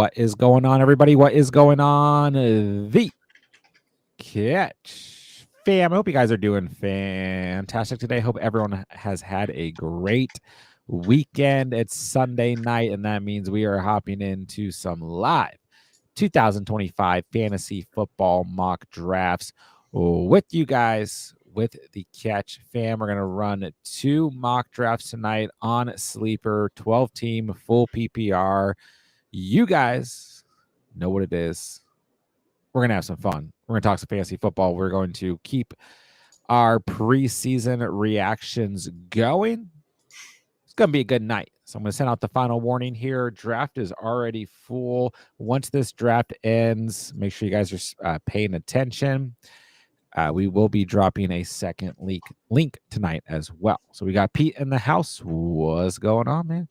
What is going on, everybody? What is going on? The Catch fam. I hope you guys are doing fantastic today. Hope everyone has had a great weekend. It's Sunday night, and that means we are hopping into some live 2025 fantasy football mock drafts with you guys. With the Catch fam, we're going to run 2 mock drafts tonight on Sleeper, 12-team, full PPR. You guys know what it is. We're going to have some fun. We're going to talk some fantasy football. We're going to keep our preseason reactions going. It's going to be a good night. So I'm going to send out the final warning here. Draft is already full. Once this draft ends, make sure you guys are paying attention. We will be dropping a second link tonight as well. So we got Pete in the house. What's going on, man?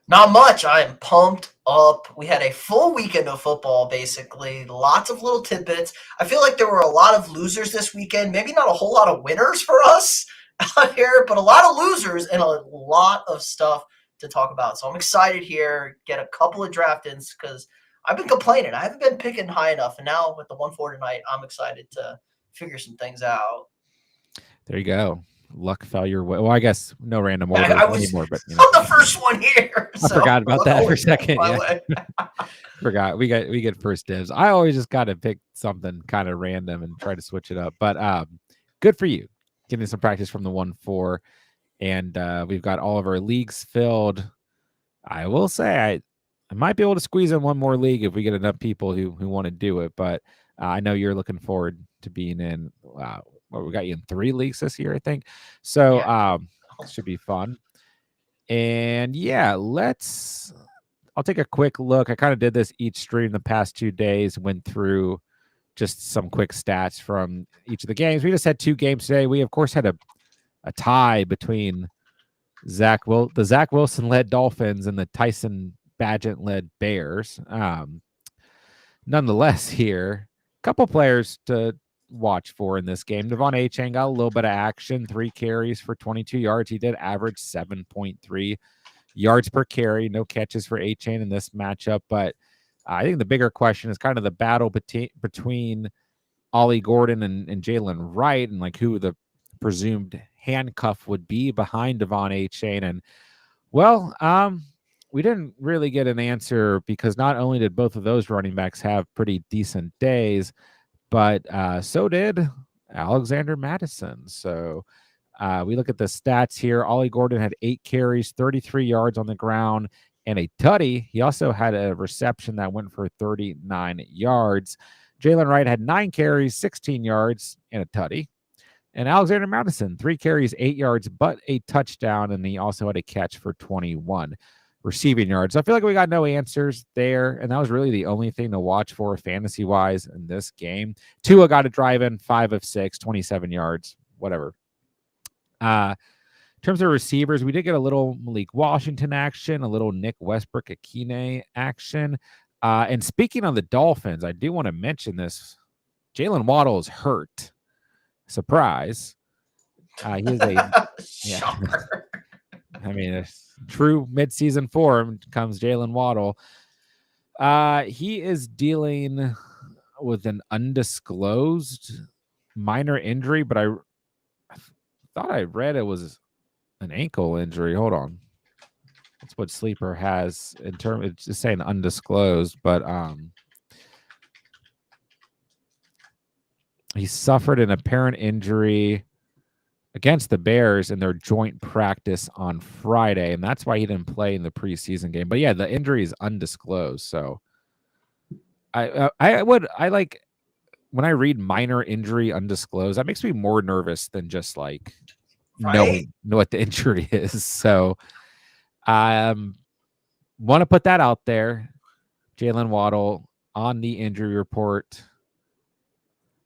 Not much. I am pumped up. We had a full weekend of football, basically. Lots of little tidbits. I feel like there were a lot of losers this weekend. Maybe not a whole lot of winners for us out here, but a lot of losers and a lot of stuff to talk about. So I'm excited here. Get a couple of draft ins because I've been complaining. I haven't been picking high enough. And now with the 1-4 tonight, I'm excited to figure some things out. There you go. Luck fell your way. Well, I guess no random order anymore, but I'm the first one here. I forgot about that for a second. Yeah. Forgot. We get first dibs. I always just got to pick something kind of random and try to switch it up. But good for you, getting some practice from the 1-4, and we've got all of our leagues filled. I will say I might be able to squeeze in one more league if we get enough people who want to do it. But I know you're looking forward to being in. We got you in 3 leagues this year, I think. So it should be fun. And yeah, I'll take a quick look. I kind of did this each stream the past 2 days, went through just some quick stats from each of the games. We just had 2 games today. We, of course, had a tie between the Zach Wilson-led Dolphins and the Tyson Bagent-led Bears. Nonetheless, here, a couple players to watch for in this game. Devon Achane got a little bit of action, 3 carries for 22 yards. He did average 7.3 yards per carry. No catches for Achane in this matchup, but I think the bigger question is kind of the battle between Ollie Gordon and Jalen Wright, and like who the presumed handcuff would be behind Devon Achane. And well, we didn't really get an answer because not only did both of those running backs have pretty decent days, but so did Alexander Mattison. So we look at the stats here. Ollie Gordon had 8 carries, 33 yards on the ground, and a tutty. He also had a reception that went for 39 yards. Jalen Wright had 9 carries, 16 yards, and a tutty. And Alexander Mattison, 3 carries, 8 yards, but a touchdown, and he also had a catch for 21 receiving yards. I feel like we got no answers there, and that was really the only thing to watch for fantasy-wise in this game. Tua got a drive-in, 5 of 6, 27 yards, whatever. In terms of receivers, we did get a little Malik Washington action, a little Nick Westbrook-Akine action. And speaking of the Dolphins, I do want to mention this. Jalen Waddle is hurt. Surprise. He is a... Shocker. I mean, a true midseason form comes Jalen Waddle. He is dealing with an undisclosed minor injury, but I thought I read it was an ankle injury. Hold on. That's what Sleeper has in terms. It's just saying undisclosed, but he suffered an apparent injury against the Bears in their joint practice on Friday, and that's why he didn't play in the preseason game. But yeah, the injury is undisclosed. So I like when I read minor injury undisclosed, that makes me more nervous than just like knowing what the injury is. So want to put that out there. Jalen Waddle on the injury report.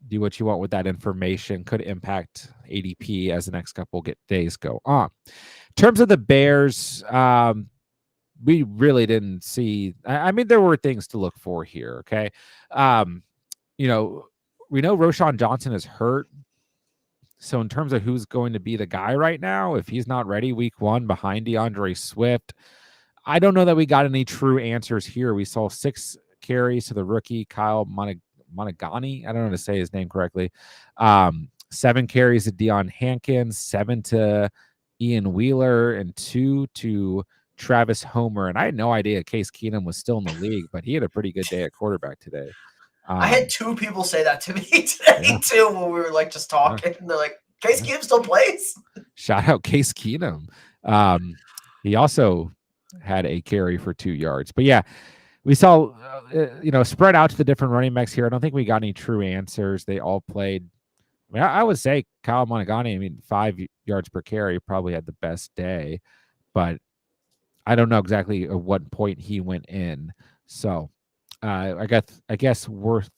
Do what you want with that information. Could impact ADP as the next couple days go on. In terms of the Bears, we really didn't see. I mean, there were things to look for here. Okay, we know Roschon Johnson is hurt. So in terms of who's going to be the guy right now, if he's not ready week 1 behind DeAndre Swift, I don't know that we got any true answers here. We saw 6 carries to the rookie Kyle Monagani. I don't know how to say his name correctly. 7 carries to Deion Hankins, 7 to Ian Wheeler, and 2 to Travis Homer. And I had no idea Case Keenum was still in the league, but he had a pretty good day at quarterback today. I had 2 people say that to me today too when we were like just talking. They're like, Case Keenum still plays? Shout out Case Keenum. He also had a carry for 2 yards. But yeah, we saw, spread out to the different running backs here. I don't think we got any true answers. They all played. I mean, I would say Kyle Monagani, 5 yards per carry, probably had the best day. But I don't know exactly at what point he went in. So I guess worth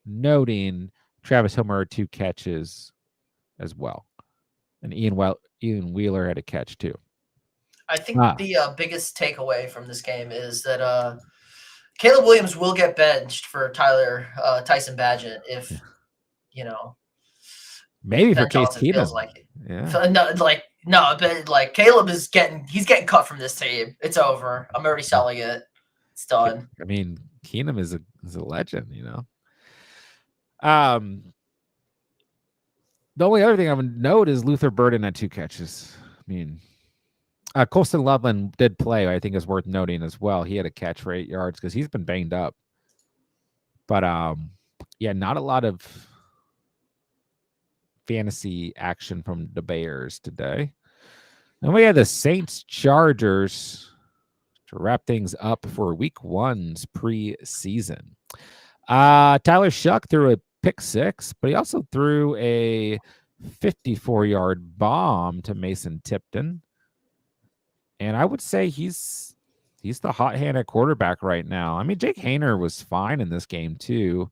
noting Travis Homer 2 catches as well. And Ian Wheeler had a catch too. I think the biggest takeaway from this game is that Caleb Williams will get benched for Tyson Badgett if, maybe for Case Keenum. Feels like it. Yeah. But Caleb is he's getting cut from this team. It's over. I'm already selling it. It's done. I mean, Keenum is a legend, The only other thing I would note is Luther Burden had 2 catches. I mean, Colston Loveland did play, I think is worth noting as well. He had a catch for 8 yards because he's been banged up. But not a lot of fantasy action from the Bears today. And we had the Saints Chargers to wrap things up for week 1's preseason. Tyler Shuck threw a pick 6, but he also threw a 54-yard bomb to Mason Tipton. And I would say he's the hot hand at quarterback right now. I mean, Jake Haener was fine in this game too.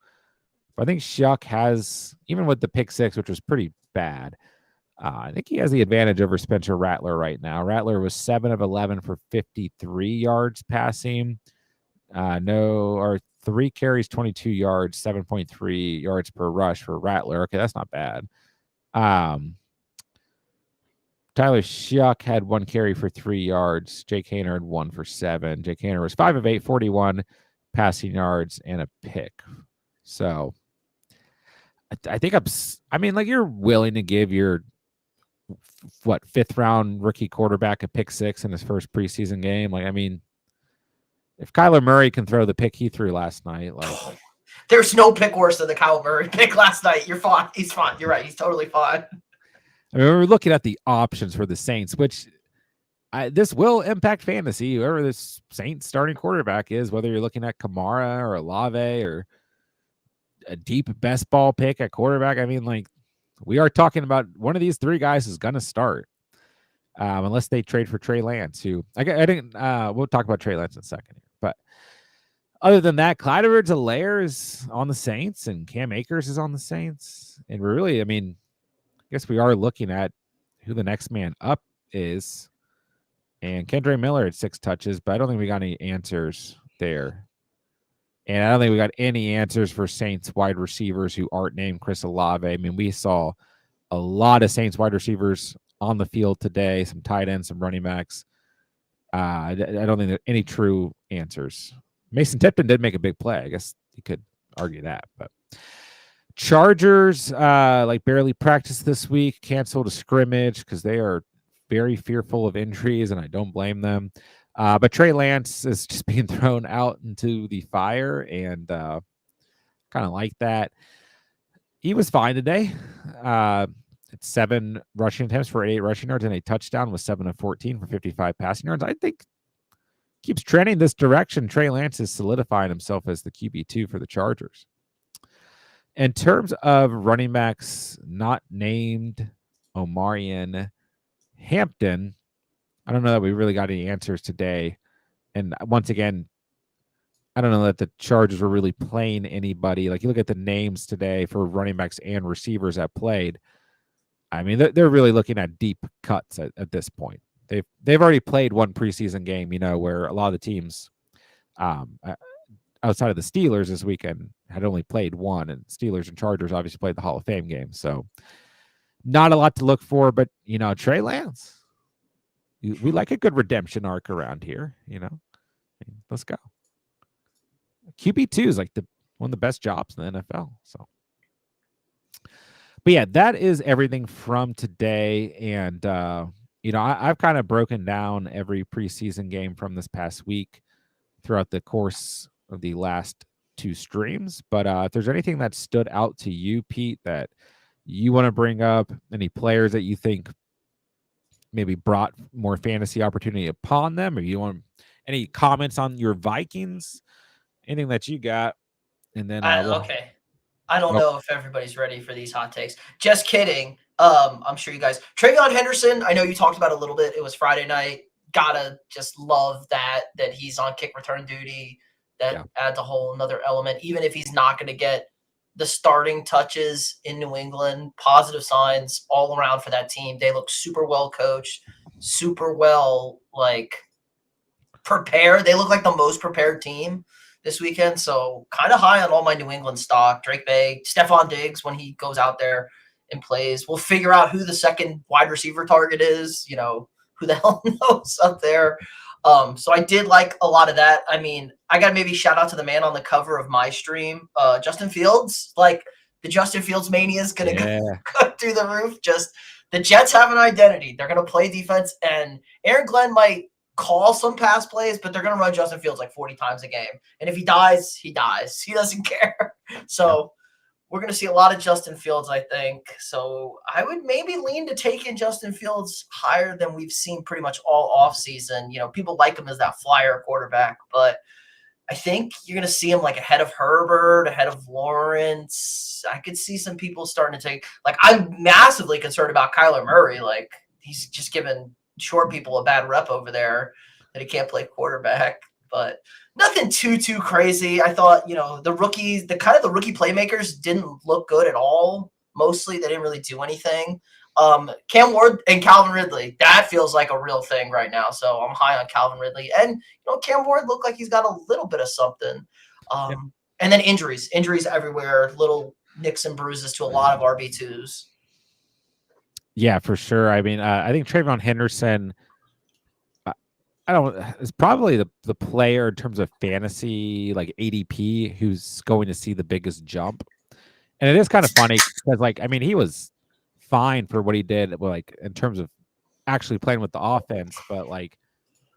But I think Shuck has, even with the pick 6, which was pretty bad, I think he has the advantage over Spencer Rattler right now. Rattler was 7 of 11 for 53 yards passing. 3 carries, 22 yards, 7.3 yards per rush for Rattler. Okay, that's not bad. Tyler Shuck had 1 carry for 3 yards. Jake Haener had 1 for 7. Jake Haener was 5 of 8, 41 passing yards and a pick. So I think you're willing to give your 5th round rookie quarterback a pick 6 in his first preseason game. If Kyler Murray can throw the pick he threw last night, there's no pick worse than the Kyler Murray pick last night. You're fine. He's fine. You're right. He's totally fine. I mean, we're looking at the options for the Saints, which this will impact fantasy. Whoever this Saints starting quarterback is, whether you're looking at Kamara or Olave or a deep best ball pick at quarterback. I mean, we are talking about one of these 3 guys is going to start. Unless they trade for Trey Lance, who I didn't. We'll talk about Trey Lance in a second. But other than that, Clyde Edwards-Helaire is on the Saints, and Cam Akers is on the Saints. And we're really, I guess we are looking at who the next man up is. And Kendre Miller had 6 touches, but I don't think we got any answers there. And I don't think we got any answers for Saints wide receivers who aren't named Chris Olave. I mean, we saw a lot of Saints wide receivers on the field today, some tight ends, some running backs. I don't think there are any true answers. Mason Tipton did make a big play. I guess you could argue that. But Chargers, barely practiced this week, canceled a scrimmage because they are very fearful of injuries, and I don't blame them. But Trey Lance is just being thrown out into the fire, and kind of like that. He was fine today. 7 rushing attempts for 8 rushing yards and a touchdown, with 7 of 14 for 55 passing yards. I think keeps trending this direction. Trey Lance is solidifying himself as the QB2 for the Chargers. In terms of running backs not named Omarion Hampton, I don't know that we really got any answers today. And once again, I don't know that the Chargers were really playing anybody. You look at the names today for running backs and receivers that played. I mean, they're really looking at deep cuts at this point. They've already played one preseason game, where a lot of the teams outside of the Steelers this weekend had only played one, and Steelers and Chargers obviously played the Hall of Fame game. So not a lot to look for, but Trey Lance, we like a good redemption arc around here. Let's go. QB2 is like one of the best jobs in the NFL. So, but yeah, that is everything from today. And I've kind of broken down every preseason game from this past week throughout the course of the last 2 streams. But if there's anything that stood out to you, Pete, that you want to bring up, any players that you think maybe brought more fantasy opportunity upon them, or you want any comments on your Vikings, anything that you got, and then Okay. I don't oh, know if everybody's ready for these hot takes. Just kidding. I'm sure you guys. Travion Henderson, I know you talked about it a little bit. It was Friday night. Gotta just love that he's on kick return duty. That adds a whole another element. Even if he's not going to get the starting touches in New England, positive signs all around for that team. They look super well coached, super well prepared. They look like the most prepared team this weekend. So kind of high on all my New England stock. Drake May, Stephon Diggs when he goes out there and plays. We'll figure out who the second wide receiver target is. Who the hell knows up there. So I did like a lot of that. I mean, I got to maybe shout out to the man on the cover of my stream, Justin Fields. Like the Justin Fields mania is going to go through the roof. Just the Jets have an identity. They're going to play defense, and Aaron Glenn might call some pass plays, but they're going to run Justin Fields like 40 times a game. And if he dies, he dies. He doesn't care. So we're going to see a lot of Justin Fields, I think. So I would maybe lean to taking Justin Fields higher than we've seen pretty much all offseason. People like him as that flyer quarterback, but I think you're going to see him like ahead of Herbert, ahead of Lawrence. I could see some people starting to take – I'm massively concerned about Kyler Murray. He's just given – short people a bad rep over there that he can't play quarterback, but nothing too crazy. I thought, the rookies, the rookie playmakers didn't look good at all. Mostly they didn't really do anything. Cam Ward and Calvin Ridley, that feels like a real thing right now. So I'm high on Calvin Ridley, and Cam Ward looked like he's got a little bit of something. And then injuries everywhere, little nicks and bruises to a lot of RB2s. Yeah, for sure. I mean, I think Travion Henderson, is probably the player in terms of fantasy, like ADP, who's going to see the biggest jump. And it is kind of funny because, he was fine for what he did, in terms of actually playing with the offense, but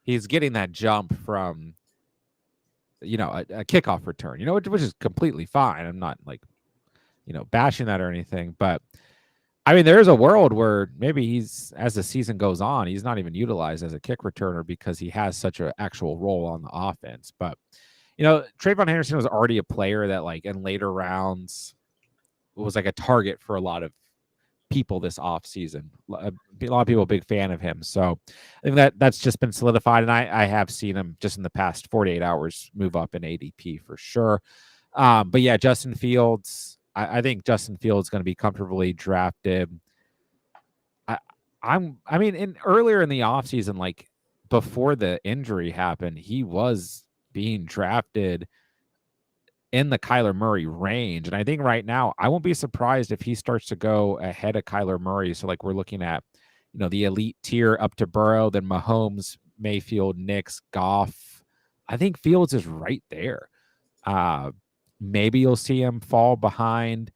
he's getting that jump from, a kickoff return, which is completely fine. I'm not bashing that or anything, but I mean, there is a world where maybe as the season goes on, he's not even utilized as a kick returner because he has such an actual role on the offense. But, Travion Henderson was already a player that in later rounds was a target for a lot of people this offseason. A lot of people a big fan of him. So I think that's just been solidified. And I have seen him just in the past 48 hours move up in ADP for sure. But yeah, Justin Fields, I think Justin Fields is going to be comfortably drafted. Earlier in the offseason, before the injury happened, he was being drafted in the Kyler Murray range. And I think right now, I won't be surprised if he starts to go ahead of Kyler Murray. So we're looking at, the elite tier up to Burrow, then Mahomes, Mayfield, Knicks, Goff. I think Fields is right there. Maybe you'll see him fall behind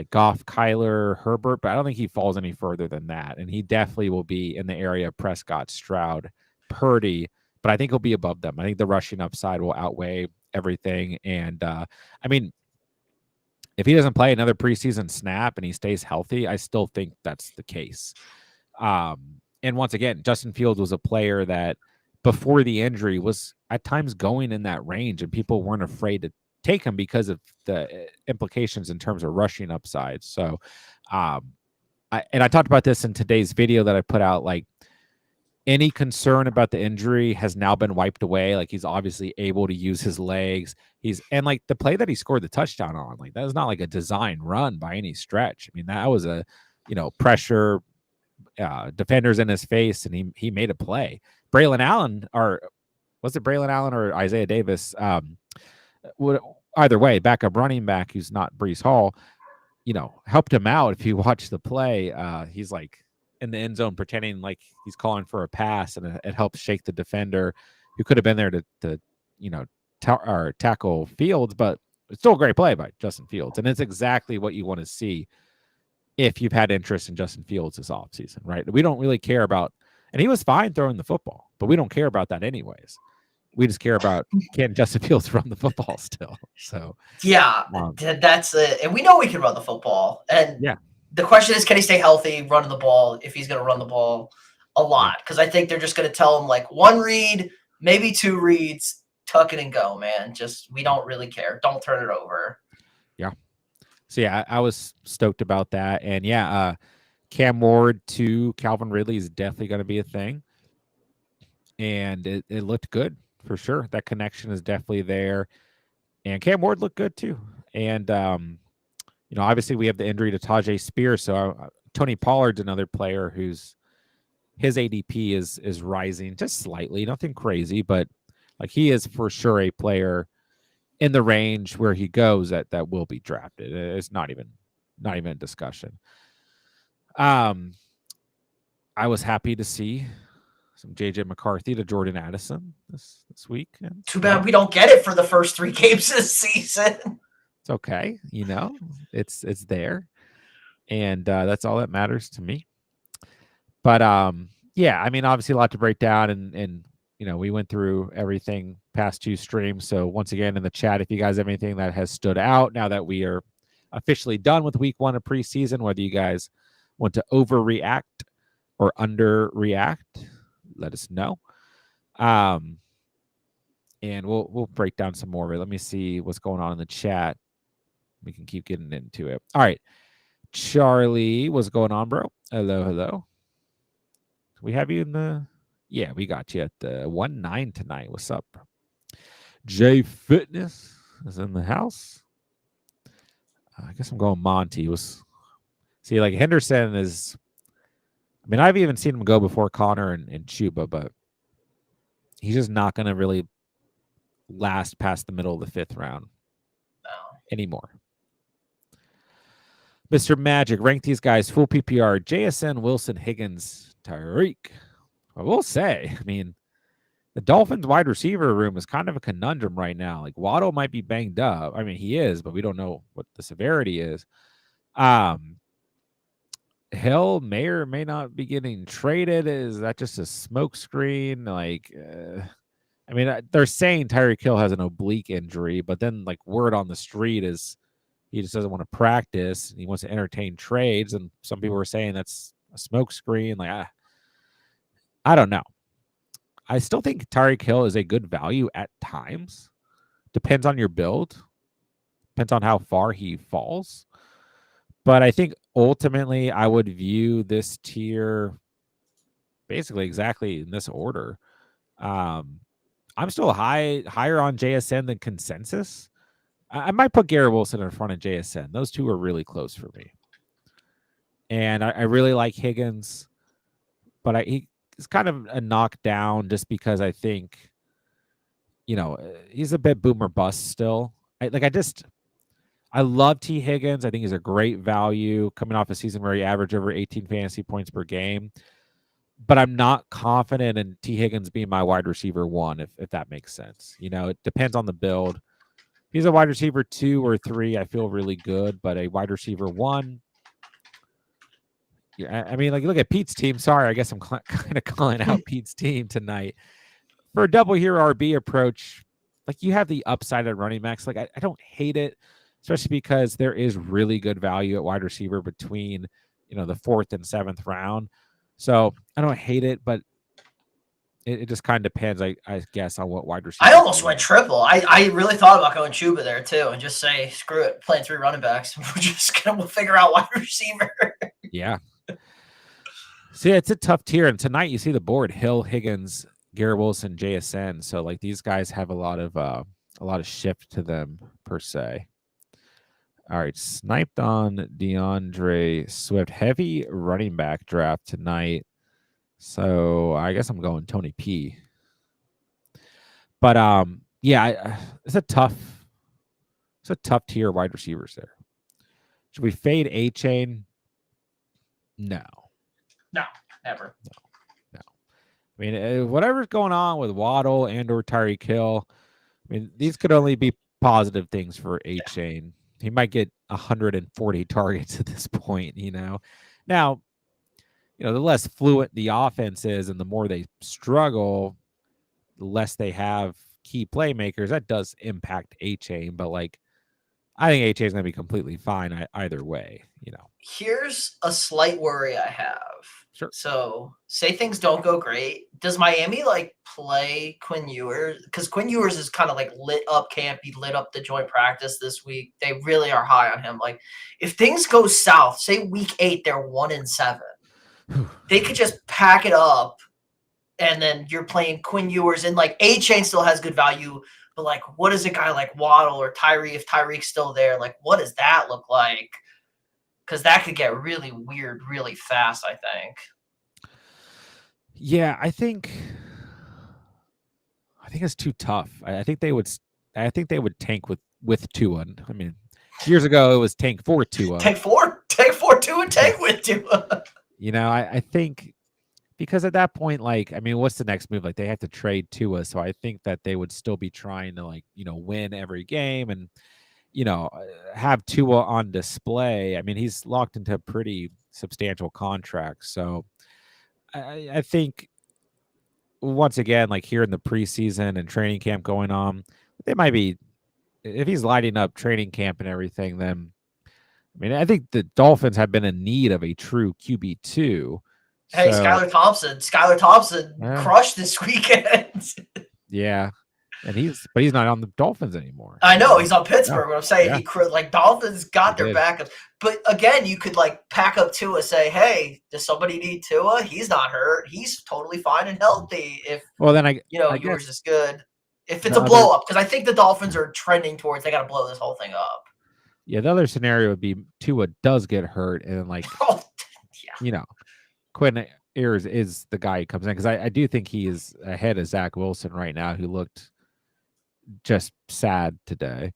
Goff, Kyler, Herbert, but I don't think he falls any further than that. And he definitely will be in the area of Prescott, Stroud, Purdy, but I think he'll be above them. I think the rushing upside will outweigh everything. And if he doesn't play another preseason snap and he stays healthy, I still think that's the case. And once again, Justin Fields was a player that before the injury was at times going in that range, and people weren't afraid to take him because of the implications in terms of rushing upside. So, I talked about this in today's video that I put out, any concern about the injury has now been wiped away. He's obviously able to use his legs. And the play that he scored the touchdown on, that was not a design run by any stretch. I mean, that was a, pressure, defenders in his face, and he made a play. Braylon Allen, or was it Braylon Allen or Isaiah Davis? Either way, backup running back who's not Breece Hall, helped him out. If you watch the play, he's in the end zone pretending like he's calling for a pass, and it helps shake the defender who could have been there to or tackle Fields, but it's still a great play by Justin Fields, and it's exactly what you want to see if you've had interest in Justin Fields this offseason, right? We don't really care about, and he was fine throwing the football, but we don't care about that anyways. We just care about, can Justin Fields run the football still? So yeah, that's it. And we know we can run the football. And yeah, the question is, can he stay healthy running the ball if he's going to run the ball a lot? Because I think they're just going to tell him like one read, maybe two reads, tuck it and go, man. Just, we don't really care. Don't turn it over. Yeah. So yeah, I was stoked about that. And yeah, Cam Ward to Calvin Ridley is definitely going to be a thing. And it looked good for sure. That connection is definitely there. And Cam Ward looked good too. And, obviously we have the injury to Tajay Spears. So Tony Pollard's another player his ADP is rising just slightly, nothing crazy, but like he is for sure a player in the range where he goes that will be drafted. It's not even a discussion. I was happy to see some JJ McCarthy to Jordan Addison this week. Too bad we don't get it for the first 3 games this season. It's okay. It's there. And that's all that matters to me. But yeah, I mean, obviously a lot to break down, and we went through everything past 2 streams. So once again, in the chat, if you guys have anything that has stood out now that we are officially done with week 1 of preseason, whether you guys want to overreact or underreact, let us know. And we'll break down some more of it. Let me see what's going on in the chat. We can keep getting into it. All right. Charlie, what's going on, bro? Hello. We have you in the... Yeah, we got you at the 1-9 tonight. What's up, bro? J Fitness is in the house. I guess I'm going Monty. See, like Henderson is... I mean, I've even seen him go before Connor and Chuba, but he's just not going to really last past the middle of the 5th round anymore. Mr. Magic, rank these guys full PPR: JSN, Wilson, Higgins, Tyreek. I will say, I mean, the Dolphins wide receiver room is kind of a conundrum right now. Like Waddle might be banged up. I mean, he is, but we don't know what the severity is. Hill may or may not be getting traded. Is that just a smoke screen? Like, I mean, they're saying Tyreek Hill has an oblique injury, but then like word on the street is he just doesn't want to practice. He wants to entertain trades, and some people are saying that's a smoke screen. Like, I don't know. I still think Tyreek Hill is a good value at times. Depends on your build. Depends on how far he falls. But I think ultimately I would view this tier basically exactly in this order. I'm still higher on JSN than consensus. I might put Garrett Wilson in front of JSN. Those two are really close for me. And I really like Higgins, but he's kind of a knockdown just because I think, he's a bit boomer bust still. I love T. Higgins. I think he's a great value coming off a season where he averaged over 18 fantasy points per game. But I'm not confident in T. Higgins being my wide receiver 1, if that makes sense. It depends on the build. If he's a wide receiver 2 or 3, I feel really good. But a wide receiver 1, yeah, I mean, like, look at Pete's team. Sorry, I guess I'm kind of calling out Pete's team tonight. For a double hero RB approach, like, you have the upside at running backs. Like, I don't hate it, especially because there is really good value at wide receiver between, the 4th and 7th round. So I don't hate it, but it just kind of depends, I guess, on what wide receiver. I almost went triple. I really thought about going Chuba there too and just say, screw it, playing 3 running backs. We'll figure out wide receiver. Yeah. See, it's a tough tier. And tonight you see the board: Hill, Higgins, Garrett Wilson, JSN. So like these guys have a lot of shift to them per se. All right, sniped on DeAndre Swift. Heavy running back draft tonight. So I guess I'm going Tony P. But yeah, it's a tough tier wide receivers there. Should we fade A-Chain? No. No, never. No. I mean, whatever's going on with Waddle and or Tyreek Hill, I mean, these could only be positive things for A-Chain. He might get 140 targets at this point, Now, the less fluent the offense is and the more they struggle, the less they have key playmakers. That does impact A-Chain, but I think A-Chain is going to be completely fine either way, Here's a slight worry I have. Sure. So, say things don't go great. Does Miami play Quinn Ewers? Because Quinn Ewers is kind of lit up camp. He lit up the joint practice this week. They really are high on him. If things go south, say week 8, they're 1-7. They could just pack it up, and then you're playing Quinn Ewers, and A-Chain still has good value. But what is a guy like Waddle or Tyree if Tyreek's still there? What does that look like? Because that could get really weird really fast, I think. Yeah, I think it's too tough. I think they would tank with Tua. I mean, years ago it was tank for Tua. Tank for Tua, tank with Tua. I think because at that point, what's the next move? They have to trade Tua, so I think that they would still be trying to win every game and have Tua on display. I mean, he's locked into a pretty substantial contract, so I think once again, here in the preseason and training camp going on, they might be, if he's lighting up training camp and everything, then I think the Dolphins have been in need of a true QB2. Hey, Skylar Thompson crushed this weekend. Yeah. But he's not on the Dolphins anymore. I know he's on Pittsburgh. What I'm saying, Dolphins got their backups. But again, you could pack up Tua, say, "Hey, does somebody need Tua? He's not hurt. He's totally fine and healthy." If yours is good. If it's a blow up, because I think the Dolphins are trending towards they got to blow this whole thing up. Yeah, the other scenario would be Tua does get hurt and Quinn Ewers is the guy who comes in because I do think he is ahead of Zach Wilson right now, who looked just sad today.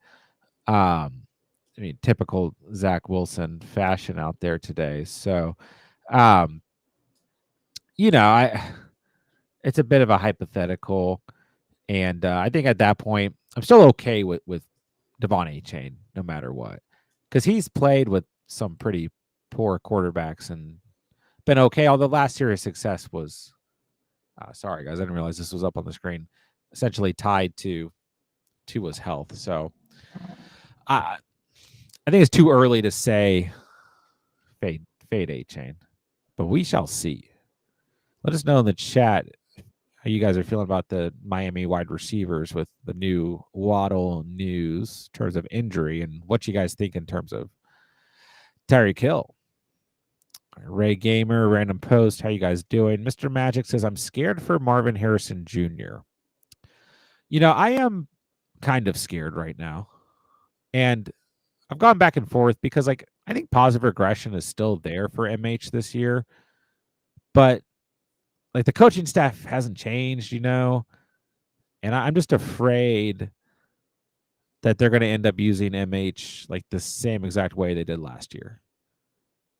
Typical Zach Wilson fashion out there today. So, it's a bit of a hypothetical, and I think at that point, I'm still okay with Devon A-Chain, no matter what, because he's played with some pretty poor quarterbacks and been okay. Although last year's success was, sorry guys, I didn't realize this was up on the screen, essentially tied to Tua's health. So I think it's too early to say fade A-Chain, but we shall see. Let us know in the chat how you guys are feeling about the Miami wide receivers with the new Waddle news in terms of injury and what you guys think in terms of Tyreek Hill. Ray Gamer, random post, how you guys doing? Mr. Magic says, I'm scared for Marvin Harrison Jr. I am kind of scared right now. And I've gone back and forth because I think positive regression is still there for MH this year. But the coaching staff hasn't changed, and I'm just afraid that they're going to end up using MH the same exact way they did last year,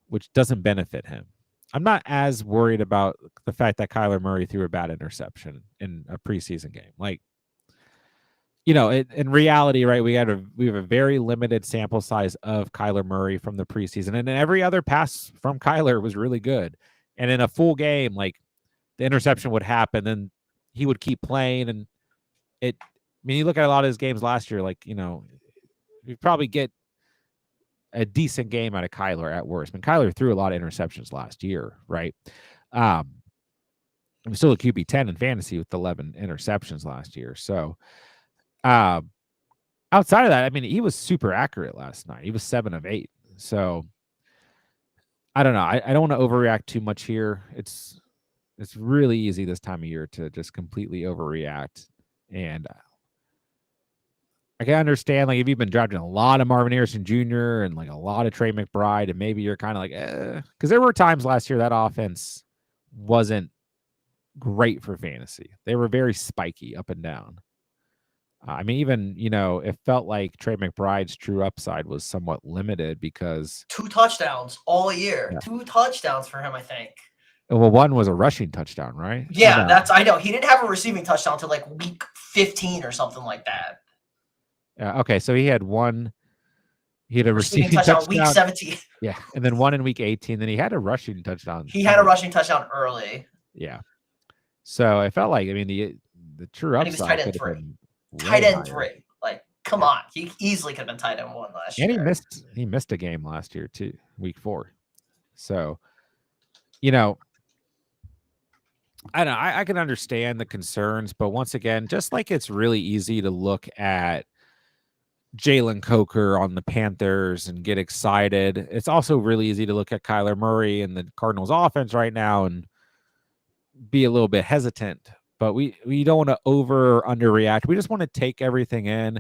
which doesn't benefit him. I'm not as worried about the fact that Kyler Murray threw a bad interception in a preseason game. In reality, right, we have a very limited sample size of Kyler Murray from the preseason, and every other pass from Kyler was really good. And in a full game, the interception would happen, and he would keep playing. And you look at a lot of his games last year, you probably get a decent game out of Kyler at worst. Kyler threw a lot of interceptions last year, right? I'm still a QB 10 in fantasy with 11 interceptions last year. So, outside of that, he was super accurate last night. He was 7 of 8. So, I don't know. I don't want to overreact too much here. It's really easy this time of year to just completely overreact. And I can understand, if you've been drafting a lot of Marvin Harrison Jr. and a lot of Trey McBride, and maybe you're kind of because there were times last year that offense wasn't great for fantasy. They were very spiky up and down. Even, it felt like Trey McBride's true upside was somewhat limited because 2 touchdowns all year. Yeah. 2 touchdowns for him, I think. Well, one was a rushing touchdown, right? Yeah, no? I know. He didn't have a receiving touchdown until like week 15 or something like that. Okay, so he had one. He had a Receiving receiving touchdown week touchdown. 17. Yeah, and then one in week 18. Then he had a rushing touchdown He had a somewhere. rushing touchdown early. Yeah. So I felt like, I mean, the true And he was tight upside end could have 3. been Tight way end higher. 3. Like, come Yeah. on. He easily could have been tight end 1 last And year. he missed a game last year too, week 4. So, you know, I don't know. I can understand the concerns, but once again, just like it's really easy to look at Jalen Coker on the Panthers and get excited, it's also really easy to look at Kyler Murray and the Cardinals offense right now and be a little bit hesitant. But we don't want to over or underreact. We just want to take everything in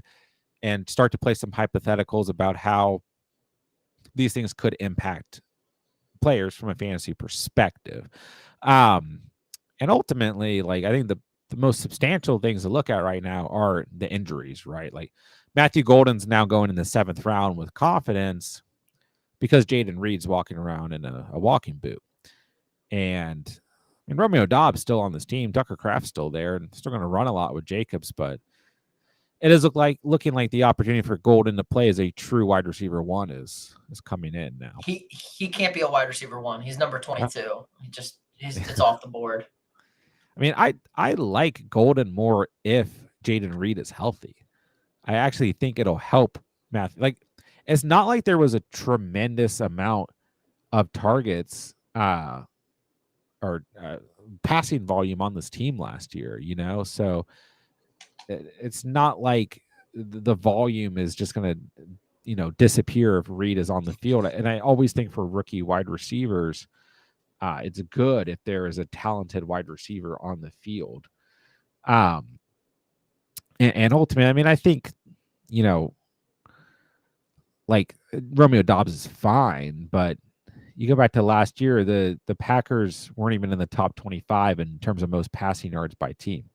and start to play some hypotheticals about how these things could impact players from a fantasy perspective. And ultimately, like I think the most substantial things to look at right now are the injuries, right? Like Matthew Golden's now going in the 7th round with confidence because Jaden Reed's walking around in a walking boot. And Romeo Dobbs still on this team. Tucker Kraft's still there and still going to run a lot with Jacobs, but it is looking like the opportunity for Golden to play as a true wide receiver 1 is coming in now. He can't be a wide receiver 1. He's number 22. It's off the board. I mean, I like Golden more if Jaden Reed is healthy. I actually think it'll help Matthew. Like, it's not like there was a tremendous amount of targets or passing volume on this team last year, so it's not like the volume is just going to disappear if Reed is on the field. And I always think for rookie wide receivers, it's good if there is a talented wide receiver on the field. And ultimately, I mean, I think, like Romeo Dobbs is fine, but you go back to last year, the Packers weren't even in the top 25 in terms of most passing yards by team.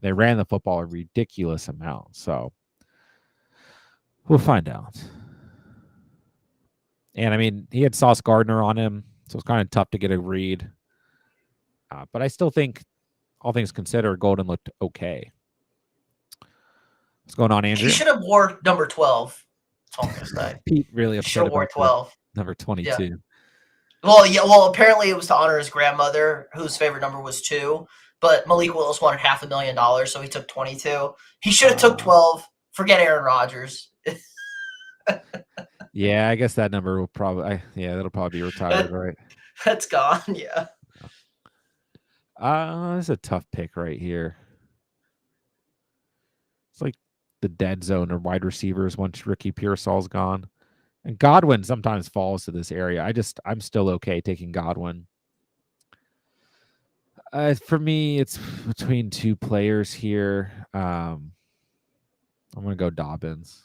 They ran the football a ridiculous amount. So we'll find out. And I mean, he had Sauce Gardner on him, so it's kind of tough to get a read. But I still think, all things considered, Golden looked okay. What's going on, Andrew? He should have wore number 12. That's all I'm going to say. Pete really upset about 12. Number 22. Yeah. Well, apparently it was to honor his grandmother, whose favorite number was 2. But Malik Willis wanted $500,000, so he took 22. He should have took 12. Forget Aaron Rodgers. Yeah, I guess that number will probably, that'll probably be retired, right? That's gone, yeah. This is a tough pick right here. It's like the dead zone or wide receivers once Ricky Pearsall's gone. And Godwin sometimes falls to this area. I'm still okay taking Godwin. For me, it's between 2 players here. I'm going to go Dobbins.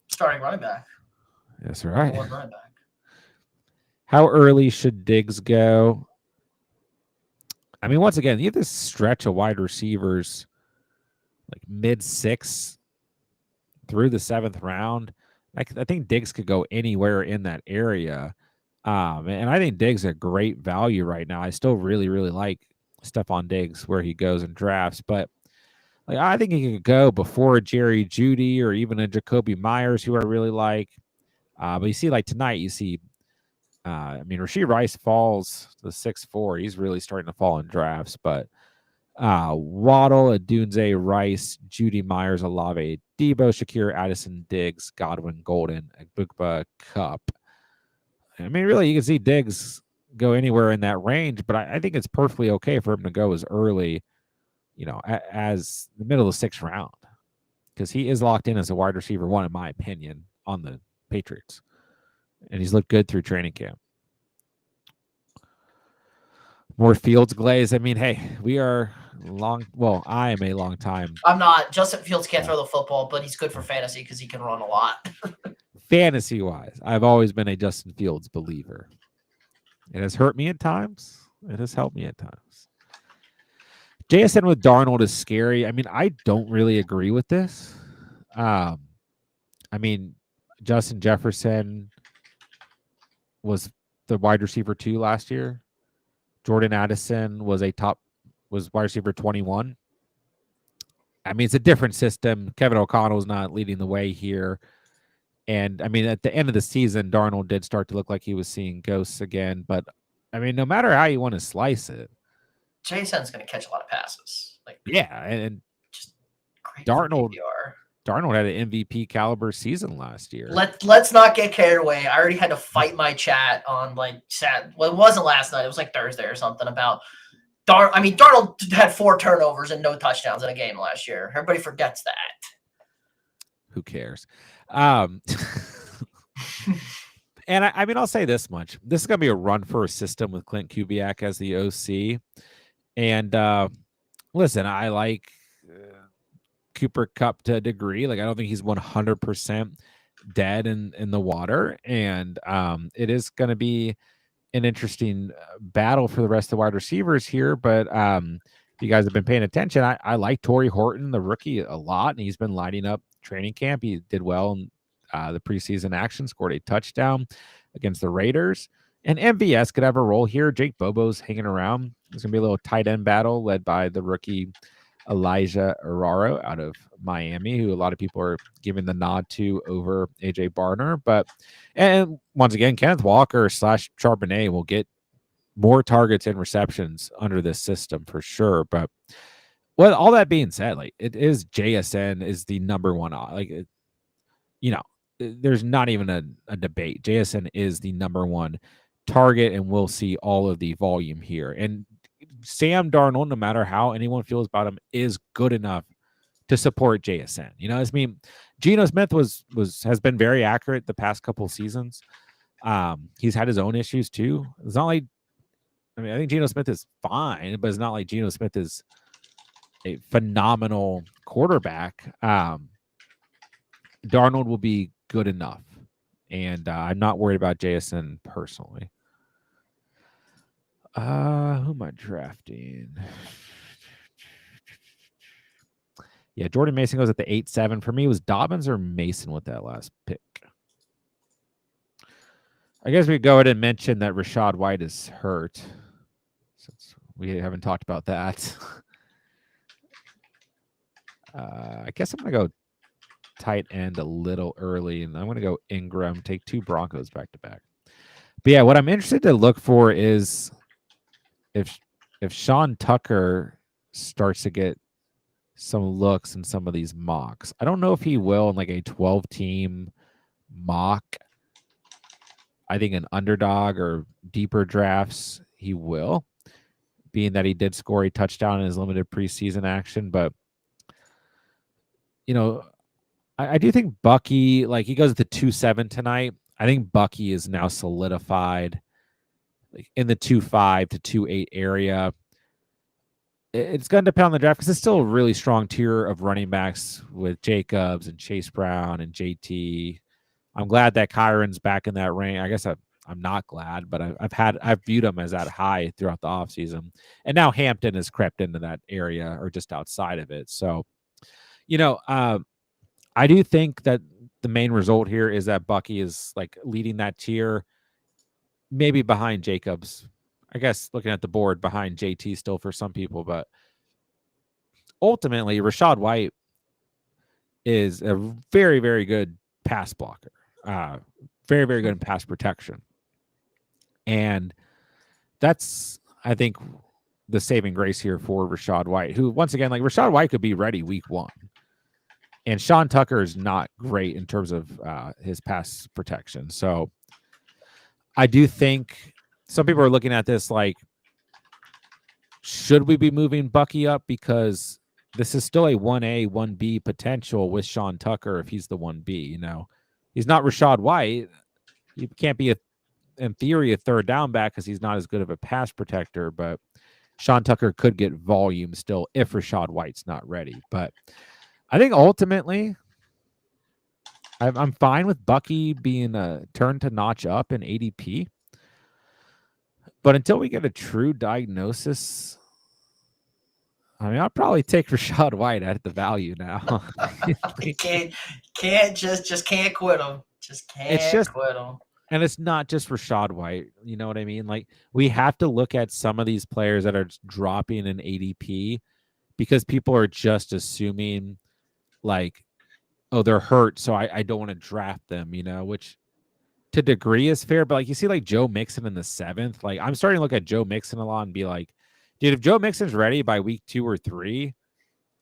Starting running back. That's right. Running back. How early should Diggs go? I mean, once again, you have this stretch of wide receivers like mid-6 through the 7th round. I think Diggs could go anywhere in that area. And I think Diggs is a great value right now. I still really, really like Stephon Diggs where he goes in drafts, but like I think he could go before a Jerry Jeudy or even a Jacoby Myers, who I really like. But you see, like tonight, Rashee Rice falls to 6'4". He's really starting to fall in drafts, but Waddle, Adunze, Rice, Jeudy, Myers, Olave, Debo, Shakir, Addison, Diggs, Godwin, Golden, Agbukba, Cup. I mean, really, you can see Diggs go anywhere in that range, but I think it's perfectly okay for him to go as early, as the middle of the 6th round, because he is locked in as a wide receiver 1, in my opinion, on the Patriots. And he's looked good through training camp. More Fields glaze. I mean, hey, we are I am a long time. I'm not. Justin Fields can't throw the football, but he's good for fantasy because he can run a lot. Fantasy-wise, I've always been a Justin Fields believer. It has hurt me at times. It has helped me at times. JSN with Darnold is scary. I mean, I don't really agree with this. Justin Jefferson was the wide receiver 2 last year. Jordan Addison was wide receiver 21. I mean, it's a different system. Kevin O'Connell's not leading the way here. And I mean, at the end of the season, Darnold did start to look like he was seeing ghosts again. But I mean, no matter how you want to slice it, JSN's going to catch a lot of passes. Yeah, and just great Darnold PPR. Darnold had an MVP caliber season last year. Let's not get carried away. I already had to fight my chat on well, it wasn't last night. It was Thursday or something about Darnold had 4 turnovers and no touchdowns in a game last year. Everybody forgets that. Who cares? And I mean, I'll say this much. This is going to be a run for a system with Clint Kubiak as the OC. And listen, I like Cooper Kupp to a degree. I don't think he's 100% dead in the water. And it is going to be an interesting battle for the rest of the wide receivers here. But if you guys have been paying attention, I like Torrey Horton, the rookie, a lot. And he's been lighting up training camp. He did well in the preseason action, scored a touchdown against the Raiders. And MVS could have a role here. Jake Bobo's hanging around. There's going to be a little tight end battle led by the rookie Elijah Araro out of Miami, who a lot of people are giving the nod to over AJ Barner. And once again, Kenneth Walker / Charbonnet will get more targets and receptions under this system for sure. But with all that being said, it is JSN is the number one. There's not even a debate. JSN is the number one target, and we'll see all of the volume here. And Sam Darnold, no matter how anyone feels about him, is good enough to support JSN. I mean, Geno Smith has been very accurate the past couple seasons. He's had his own issues too. It's not like, I think Geno Smith is fine, but it's not like Geno Smith is a phenomenal quarterback. Darnold will be good enough, and I'm not worried about JSN personally. Who am I drafting? Yeah, Jordan Mason goes at the 8-7. For me, it was Dobbins or Mason with that last pick. I guess we go ahead and mention that Rachaad White is hurt, since we haven't talked about that. I guess I'm going to go tight end a little early, and I'm going to go Ingram, take 2 Broncos back to back. But yeah, what I'm interested to look for is if Sean Tucker starts to get some looks in some of these mocks. I don't know if he will in a 12-team mock. I think in underdog or deeper drafts, he will, being that he did score a touchdown in his limited preseason action. But, I do think Bucky, he goes to 2-7 tonight. I think Bucky is now solidified in the 2-5 to 2-8 area. It's going to depend on the draft because it's still a really strong tier of running backs with Jacobs and Chase Brown and JT. I'm glad that Kyron's back in that range. I guess I'm not glad, but I've viewed him as that high throughout the offseason. And now Hampton has crept into that area or just outside of it. So, I do think that the main result here is that Bucky is leading that tier, maybe behind Jacobs. I guess looking at the board behind JT still for some people, but ultimately Rachaad White is a very, very good pass blocker. Very, very good in pass protection. And that's, I think, the saving grace here for Rachaad White, who, once again, Rachaad White could be ready week 1. And Sean Tucker is not great in terms of his pass protection. So I do think some people are looking at this should we be moving Bucky up? Because this is still a 1A, 1B potential with Sean Tucker if he's the 1B. He's not Rachaad White. He can't be, in theory, a third down back because he's not as good of a pass protector. But Sean Tucker could get volume still if Rachaad White's not ready. But I think ultimately, I'm fine with Bucky being turned to notch up in ADP. But until we get a true diagnosis, I'll probably take Rachaad White at the value now. Can't quit him. Just can't quit him. And it's not just Rashad White. You know what I mean? Like, we have to look at some of these players that are dropping in ADP because people are just assuming, like, oh, they're hurt, so I don't want to draft them, which to degree is fair. But like, you see like Joe Mixon in the 7th. Like, I'm starting to look at Joe Mixon a lot and be like, dude, if Joe Mixon's ready by week 2 or 3,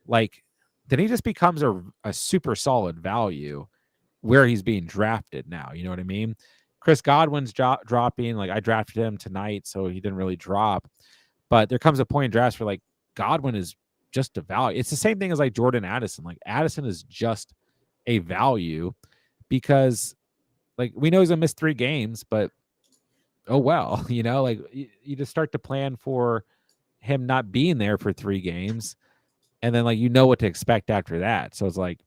like, then he just becomes a super solid value where he's being drafted now. You know what I mean? Chris Godwin's dropping. Like, I drafted him tonight, so he didn't really drop. But there comes a point in drafts where like Godwin is just a value. It's the same thing as like Jordan Addison. Like, Addison is just a value because like we know he's gonna miss 3 games, but oh well, like you just start to plan for him not being there for 3 games, and then like what to expect after that. So it's like,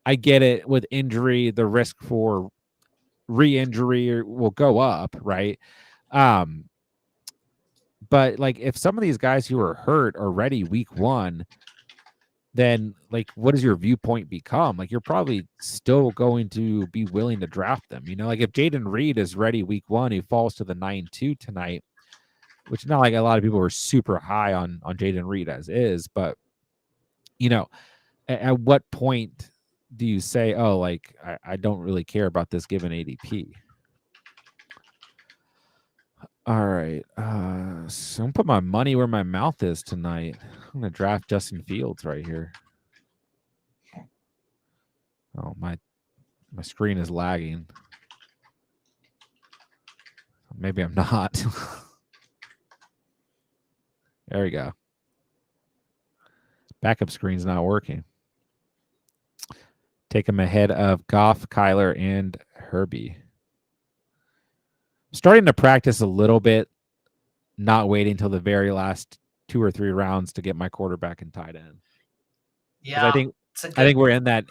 I get it with injury, the risk for re-injury will go up, right? But like, if some of these guys who are hurt are ready week 1, then like, what does your viewpoint become? Like, you're probably still going to be willing to draft them. Like, if Jaden Reed is ready week 1, he falls to the 9-2 tonight, which not like a lot of people were super high on Jaden Reed as is, but at what point do you say, oh, like I don't really care about this given ADP? All right. So I'm gonna put my money where my mouth is tonight. I'm gonna draft Justin Fields right here. Oh, my screen is lagging. Maybe I'm not. There we go. Backup screen's not working. Take him ahead of Goff, Kyler, and Herbie. Starting to practice a little bit, not waiting until the very last 2 or 3 rounds to get my quarterback and tight end. Yeah, I think we're in that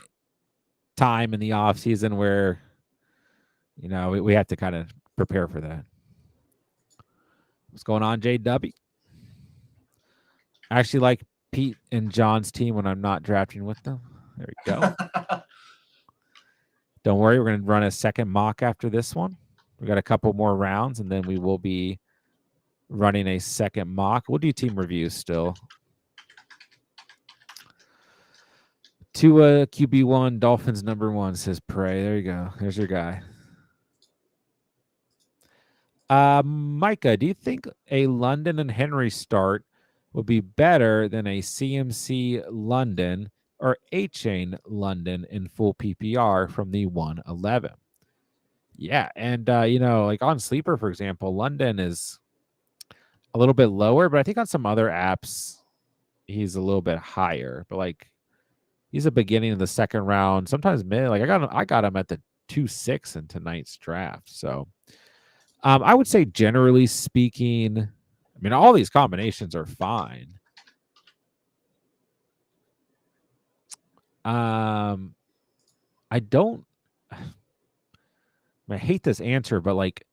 time in the off season where we have to kind of prepare for that. What's going on, JW? I actually like Pete and John's team when I'm not drafting with them. There we go. Don't worry, we're going to run a second mock after this one. We got a couple more rounds, and then we will be running a second mock. We'll do team reviews still. Tua QB1, Dolphins #1, says Prey. There you go. There's your guy. Micah, do you think a London and Henry start would be better than a CMC London or A-Chain London in full PPR from the 111? Yeah, and like on Sleeper, for example, London is a little bit lower, but I think on some other apps he's a little bit higher. But like, he's a beginning of the second round, sometimes mid. Like, I got him at the 2-6 in tonight's draft. So I would say, generally speaking, I mean, all these combinations are fine. I hate this answer, but like,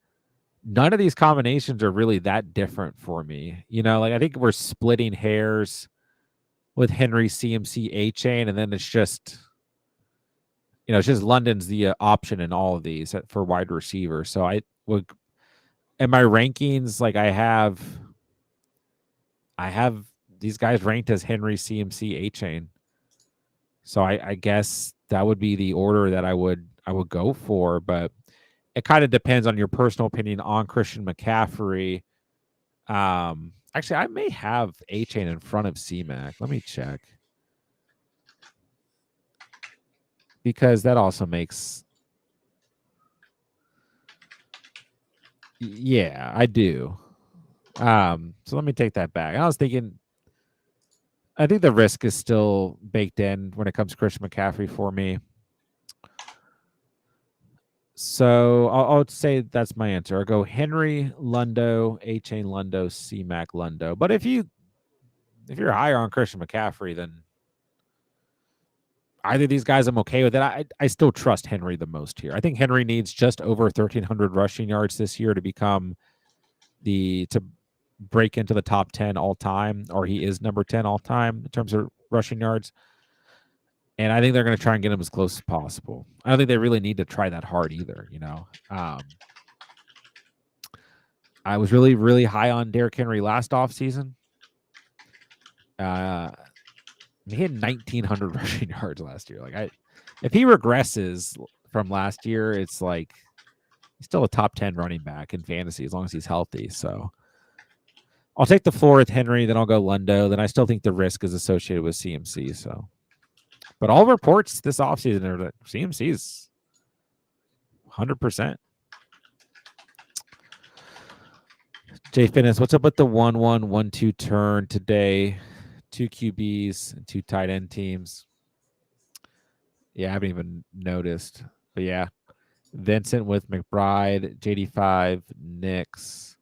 none of these combinations are really that different for me. Like, I think we're splitting hairs with Henry, CMC, A-Chain, and then it's just London's the option in all of these for wide receiver. So I would, in my rankings, like I have these guys ranked as Henry, CMC, A-Chain. So I guess that would be the order that I would go for, but it kind of depends on your personal opinion on Christian McCaffrey. Actually, I may have A-Chain in front of C-Mac. Let me check. Because that also makes... Yeah, I do. So let me take that back. I was thinking... I think the risk is still baked in when it comes to Christian McCaffrey for me. So I'll say that's my answer. I'll go Henry, Lundo, A-Chain, Lundo, C-Mac, Lundo. But if you're higher on Christian McCaffrey, then either of these guys, I'm okay with it. I still trust Henry the most here. I think Henry needs just over 1,300 rushing yards this year to become to break into the top 10 all time, or he is number 10 all time in terms of rushing yards. And I think they're going to try and get him as close as possible. I don't think they really need to try that hard either, I was really, really high on Derrick Henry last offseason. He had 1,900 rushing yards last year. Like, if he regresses from last year, it's like he's still a top 10 running back in fantasy as long as he's healthy. So I'll take the floor with Henry, then I'll go Lundo. Then I still think the risk is associated with CMC. So, but all reports this offseason are that CMC is 100%. Jay Finnis, what's up with the 1-1, 1-2 turn today? 2 QBs and 2 tight end teams. Yeah, I haven't even noticed. But yeah, Vincent with McBride, JD5, Nix,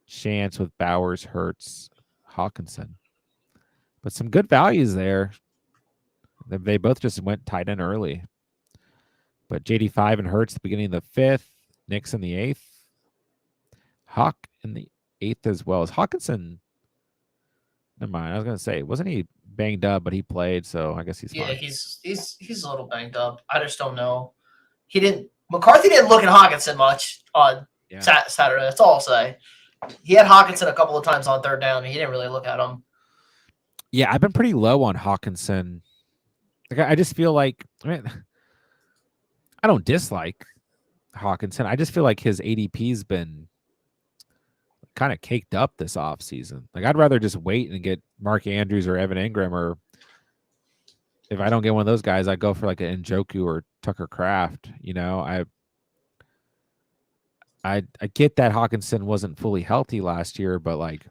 Chance with Bowers, Hurts, Hawkinson. But some good values there. They both just went tight end early. But JD5 and Hurts at the beginning of the 5th, Nix in the 8th, Hawk in the 8th as well as Hawkinson. Never mind. I was going to say, wasn't he banged up, but he played, so I guess he's fine. Yeah, he's a little banged up. I just don't know. McCarthy didn't look at Hawkinson much on Saturday. That's all I'll say. He had Hawkinson a couple of times on third down, and he didn't really look at him. Yeah, I've been pretty low on Hawkinson. Like, I just feel like, I don't dislike Hawkinson. I just feel like his ADP's been kind of caked up this offseason. Like, I'd rather just wait and get Mark Andrews or Evan Ingram, or if I don't get one of those guys, I go for like an Njoku or Tucker Kraft. I get that Hawkinson wasn't fully healthy last year, but like,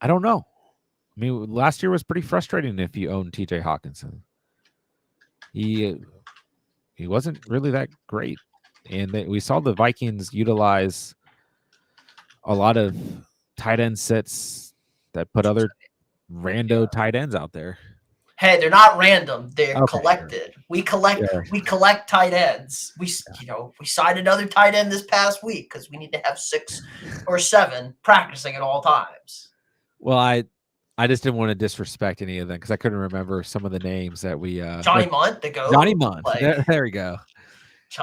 I don't know. I mean, last year was pretty frustrating if you own TJ Hawkinson. He wasn't really that great. And we saw the Vikings utilize a lot of tight end sets that put other rando tight ends out there. Hey, they're not random. They're collected. Sure. We collect tight ends. We signed another tight end this past week because we need to have 6 or 7 practicing at all times. Well, I just didn't want to disrespect any of them because I couldn't remember some of the names that we Johnny Munt, the GOAT. Johnny Munt. There we go.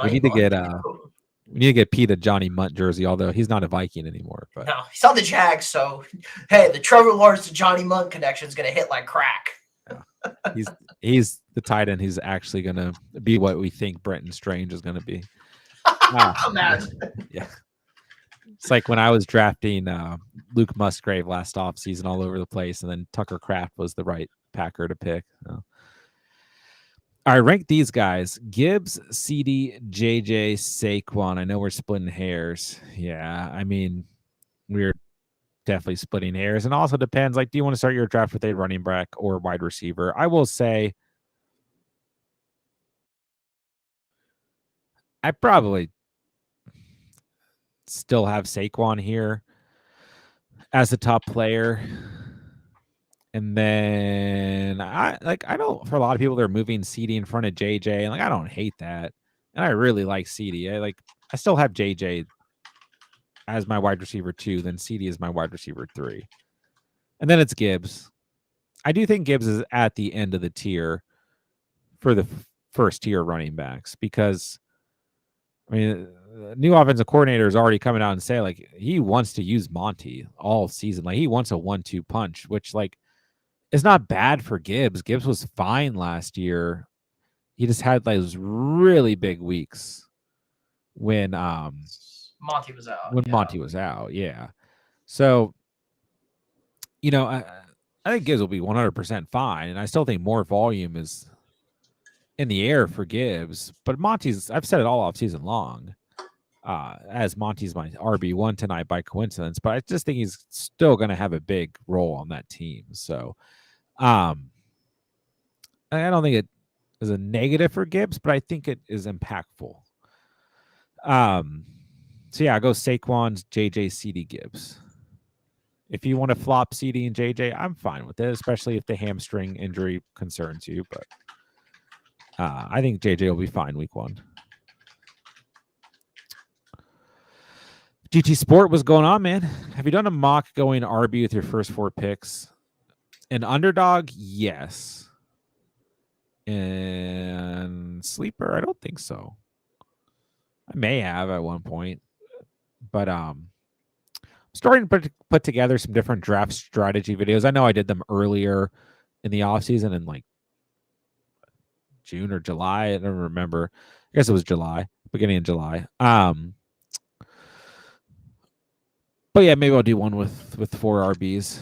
We need to get Pete a Johnny Munt jersey, although he's not a Viking anymore. But no, he's on the Jags, so hey, the Trevor Lawrence to Johnny Munt connection is gonna hit like crack. Yeah. He's the tight end. He's actually gonna be what we think Brenton Strange is gonna be. Imagine. Yeah. It's like when I was drafting Luke Musgrave last offseason all over the place, and then Tucker Kraft was the right Packer to pick. So. All right, rank these guys. Gibbs, CD, JJ, Saquon. I know we're splitting hairs. Yeah, I mean, we're definitely splitting hairs. And also depends, like, do you want to start your draft with a running back or wide receiver? I will say I probably still have Saquon here as a top player. And then I don't, for a lot of people, they're moving CD in front of JJ, and like, I don't hate that. And I really like CD. I still have JJ as my wide receiver 2, then CD is my wide receiver 3. And then it's Gibbs. I do think Gibbs is at the end of the tier for the first tier running backs because, I mean, the new offensive coordinator is already coming out and saying, like, he wants to use Monty all season. Like, he wants a 1-2 punch, which, like, is not bad for Gibbs. Gibbs was fine last year. He just had those really big weeks when Monty was out. Monty was out, yeah. So, I think Gibbs will be 100% fine, and I still think more volume is in the air for Gibbs. But Monty's, I've said it all off season long, as Monty's my RB1 tonight by coincidence, but I just think he's still going to have a big role on that team. So, I don't think it is a negative for Gibbs, but I think it is impactful. So yeah, I go Saquon's, JJ, CD, Gibbs. If you want to flop CD and JJ, I'm fine with it, especially if the hamstring injury concerns you. But I think JJ will be fine week 1. GT Sport, what's going on, man? Have you done a mock going RB with your first 4 picks? An underdog, yes. And sleeper, I don't think so. I may have at one point, but starting to put together some different draft strategy videos. I know I did them earlier in the off season in like June or July. I don't remember. I guess it was July, beginning of July. But yeah, maybe I'll do one with 4 RBs.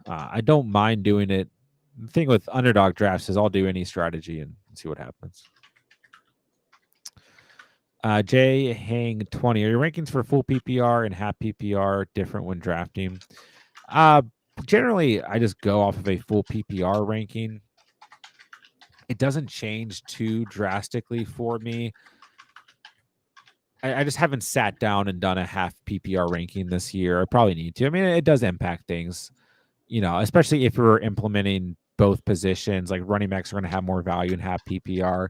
I don't mind doing it. The thing with underdog drafts is I'll do any strategy and see what happens. J Hang 20. Are your rankings for full PPR and half PPR different when drafting? Generally, I just go off of a full PPR ranking. It doesn't change too drastically for me. I just haven't sat down and done a half PPR ranking this year. I probably need to. I mean, it does impact things, especially if we're implementing both positions. Like running backs are going to have more value in half PPR.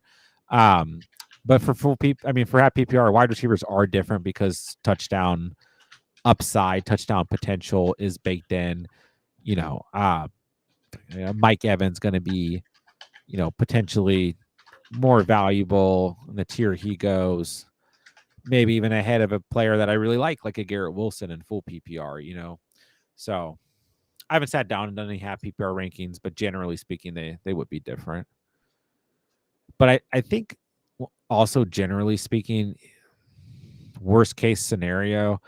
But for for half PPR, wide receivers are different because touchdown upside, touchdown potential is baked in. Mike Evans going to be, potentially more valuable in the tier he goes. Maybe even ahead of a player that I really like a Garrett Wilson in full PPR. So I haven't sat down and done any half PPR rankings, but generally speaking, they would be different. But I think also generally speaking, worst case scenario,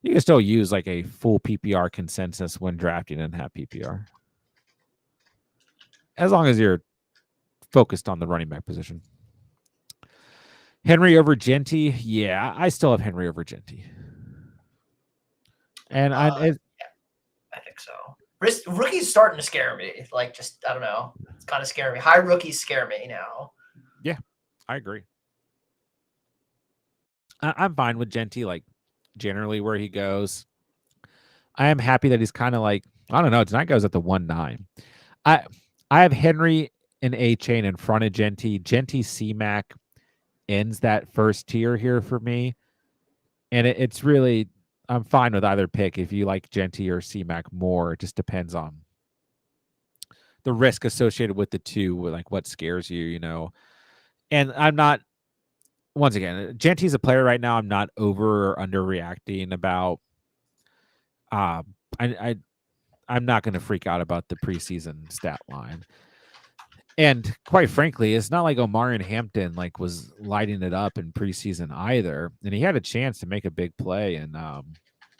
you can still use like a full PPR consensus when drafting in half PPR. As long as you're focused on the running back position. Henry over Genty. Yeah, I still have Henry over Genty. And yeah, I think so. Rookies starting to scare me. Like, just, I don't know. It's kind of scary me. High rookies scare me now. Yeah, I agree. I'm fine with Genty, like generally where he goes. I am happy that he's kind of like, I don't know, tonight goes at the 1-9. I have Henry and A Chain in front of Genty. Genty C-Mac ends that first tier here for me. And it's really, I'm fine with either pick. If you like Genty or C-Mac more, it just depends on the risk associated with the two, like what scares you, And I'm not, once again, Genty's a player right now I'm not over or underreacting about. I'm not going to freak out about the preseason stat line. And quite frankly, it's not like Omarion Hampton like was lighting it up in preseason either. And he had a chance to make a big play and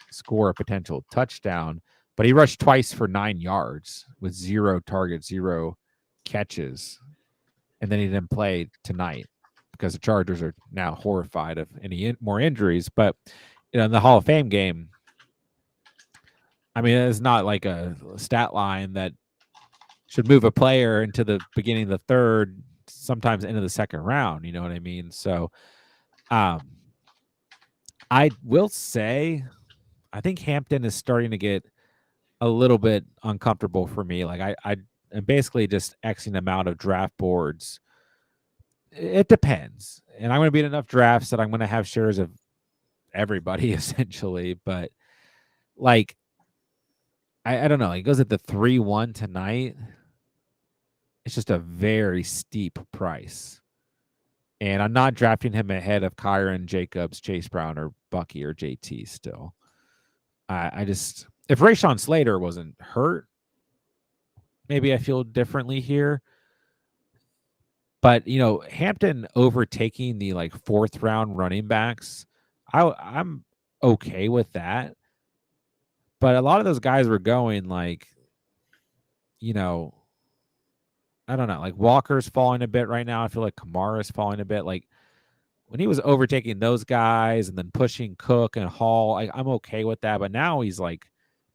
score a potential touchdown, but he rushed twice for 9 yards with 0 targets, 0 catches. And then he didn't play tonight because the Chargers are now horrified of any more injuries. But in the Hall of Fame game, I mean, it's not like a stat line that should move a player into the beginning of the third, sometimes into the second round. You know what I mean? So I will say, I think Hampton is starting to get a little bit uncomfortable for me. Like I am basically just Xing him out of draft boards. It depends. And I'm going to be in enough drafts that I'm going to have shares of everybody essentially. But like, I don't know. He goes at the 3-1 tonight. It's just a very steep price. And I'm not drafting him ahead of Kyron, Jacobs, Chase Brown, or Bucky or JT still. I just, if Rashawn Slater wasn't hurt, maybe I feel differently here. But, Hampton overtaking the like 4th round running backs, I'm okay with that. But a lot of those guys were going like, I don't know, like Walker's falling a bit right now. I feel like Kamara's falling a bit. Like when he was overtaking those guys and then pushing Cook and Hall, I'm okay with that. But now he's like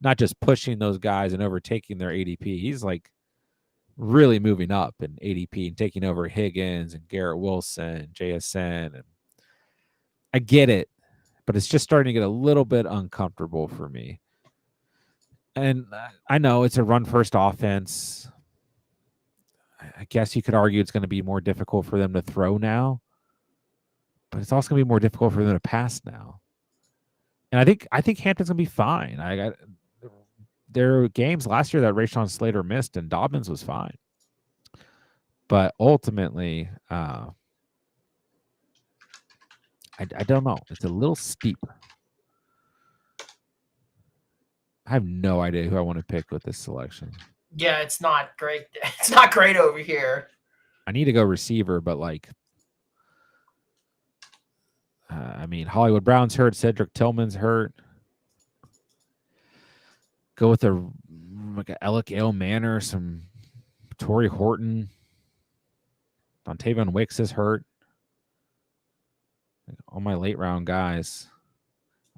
not just pushing those guys and overtaking their ADP. He's like really moving up in ADP and taking over Higgins and Garrett Wilson, JSN. And I get it, but it's just starting to get a little bit uncomfortable for me. And I know it's a run-first offense. I guess you could argue it's going to be more difficult for them to throw now, but it's also going to be more difficult for them to pass now. And I think Hampton's going to be fine. There were games last year that Rashawn Slater missed and Dobbins was fine. But ultimately, I don't know. It's a little steep. I have no idea who I want to pick with this selection. Yeah, it's not great. It's not great over here. I need to go receiver, but I mean, Hollywood Brown's hurt. Cedric Tillman's hurt. Go with a Alec Ale Manor, some Torrey Horton. Dontayvon Wicks is hurt. All my late round guys.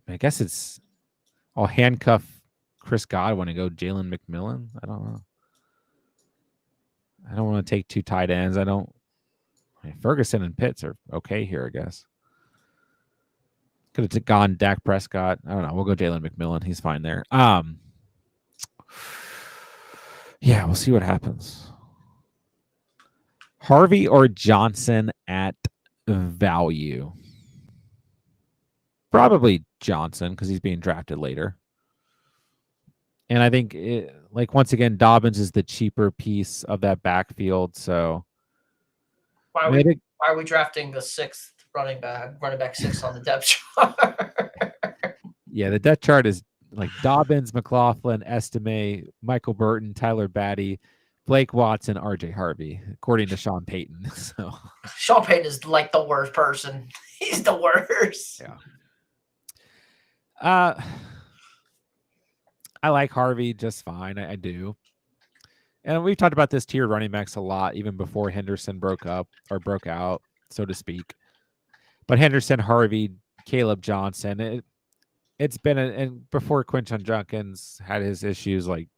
I guess I'll handcuff Chris Godwin and go Jalen McMillan. I don't know. I don't want to take 2 tight ends. Ferguson and Pitts are okay here, I guess. Could have gone Dak Prescott. I don't know. We'll go Jalen McMillan. He's fine there. Yeah, we'll see what happens. Harvey or Johnson at value? Probably Johnson because he's being drafted later. And I think, once again, Dobbins is the cheaper piece of that backfield. So why are we drafting the 6th running back 6 on the depth chart? Yeah, the depth chart is like Dobbins, McLaughlin, Estime, Michael Burton, Tyler Batty, Blake Watson, RJ Harvey, according to Sean Payton. So Sean Payton is like the worst person. He's the worst. Yeah. I like Harvey just fine. I do. And we've talked about this tier running backs a lot, even before Henderson broke out, so to speak. But Henderson, Harvey, Caleb Johnson, it's been and before Quinton Junkins had his issues, like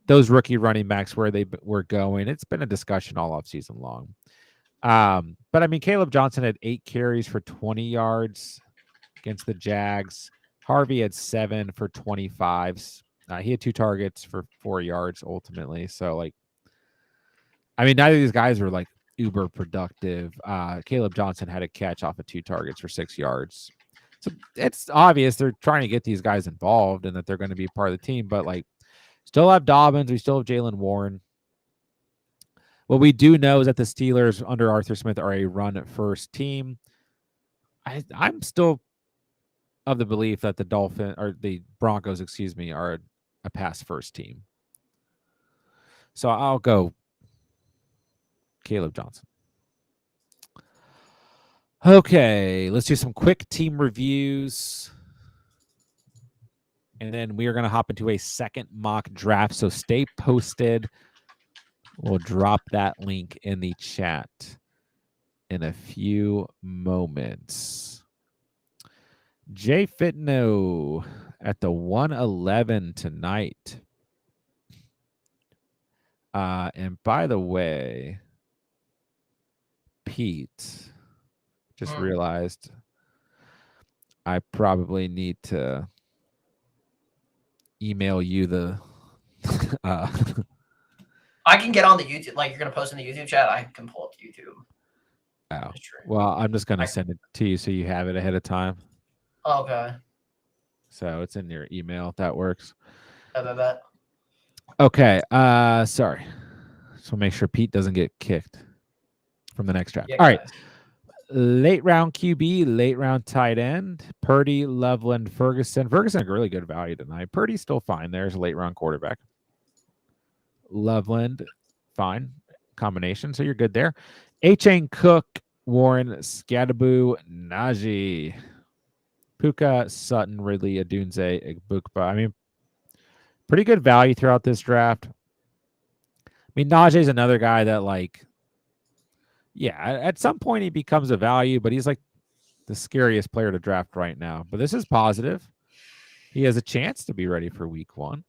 those rookie running backs where they were going, it's been a discussion all offseason long. But I mean, Caleb Johnson had 8 carries for 20 yards against the Jags. Harvey had 7 for 25s. He had 2 targets for 4 yards ultimately. So, I mean, neither of these guys were uber productive. Caleb Johnson had a catch off of 2 targets for 6 yards. So it's obvious they're trying to get these guys involved and that they're going to be part of the team. But still have Dobbins. We still have Jalen Warren. What we do know is that the Steelers under Arthur Smith are a run-first team. I'm still of the belief that the Broncos, are a pass-first team. So I'll go Caleb Johnson. Okay, let's do some quick team reviews. And then we are going to hop into a second mock draft. So stay posted. We'll drop that link in the chat in a few moments. Jay Fitno at the 111 tonight. And by the way, Pete, just realized I probably need to email you the I can get on the YouTube, you're going to post in the YouTube chat, I can pull up the YouTube. Oh, well, I'm just going to send it to you so you have it ahead of time. Okay. So it's in your email if that works. I bet. Okay. Sorry. So make sure Pete doesn't get kicked from the next draft. Yeah, all right. Late round QB, late round tight end, Purdy, Loveland, Ferguson. Ferguson, a really good value tonight. Purdy's still fine. There's a late round quarterback. Loveland, fine combination. So you're good there. H.N. Cook, Warren, Scadaboo, Najee, Puka, Sutton, Ridley, Adunze, Igbukba. I mean, pretty good value throughout this draft. I mean, Najee's another guy that at some point he becomes a value, but he's the scariest player to draft right now. But this is positive. He has a chance to be ready for week 1.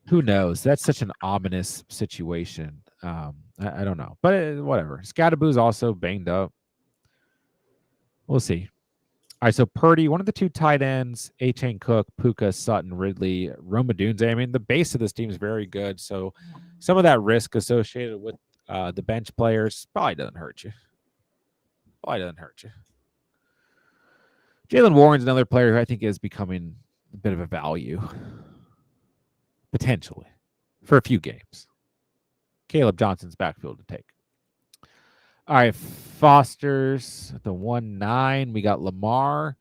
Who knows? That's such an ominous situation. I don't know, but whatever. Scadaboo's also banged up. We'll see. All right, so Purdy, one of the 2 tight ends, H.N. Cook, Puka, Sutton, Ridley, Rome Odunze. I mean, the base of this team is very good, so some of that risk associated with the bench players probably doesn't hurt you. Jalen Warren's another player who I think is becoming a bit of a value, potentially, for a few games. Caleb Johnson's backfield to take. All right, Foster's at the 1-9. We got Lamar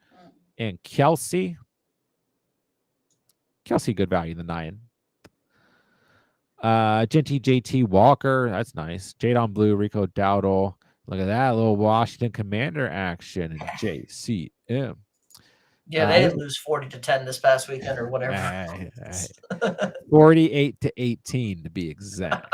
and Kelsey. Kelsey, good value in the 9. Genty JT Walker, that's nice. Jadon Blue, Rico Dowdle. Look at that little Washington Commander action in JCM. Yeah, they didn't lose 40-10 this past weekend or whatever. 48-18 to be exact.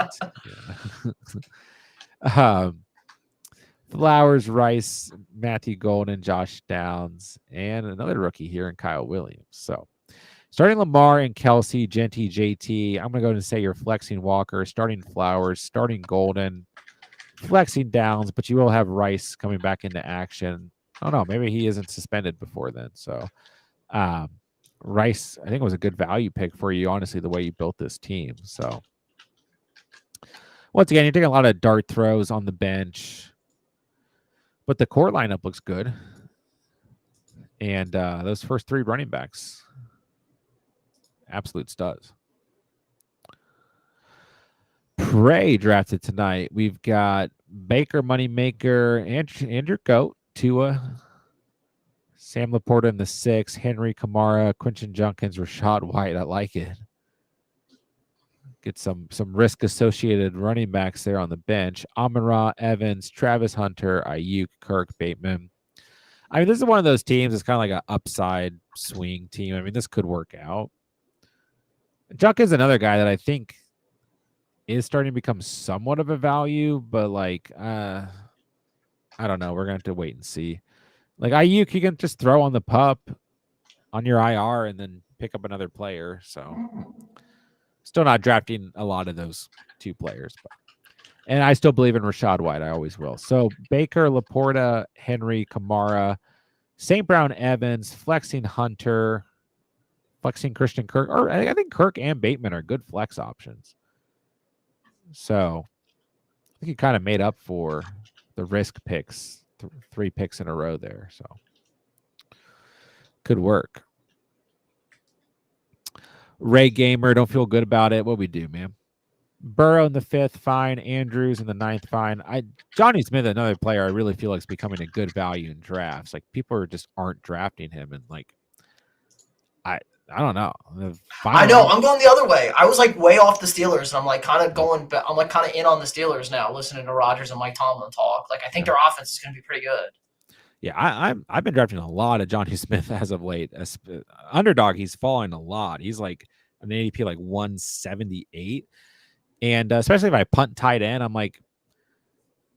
Flowers, Rice, Matthew Golden, Josh Downs, and another rookie here in Kyle Williams. So starting Lamar and Kelsey, Genty, JT. I'm going to go ahead and say you're flexing Walker, starting Flowers, starting Golden, flexing Downs, but you will have Rice coming back into action. I don't know. Maybe he isn't suspended before then. So Rice, I think, was a good value pick for you, honestly, the way you built this team. So once again, you're taking a lot of dart throws on the bench, but the core lineup looks good. And those first 3 running backs, absolute studs. Prey drafted tonight. We've got Baker, Moneymaker, Andrew Goat, Tua, Sam Laporta in the 6, Henry, Kamara, Quinton Junkins, Rashad White. I like it. Get some risk associated running backs there on the bench. Amon-Ra, Evans, Travis Hunter, Ayuk, Kirk, Bateman. I mean, this is one of those teams that's kind of like an upside swing team. I mean, this could work out. Junkins is another guy that I think is starting to become somewhat of a value, but like, I don't know. We're going to have to wait and see. Like Ayuk, you can just throw on the pup on your IR and then pick up another player. So still not drafting a lot of those 2 players, but and I still believe in Rashad White. I always will. So Baker, Laporta, Henry, Kamara, St. Brown, Evans, flexing Hunter, flexing Christian Kirk. Or I think Kirk and Bateman are good flex options. So I think he kind of made up for the risk picks, 3 picks in a row there. So could work. Ray Gamer, don't feel good about it. What we do, man? Burrow in the 5th, fine. Andrews in the 9th, fine. Johnny Smith, another player I really feel like is becoming a good value in drafts. Like people just aren't drafting him, and like I don't know. I know. I'm going the other way. I was like way off the Steelers, and I'm like kind of going. I'm like kind of in on the Steelers now, listening to Rodgers and Mike Tomlin talk. Like I think their offense is going to be pretty good. Yeah, I've been drafting a lot of Johnny Smith as of late. Underdog, he's falling a lot. He's like an ADP like 178. And especially if I punt tight end, I'm like,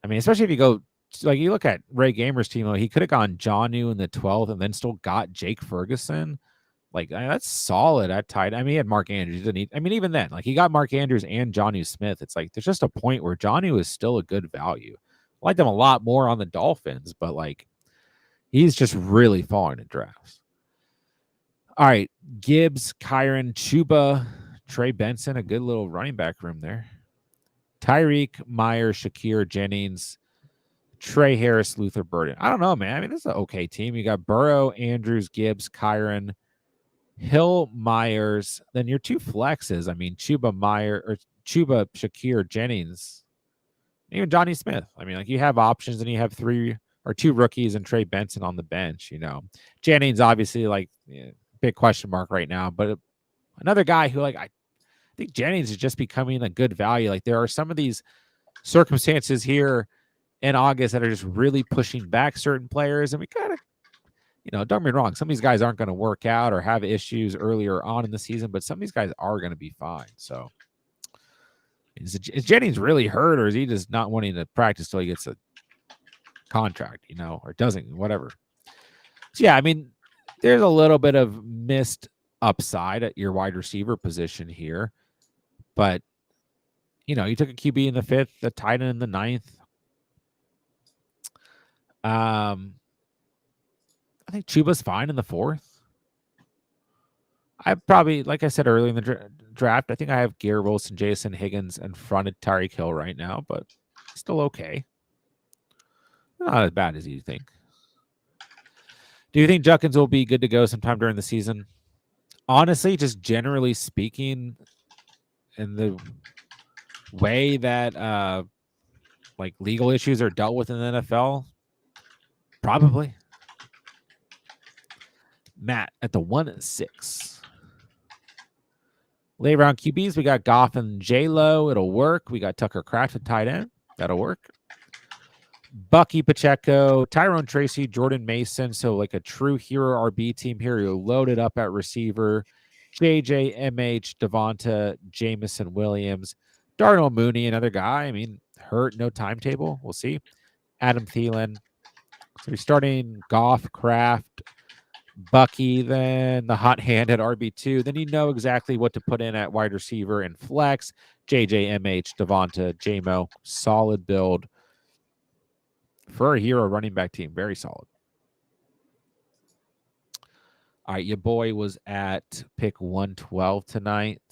I mean, especially if you go, like you look at Ray Gamer's team, he could have gone Jonnu in the 12th and then still got Jake Ferguson. Like, that's solid at tight. I mean, he had Mark Andrews. Even then, like he got Mark Andrews and Jonnu Smith. It's like, there's just a point where Jonnu is still a good value. I like them a lot more on the Dolphins, but like, he's just really falling in drafts. All right. Gibbs, Kyron, Chuba, Trey Benson, a good little running back room there. Tyreek, Meyer, Shakir, Jennings, Trey Harris, Luther Burden. I don't know, man. I mean, this is an okay team. You got Burrow, Andrews, Gibbs, Kyron, Hill, Myers. Then your 2 flexes. I mean, Chuba, Shakir, Jennings, even Johnny Smith. I mean, like you have options, and you have 3 or 2 rookies and Trey Benson on the bench. You know, Jennings obviously like big question mark right now, but another guy who like I think Jennings is just becoming a good value. Like there are some of these circumstances here in August that are just really pushing back certain players, and we gotta, don't get me wrong, some of these guys aren't going to work out or have issues earlier on in the season, but some of these guys are going to be fine. So is Jennings really hurt, or is he just not wanting to practice till he gets a contract, or doesn't, whatever? So yeah, I mean, there's a little bit of missed upside at your wide receiver position here, but you took a QB in the 5th, a tight end in the 9th. I think Chuba's fine in the 4th. I probably, like I said earlier in the draft, I think I have Garrett Wilson, Jason Higgins, and fronted Tyreek Hill right now, but still okay. Not as bad as you think. Do you think Junkins will be good to go sometime during the season? Honestly, just generally speaking, in the way that like legal issues are dealt with in the NFL, probably. Matt at the 1-6. Late round QBs, we got Goff and J-Lo. It'll work. We got Tucker Kraft at tight end. That'll work. Bucky Pacheco, Tyrone Tracy, Jordan Mason. So like a true hero RB team here. You're loaded up at receiver. JJ, MH, Devonta, Jamison Williams, Darnell Mooney, another guy. I mean, hurt, no timetable. We'll see. Adam Thielen. So you're starting Goff, Kraft, Bucky, then the hot hand at RB2. Then you know exactly what to put in at wide receiver and flex. JJ, MH, Devonta, JMO. Solid build for a hero running back team. Very solid. All right, your boy was at pick 112 tonight.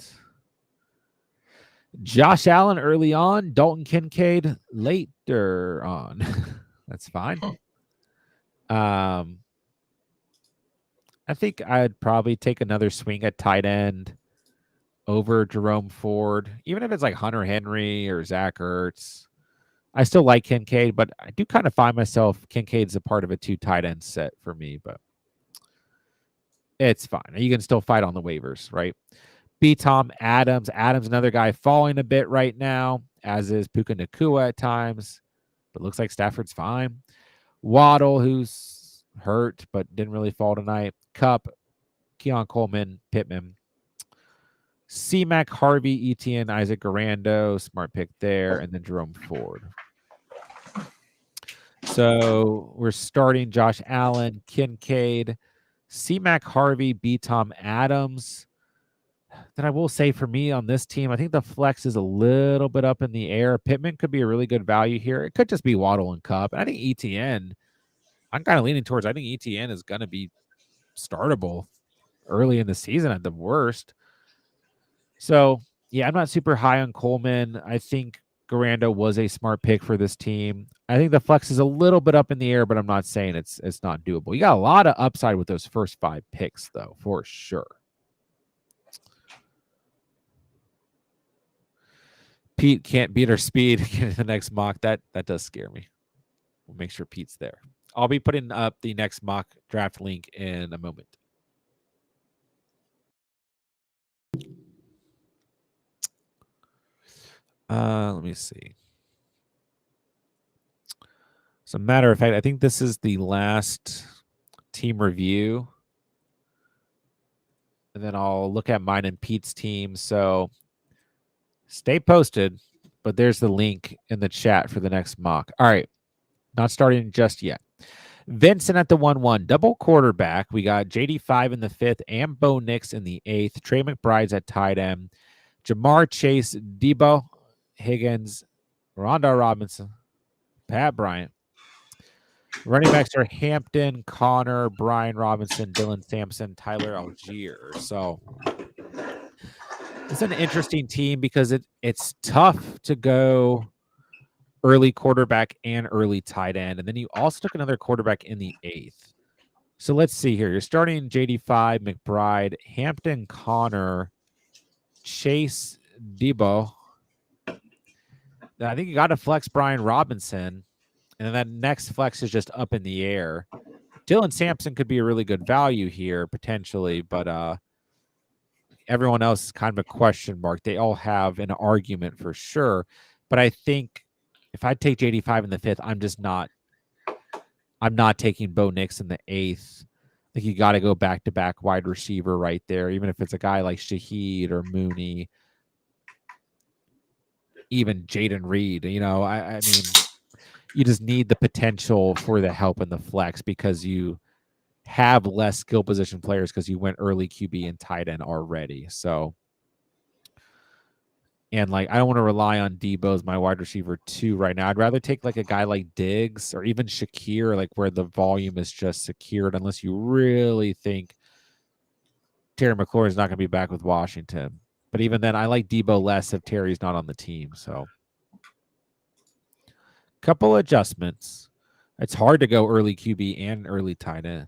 Josh Allen early on, Dalton Kincaid later on. That's fine. I think I'd probably take another swing at tight end over Jerome Ford, even if it's like Hunter Henry or Zach Ertz. I still like Kincaid, but I do kind of find myself Kincaid's a part of a 2 tight end set for me, but it's fine. You can still fight on the waivers, right? B. Tom Adams. Adams, another guy falling a bit right now, as is Puka Nacua at times, but looks like Stafford's fine. Waddle, who's hurt but didn't really fall tonight. Cup, Keon Coleman, Pittman. C-Mac, Harvey, Etienne, Isaac Garando, smart pick there, and then Jerome Ford. So we're starting Josh Allen, Kincaid, C-Mac, Harvey, B. Tom Adams. Then I will say for me on this team, I think the flex is a little bit up in the air. Pittman could be a really good value here. It could just be Waddle and Cup. And I think ETN, I'm kind of leaning towards, I think ETN is going to be startable early in the season at the worst. So, yeah, I'm not super high on Coleman. I think Garando was a smart pick for this team. I think the flex is a little bit up in the air, but I'm not saying it's not doable. You got a lot of upside with those first 5 picks, though, for sure. Pete can't beat our speed. Get in the next mock. That does scare me. We'll make sure Pete's there. I'll be putting up the next mock draft link in a moment. Let me see. As a matter of fact, I think this is the last team review. And then I'll look at mine and Pete's team. So stay posted, but there's the link in the chat for the next mock. All right. Not starting just yet. Vincent at the 1-1. Double quarterback. We got JD5 in the 5th and Bo Nix in the 8th. Trey McBride's at tight end. Jamar Chase, Debo, Higgins, Rondell Robinson, Pat Bryant. Running backs are Hampton, Connor, Brian Robinson, Dylan Sampson, Tyler Algier. So it's an interesting team because it's tough to go early quarterback and early tight end. And then you also took another quarterback in the 8th. So let's see here. You're starting JD5, McBride, Hampton, Connor, Chase, Debo. I think you got to flex Brian Robinson. And then that next flex is just up in the air. Dylan Sampson could be a really good value here, potentially, but everyone else is kind of a question mark. They all have an argument for sure. But I think if I take JD5 in the 5th, I'm not taking Bo Nix in the 8th. I think you got to go back-to-back wide receiver right there, even if it's a guy like Shaheed or Mooney, even Jaden Reed. You know, I mean, you just need the potential for the help in the flex because you have less skill position players because you went early QB and tight end already. So, and like, I don't want to rely on Debo as my wide receiver 2 right now. I'd rather take like a guy like Diggs or even Shakir, like where the volume is just secured, unless you really think Terry McLaurin is not going to be back with Washington. But even then, I like Debo less if Terry's not on the team. So, couple adjustments. It's hard to go early QB and early tight end.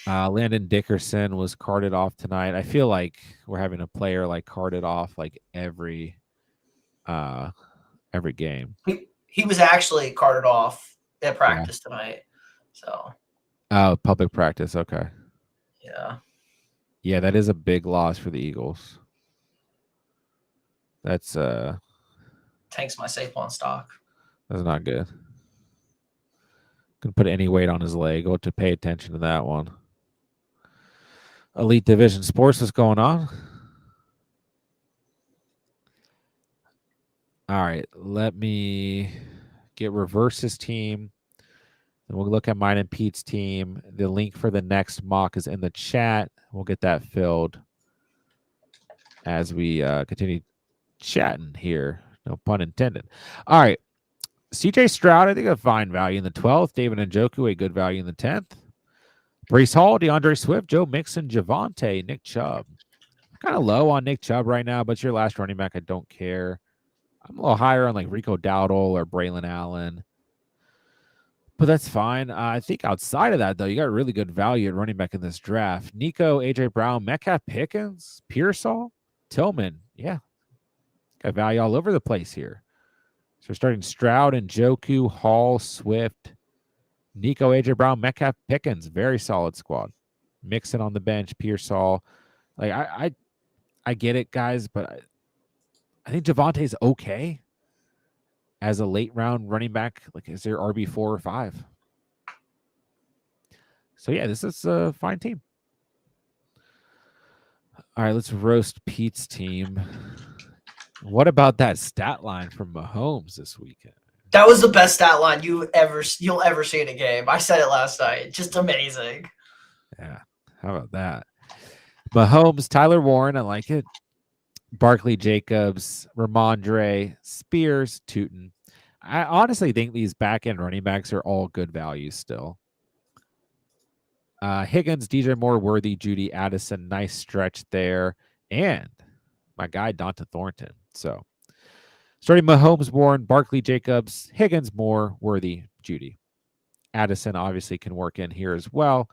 Landon Dickerson was carted off tonight. I feel like we're having a player like carted off like every game. He was actually carted off at practice tonight. So oh, public practice. Okay. Yeah. Yeah, that is a big loss for the Eagles. That's Tanks my Saquon stock. that's not good. Can put any weight on his leg. Go to pay attention to that one. Elite Division Sports, what's going on? All right, let me get Reverse's team. And we'll look at mine and Pete's team. The link for the next mock is in the chat. We'll get that filled as we continue chatting here. No pun intended. All right. CJ Stroud, I think a fine value in the 12th. David Njoku, a good value in the 10th. Brees Hall, DeAndre Swift, Joe Mixon, Javonte, Nick Chubb. Kind of low on Nick Chubb right now, but your last running back, I don't care. I'm a little higher on like Rico Dowdle or Braylon Allen. But that's fine. I think outside of that, though, you got really good value at running back in this draft. Nico, A.J. Brown, Metcalf, Pickens, Pearsall, Tillman. Yeah. Got value all over the place here. So we're starting Stroud and Njoku, Hall, Swift, Nico, A.J. Brown, Metcalf, Pickens. Very solid squad. Mixon on the bench, Pearsall. Like, I get it, guys, but I think Javonte's okay as a late round running back. Like, is there RB4 or 5? So, yeah, this is a fine team. All right, let's roast Pete's team. What about that stat line from Mahomes this weekend? That was the best stat line you'll ever see in a game. I said it last night. Just amazing. Yeah, how about that? Mahomes, Tyler Warren, I like it. Barkley, Jacobs, Ramondre, Spears, Tootin. I honestly think these back-end running backs are all good values still. Higgins, DJ Moore, Worthy, Judy, Addison, nice stretch there. And my guy, Donta Thornton. So starting Mahomes, Warren, Barkley, Jacobs, Higgins, Moore, Worthy, Judy. Addison obviously can work in here as well.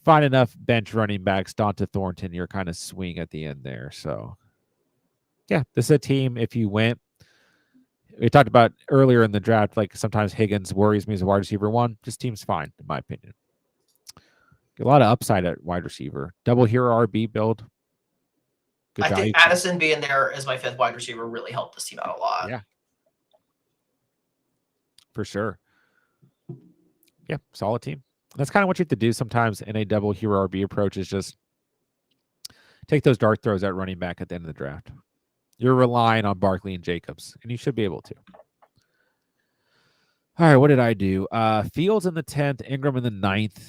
Find enough bench running backs, Donta Thornton, you're kind of swing at the end there. So, yeah, this is a team. If you went, we talked about earlier in the draft, like sometimes Higgins worries me as a wide receiver 1. This team's fine, in my opinion. A lot of upside at wide receiver. Double hero RB build. Good I think Addison being there as my 5th wide receiver really helped this team out a lot. Yeah. For sure. Yeah, solid team. That's kind of what you have to do sometimes in a double hero RB approach is just take those dart throws at running back at the end of the draft. You're relying on Barkley and Jacobs, and you should be able to. All right, what did I do? Fields in the 10th, Ingram in the 9th.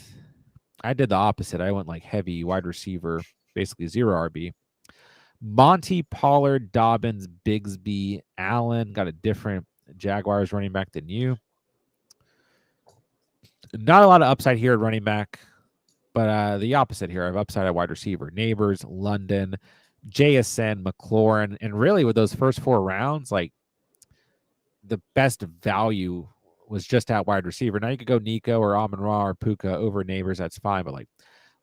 I did the opposite. I went like heavy wide receiver, basically 0 RB. Monty, Pollard, Dobbins, Bigsby, Allen. Got a different Jaguars running back than you. Not a lot of upside here at running back, but the opposite here. I have upside at wide receiver. Neighbors, London, JSN, McLaurin. And really with those first 4 rounds, like the best value was just at wide receiver. Now you could go Nico or Amon-Ra or Puka over Neighbors. That's fine. But like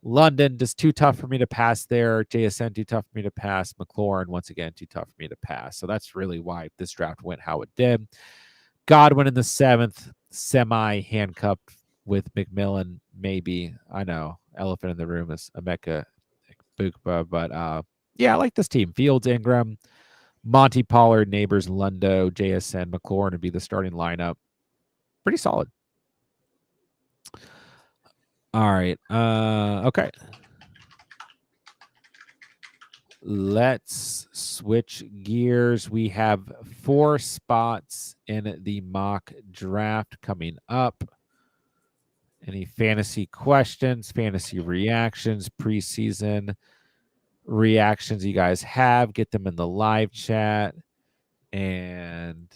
London, just too tough for me to pass there. JSN, too tough for me to pass. McLaurin, once again, too tough for me to pass. So that's really why this draft went how it did. Godwin in the 7th, semi-handcuffed with McMillan, maybe. I know, elephant in the room is Emeka Bukba. But yeah, I like this team. Fields, Ingram, Monty, Pollard, Neighbors, Lundo, JSN, McLaurin would be the starting lineup. Pretty solid. All right. Okay. Let's switch gears. We have 4 spots in the mock draft coming up. Any fantasy questions, fantasy reactions, preseason reactions you guys have, get them in the live chat. And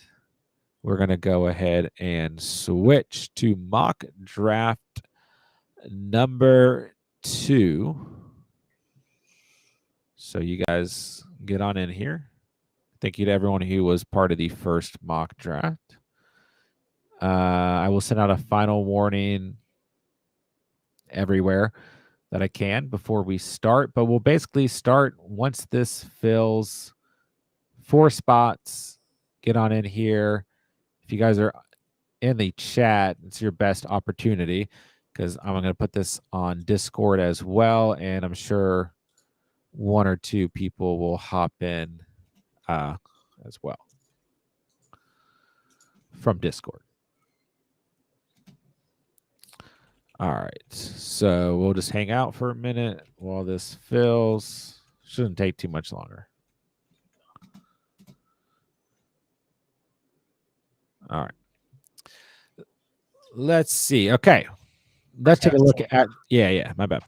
we're going to go ahead and switch to mock draft number 2. So you guys get on in here. Thank you to everyone who was part of the first mock draft. I will send out a final warning everywhere that I can before we start. But we'll basically start once this fills 4 spots. Get on in here. If you guys are in the chat, it's your best opportunity because I'm going to put this on Discord as well, and I'm sure one or two people will hop in as well from Discord. All right, so we'll just hang out for a minute while this fills. Shouldn't take too much longer. All right. Let's see. Okay. Let's take a look at. Yeah. My bad.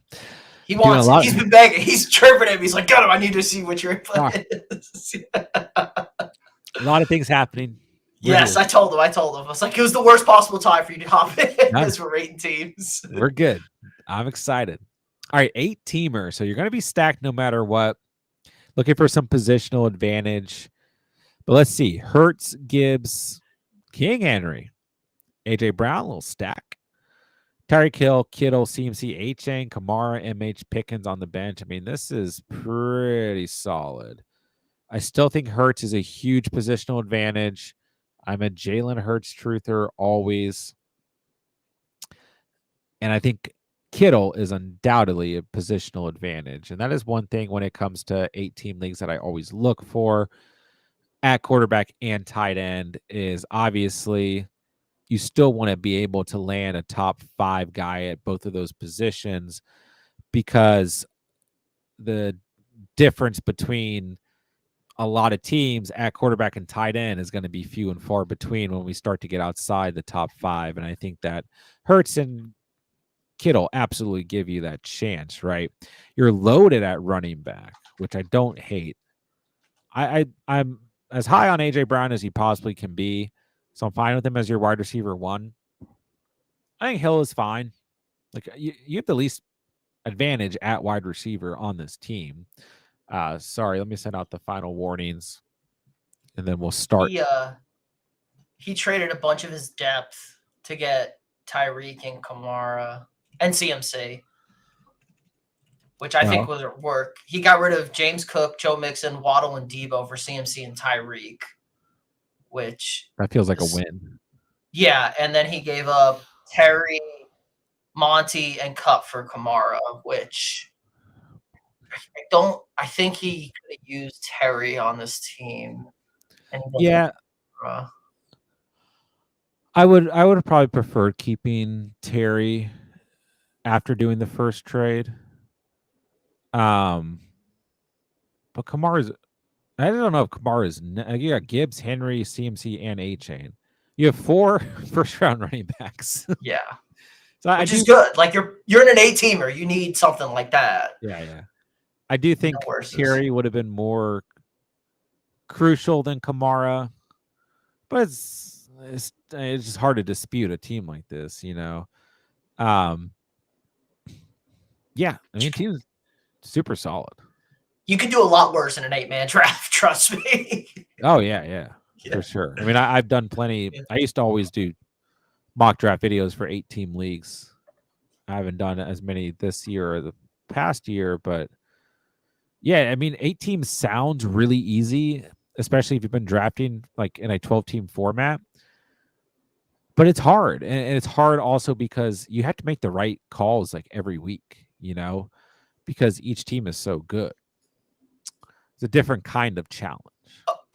He wants. He's been begging. He's chirping him. He's like, "God, I need to see what your plan is." A lot of things happening. Yes, I told him. I was like, it was the worst possible time for you to hop in as we're rating teams. We're good. I'm excited. All right, 8-teamer. So you're going to be stacked no matter what. Looking for some positional advantage. But let's see. Hurts, Gibbs, King Henry, AJ Brown, a little stack. Tyreek Hill, Kittle, CMC, H-Chain, Kamara, MH, Pickens on the bench. I mean, this is pretty solid. I still think Hurts is a huge positional advantage. I'm a Jalen Hurts truther always. And I think Kittle is undoubtedly a positional advantage. And that is one thing when it comes to 8-team leagues that I always look for at quarterback and tight end is obviously you still want to be able to land a top 5 guy at both of those positions because the difference between a lot of teams at quarterback and tight end is going to be few and far between when we start to get outside the top 5. And I think that Hurts and Kittle absolutely give you that chance, right? You're loaded at running back, which I don't hate. I'm as high on AJ Brown as he possibly can be, so I'm fine with him as your wide receiver 1. I think Hill is fine. Like you have the least advantage at wide receiver on this team. Sorry, let me send out the final warnings, and then we'll start. He traded a bunch of his depth to get Tyreek and Kamara and CMC, which I think was work. He got rid of James Cook, Joe Mixon, Waddle, and Debo for CMC and Tyreek, which that feels like a win. Yeah, and then he gave up Terry, Monty, and Cup for Kamara, which I think he could have used Terry on this team. Yeah. I would have probably preferred keeping Terry after doing the first trade. But Kamara's, I don't know if Kamara's, you got Gibbs, Henry, CMC, and A-Chain. You have 4 first-round running backs. Yeah. So which is good. Like you're in an 8-teamer. You need something like that. Yeah. I do think Terry would have been more crucial than Kamara, but it's just hard to dispute a team like this, you know. Yeah, I mean, team's super solid. You could do a lot worse in an 8-man draft, trust me. Oh yeah, for sure. I mean, I've done plenty. I used to always do mock draft videos for 8-team leagues. I haven't done as many this year or the past year, but yeah, I mean, 8-team sounds really easy, especially if you've been drafting like in a 12-team format. But it's hard, and it's hard also because you have to make the right calls like every week, you know, because each team is so good. It's a different kind of challenge.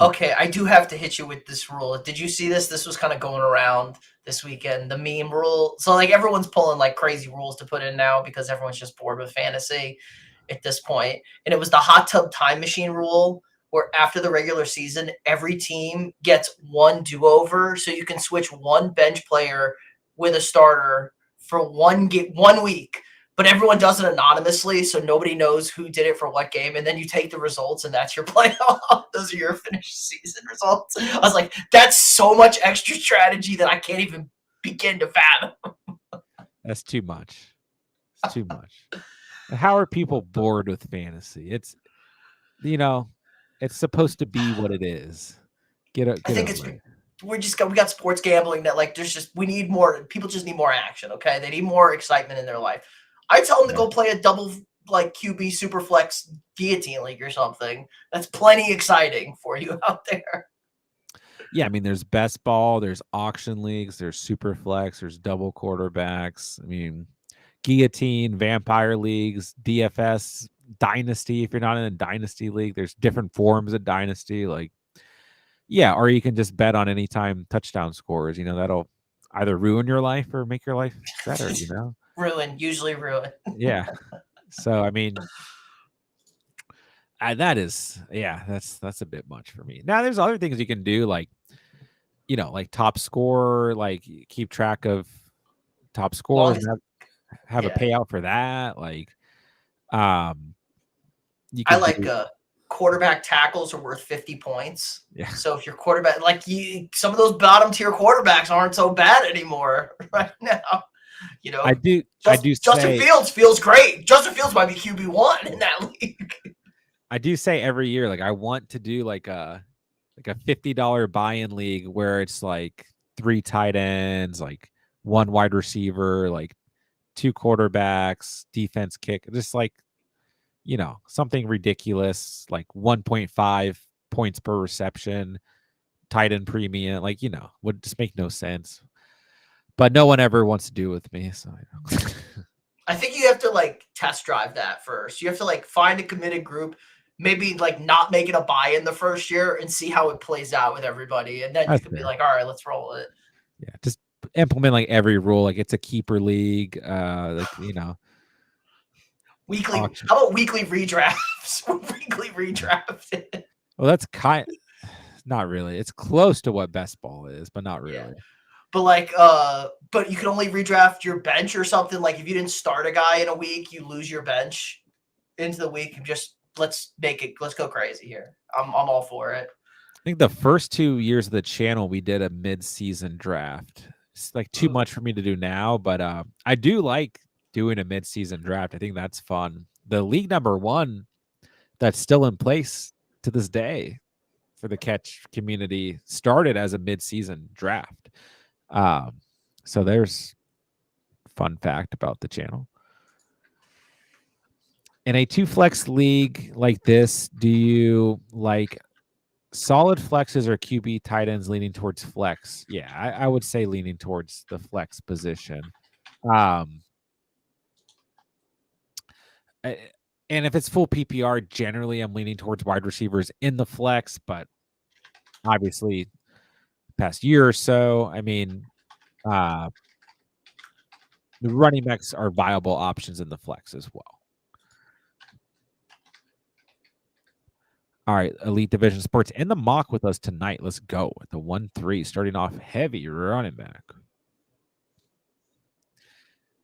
Okay, I do have to hit you with this rule. Did you see this? This was kind of going around this weekend, the meme rule. So like everyone's pulling like crazy rules to put in now because everyone's just bored with fantasy at this point. And it was the hot tub time machine rule where after the regular season, every team gets one do-over. So you can switch one bench player with a starter for one week. But everyone does it anonymously, so nobody knows who did it for what game. And then you take the results, and that's your playoff. Those are your finished season results. I was like, that's so much extra strategy that I can't even begin to fathom. That's too much. It's too much. How are people bored with fantasy? It's, you know, it's supposed to be what it is. I think it's we got sports gambling that like we need more. People just need more action. Okay, they need more excitement in their life. I tell them to go play a double like QB Superflex guillotine league or something. That's plenty exciting for you out there. Yeah, I mean, there's best ball, there's auction leagues, there's Superflex, there's double quarterbacks. I mean, guillotine, vampire leagues, DFS, dynasty. If you're not in a dynasty league, there's different forms of dynasty. Like, yeah, or you can just bet on anytime touchdown scores. That'll either ruin your life or make your life better. Usually ruin. Yeah. So I mean, that's a bit much for me. Now, there's other things you can do, like like top score, like keep track of top scores and have a payout for that. Like, you I can like quarterback tackles are worth 50 points. Yeah. So if your quarterback, some of those bottom tier quarterbacks aren't so bad anymore right now. I do Justin Fields feels great. Justin Fields might be QB1 in that league. I do say every year, like, I want to do like a $50 buy-in league where it's like 3 tight ends, like 1 wide receiver, like 2 quarterbacks, defense kick, just like something ridiculous, like 1.5 points per reception, tight end premium, like would just make no sense. But no one ever wants to do it with me, so I think you have to test drive that first. You have to find a committed group, maybe not making a buy-in the first year and see how it plays out with everybody. And then you can be like, all right, let's roll it. Yeah, just implement every rule. Like, it's a keeper league. Weekly. How about weekly redrafts? Weekly redraft. Well, that's not really. It's close to what best ball is, but not really. Yeah. But you can only redraft your bench or something. Like, if you didn't start a guy in a week, you lose your bench into the week. Let's go crazy here. I'm all for it. I think the first 2 years of the channel, we did a mid-season draft. It's too much for me to do now, but I do like doing a mid-season draft. I think that's fun. The league number 1 that's still in place to this day for the catch community started as a mid-season draft. So there's fun fact about the channel. In a 2-flex league like this, do you like solid flexes or QB tight ends leaning towards flex? Yeah, I would say leaning towards the flex position. And if it's full PPR, generally I'm leaning towards wide receivers in the flex, but obviously past year or so, I mean, the running backs are viable options in the flex as well. All right, Elite Division Sports in the mock with us tonight. Let's go with the 1-3, starting off heavy running back.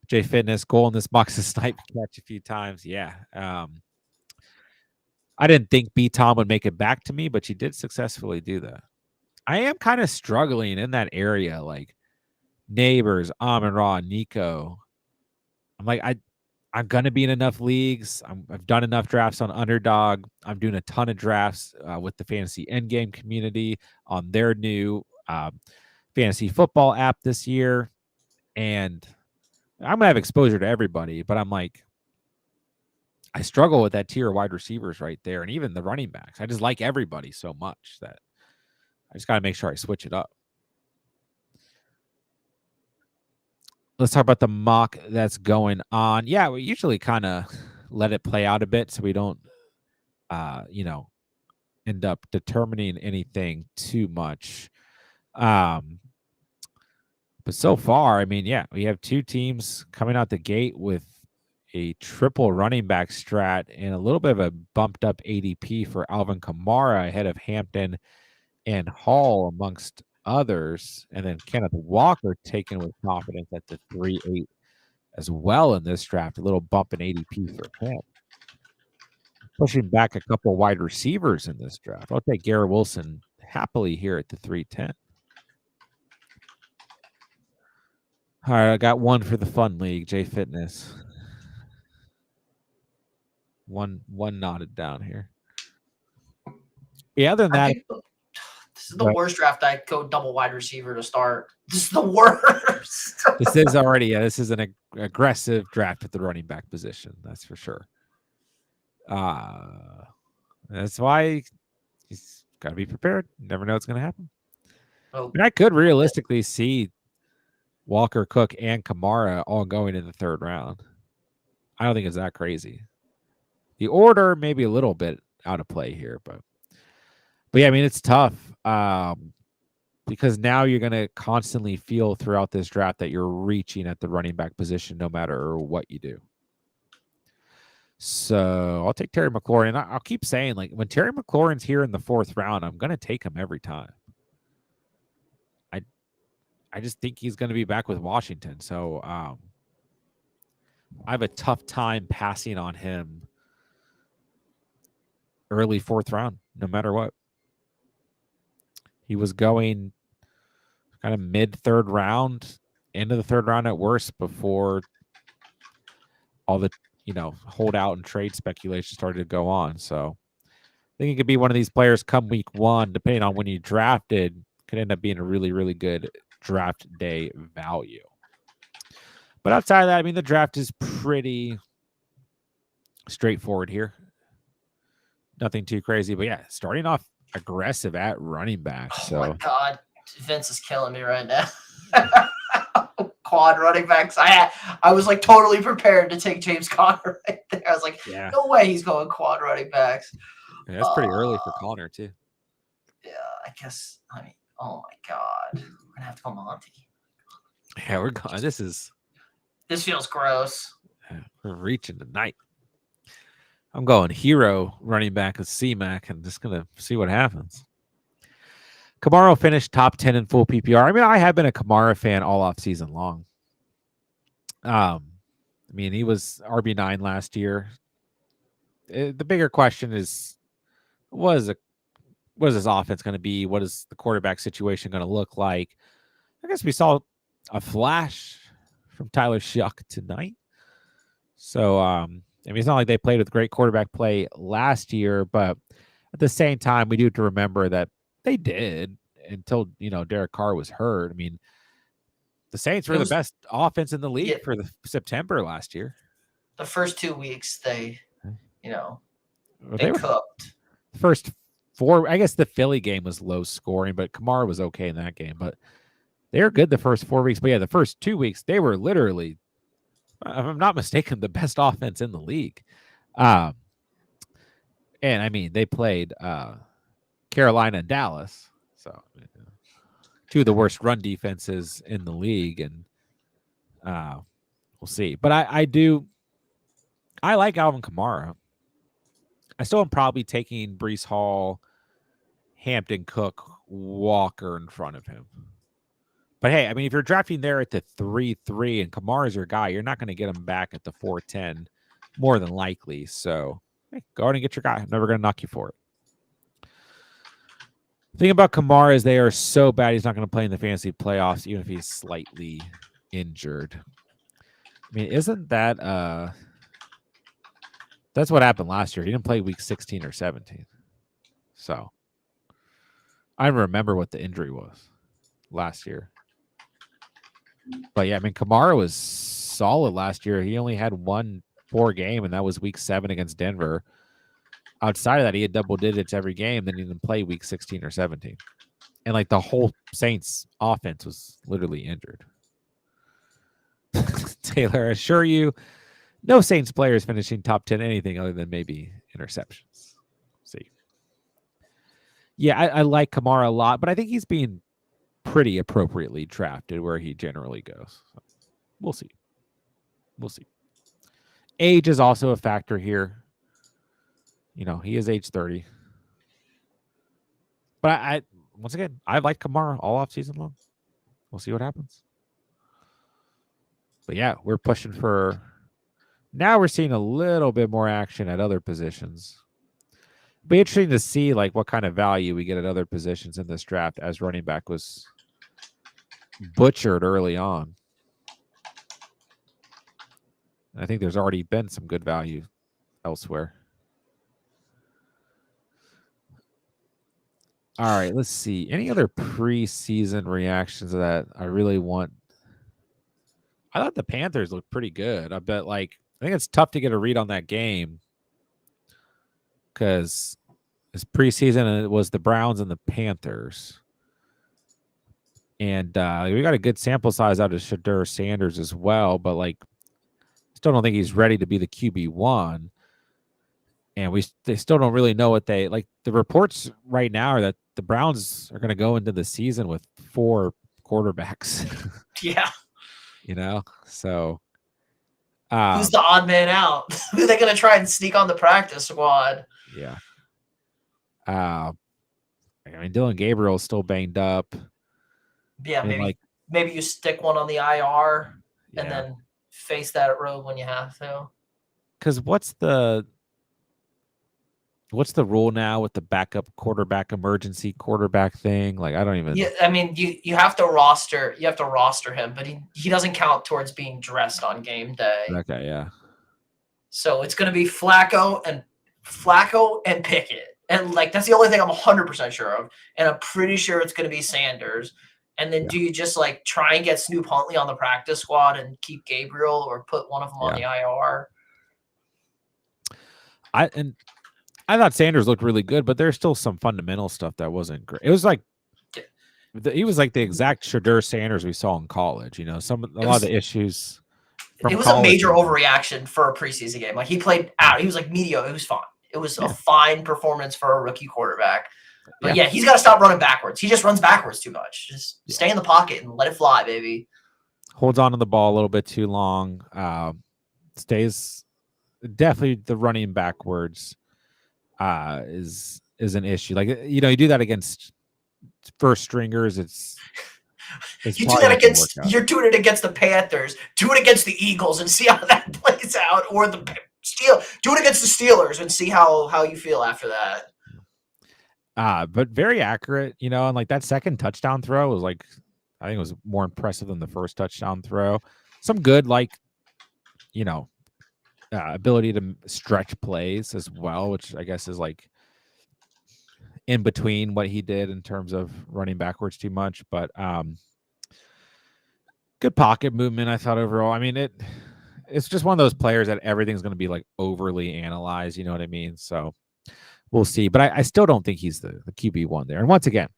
J Fitness goal in this box is snipe catch a few times. Yeah. I didn't think B Tom would make it back to me, but she did successfully do that. I am kind of struggling in that area, like Neighbors, Amon Ra, Nico. I'm like, I'm going to be in enough leagues. I've done enough drafts on Underdog. I'm doing a ton of drafts with the Fantasy Endgame community on their new fantasy football app this year. And I'm going to have exposure to everybody, but I'm like, I struggle with that tier of wide receivers right there. And even the running backs. I just like everybody so much that I just got to make sure I switch it up. Let's talk about the mock that's going on. Yeah, we usually kind of let it play out a bit so we don't, end up determining anything too much. But so far, I mean, yeah, we have 2 teams coming out the gate with a triple running back strat and a little bit of a bumped up ADP for Alvin Kamara ahead of Hampton and Hall amongst others. And then Kenneth Walker taken with confidence at the 3-8 as well in this draft. A little bump in ADP for him. Pushing back a couple wide receivers in this draft. I'll take Garrett Wilson happily here at the 310. All right, I got one for the fun league, J Fitness. One knotted down here. Yeah, other than that, this is the worst draft. I go double wide receiver to start. This is the worst. This is already, this is an aggressive draft at the running back position. That's for sure. That's why he's got to be prepared. You never know what's going to happen. Well, I could realistically see Walker, Cook, and Kamara all going in the 3rd round. I don't think it's that crazy. The order may be a little bit out of play here, but yeah, I mean it's tough because now you're going to constantly feel throughout this draft that you're reaching at the running back position no matter what you do. So I'll take Terry McLaurin. I'll keep saying, like, when Terry McLaurin's here in the 4th round, I'm going to take him every time. I just think he's going to be back with Washington. So I have a tough time passing on him early 4th round, no matter what. He was going kind of mid 3rd round, end of the 3rd round at worst before all the, holdout and trade speculation started to go on. So I think it could be one of these players come week 1, depending on when you drafted, could end up being a really, really good draft day value. But outside of that, I mean, the draft is pretty straightforward here. Nothing too crazy, but yeah, starting off aggressive at running back. So, oh my God, Vince is killing me right now. Quad running backs. I was like totally prepared to take James Conner right there. I was like, no way he's going quad running backs. Yeah, that's pretty early for Conner too. Yeah, I guess. I mean, oh my God, we're gonna have to go Monty. Yeah, we're going. This feels gross. We're reaching tonight. I'm going hero running back with C-Mac and just going to see what happens. Kamara finished top 10 in full PPR. I mean, I have been a Kamara fan all off season long. I mean, he was RB9 last year. The bigger question is, what is his offense going to be? What is the quarterback situation going to look like? I guess we saw a flash from Tyler Shuck tonight. So, I mean, it's not like they played with great quarterback play last year, but at the same time, we do have to remember that they did until, Derek Carr was hurt. I mean, the Saints were the best offense in the league for the September last year. The first 2 weeks, they were cooked. First 4, I guess the Philly game was low scoring, but Kamara was okay in that game. But they were good the first 4 weeks. But yeah, the first 2 weeks, they were literally, if I'm not mistaken, the best offense in the league. And I mean, they played Carolina and Dallas. So 2 of the worst run defenses in the league. And we'll see. But I like Alvin Kamara. I still am probably taking Breece Hall, Hampton, Cook, Walker in front of him. But hey, I mean, if you're drafting there at the 3-3 and Kamara's your guy, you're not going to get him back at the 4-10, more than likely. So hey, go ahead and get your guy. I'm never going to knock you for it. The thing about Kamara is they are so bad he's not going to play in the fantasy playoffs, even if he's slightly injured. I mean, isn't that that's what happened last year? He didn't play week 16 or 17. So I remember what the injury was last year. But yeah, I mean, Kamara was solid last year. He only had 1 poor game, and that was week 7 against Denver. Outside of that, he had double digits every game. Then he didn't play week 16 or 17. And like the whole Saints offense was literally injured. Taylor, I assure you, no Saints players finishing top 10 anything other than maybe interceptions. See. Yeah, I like Kamara a lot, but I think he's being pretty appropriately drafted where he generally goes. So we'll see. We'll see. Age is also a factor here. He is age 30. But I once again, I like Kamara all off season long. We'll see what happens. But yeah, we're pushing for. Now we're seeing a little bit more action at other positions. Be interesting to see like what kind of value we get at other positions in this draft, as running back was butchered early on. I think there's already been some good value elsewhere. All right, let's see. Any other preseason reactions that I really want? I thought the Panthers looked pretty good. I think it's tough to get a read on that game because it's preseason and it was the Browns and the Panthers. And we got a good sample size out of Shedeur Sanders as well. But still don't think he's ready to be the QB1. And they still don't really know what they like. The reports right now are that the Browns are going to go into the season with 4 quarterbacks. Yeah. So who's the odd man out? Who are they going to try and sneak on the practice squad? Yeah. I mean, Dylan Gabriel's still banged up. Yeah, maybe you stick one on the IR and then face that road when you have to. Because what's the rule now with the backup quarterback, emergency quarterback thing? Like, I don't even. Yeah, I mean, you have to roster him, but he doesn't count towards being dressed on game day. Okay, yeah. So it's going to be Flacco and Pickett, and like that's the only thing I'm 100% sure of, and I'm pretty sure it's going to be Sanders. And then do you just like try and get Snoop Huntley on the practice squad and keep Gabriel, or put one of them on the IR? I thought Sanders looked really good, but there's still some fundamental stuff that wasn't great. It was like he was like the exact Shadur Sanders we saw in college. A lot of the issues. It was a major overreaction for a preseason game. Like he played out. He was like mediocre. It was fine. It was a fine performance for a rookie quarterback. But he's got to stop running backwards. He just runs backwards too much. Just stay in the pocket and let it fly, baby. Holds on to the ball a little bit too long. Stays definitely the running backwards is an issue. Like you do that against first stringers. You do that against you're doing it against the Panthers. Do it against the Eagles and see how that plays out, or do it against the Steelers and see how you feel after that. But very accurate, and like that second touchdown throw was like, I think it was more impressive than the first touchdown throw. Some good, ability to stretch plays as well, which I guess is like in between what he did in terms of running backwards too much, but good pocket movement, I thought overall. I mean, it's just one of those players that everything's going to be like overly analyzed, you know what I mean? So we'll see, but I still don't think he's the QB1 there. And once again,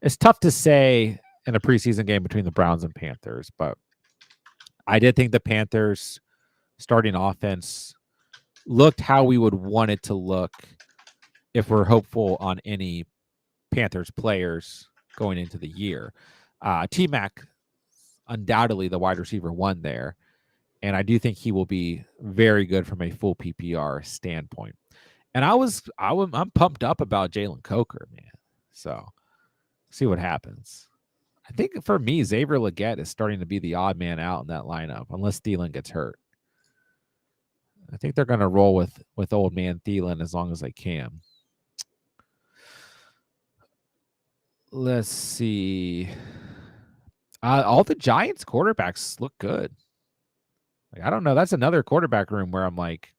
it's tough to say in a preseason game between the Browns and Panthers, but I did think the Panthers starting offense looked how we would want it to look if we're hopeful on any Panthers players going into the year. T-Mac, undoubtedly the wide receiver 1 there, and I do think he will be very good from a full PPR standpoint. And I'm pumped up about Jalen Coker, man. So see what happens. I think for me, Xavier Legette is starting to be the odd man out in that lineup, unless Thielen gets hurt. I think they're going to roll with old man Thielen as long as they can. Let's see. All the Giants quarterbacks look good. Like, I don't know. That's another quarterback room where I'm like,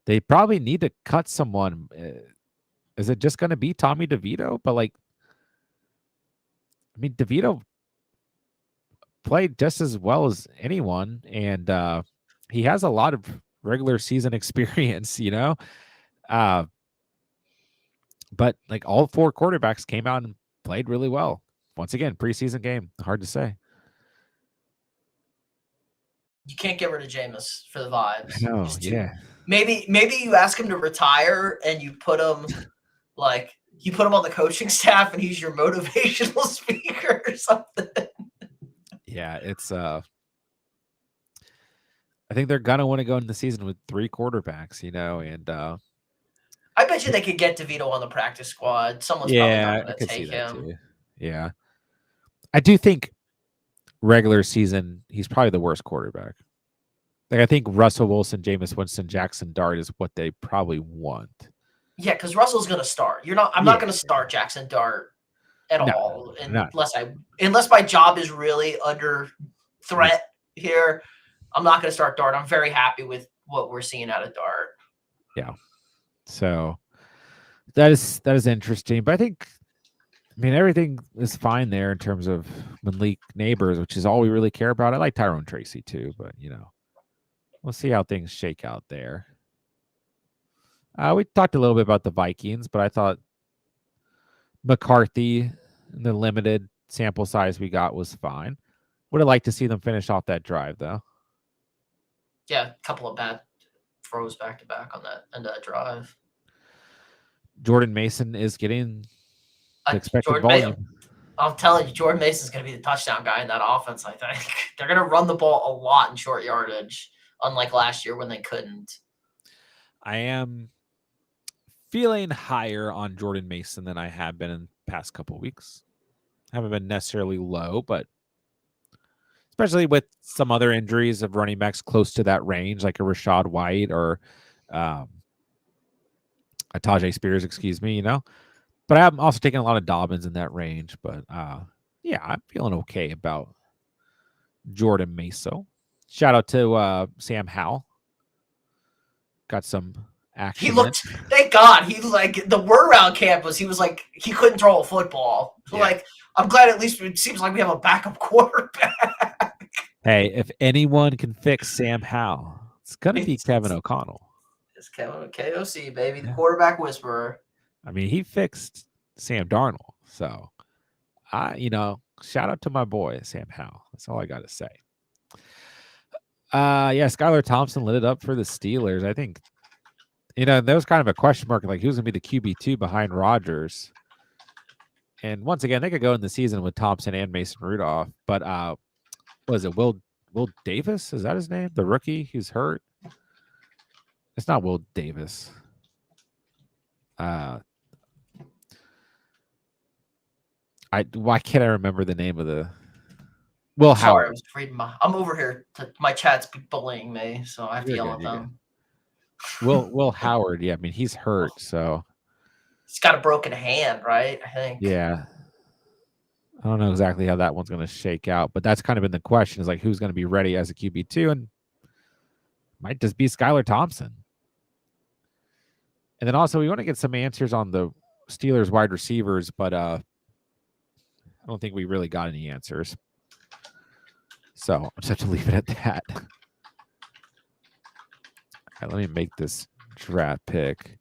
they probably need to cut someone. Is it just going to be Tommy DeVito? But like, I mean, DeVito played just as well as anyone, and he has a lot of regular season experience, but like all 4 quarterbacks came out and played really well. Once again, preseason game, hard to say. You can't get rid of Jameis for the vibes. No, yeah. Maybe you ask him to retire and you put him on the coaching staff and he's your motivational speaker or something. Yeah, it's I think they're gonna want to go into the season with 3 quarterbacks, and I bet you they could get DeVito on the practice squad. Someone's probably not going to take him. Too. Yeah, I do think regular season he's probably the worst quarterback. Like I think Russell Wilson, Jameis Winston, Jackson Dart is what they probably want. Yeah, because Russell's going to start. I'm not going to start Jackson Dart at all, unless my job is really under threat here. I'm not going to start Dart. I'm very happy with what we're seeing out of Dart. Yeah. So that is interesting. But I mean, everything is fine there in terms of Malik Neighbors, which is all we really care about. I like Tyrone Tracy too, but we'll see how things shake out there. We talked a little bit about the Vikings, but I thought McCarthy, the limited sample size we got, was fine. Would have liked to see them finish off that drive, though. Yeah, a couple of bad throws back to back on that end of that drive. Jordan Mason is getting the expected Jordan Mason. volume. I'm telling you, Jordan Mason's going to be the touchdown guy in that offense, I think. They're going to run the ball a lot in short yardage, unlike last year when they couldn't. I am feeling higher on Jordan Mason than I have been in the past couple of weeks. Haven't been necessarily low, but especially with some other injuries of running backs close to that range, like a Rashad White or a Tajay Spears, excuse me, But I'm also taking a lot of Dobbins in that range. But yeah, I'm feeling okay about Jordan Mason. Shout out to Sam Howell. Got some action. He looked, thank God, he like the word around camp was he was like he couldn't throw a football. Yeah. Like I'm glad at least it seems like we have a backup quarterback. Hey, if anyone can fix Sam Howell, it's gonna be Kevin O'Connell. It's Kevin KOC, baby, the quarterback whisperer. I mean, he fixed Sam Darnold, so shout out to my boy Sam Howell. That's all I got to say. Yeah, Skylar Thompson lit it up for the Steelers. I think, there was kind of a question mark, like who's going to be the QB2 behind Rodgers. And once again, they could go in the season with Thompson and Mason Rudolph. But was it Will Davis? Is that his name? The rookie who's hurt? It's not Will Davis. Why can't I remember the name of the Will Howard? Sorry, I was reading I'm over here. My chat's bullying me, so I have to yell at them. Will Howard, yeah, I mean he's hurt, so he's got a broken hand, right? I think. Yeah, I don't know exactly how that one's going to shake out, but that's kind of been the question: is like who's going to be ready as a QB2, and might just be Skylar Thompson. And then also we want to get some answers on the Steelers wide receivers, but I don't think we really got any answers. So I'll just have to leave it at that. All right, let me make this draft pick.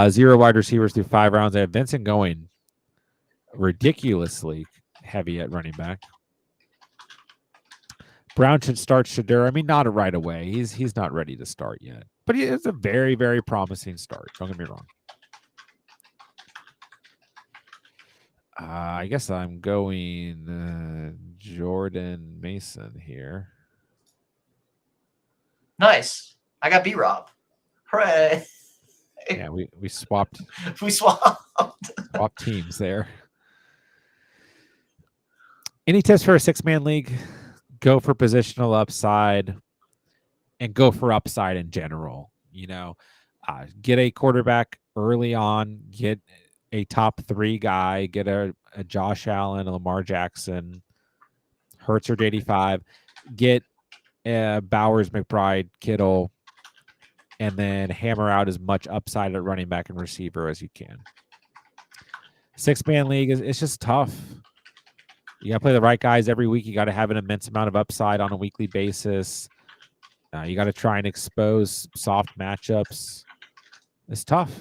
0 wide receivers through 5 rounds. I have Vincent going ridiculously heavy at running back. Brown should start Shadur. I mean, not right away. He's not ready to start yet. But it's a very, very promising start. Don't get me wrong. I guess I'm going Jordan Mason here. Nice. I got B-Rob. Hooray. Yeah, we swapped. We swapped teams there. Any tips for a 6-man league? Go for positional upside and go for upside in general. Get a quarterback early on, get a top 3 guy, get a Josh Allen, a Lamar Jackson, Hurts or JD5, get Bowers, McBride, Kittle, and then hammer out as much upside at running back and receiver as you can. 6-man league it's just tough. You got to play the right guys every week. You got to have an immense amount of upside on a weekly basis. You got to try and expose soft matchups. It's tough.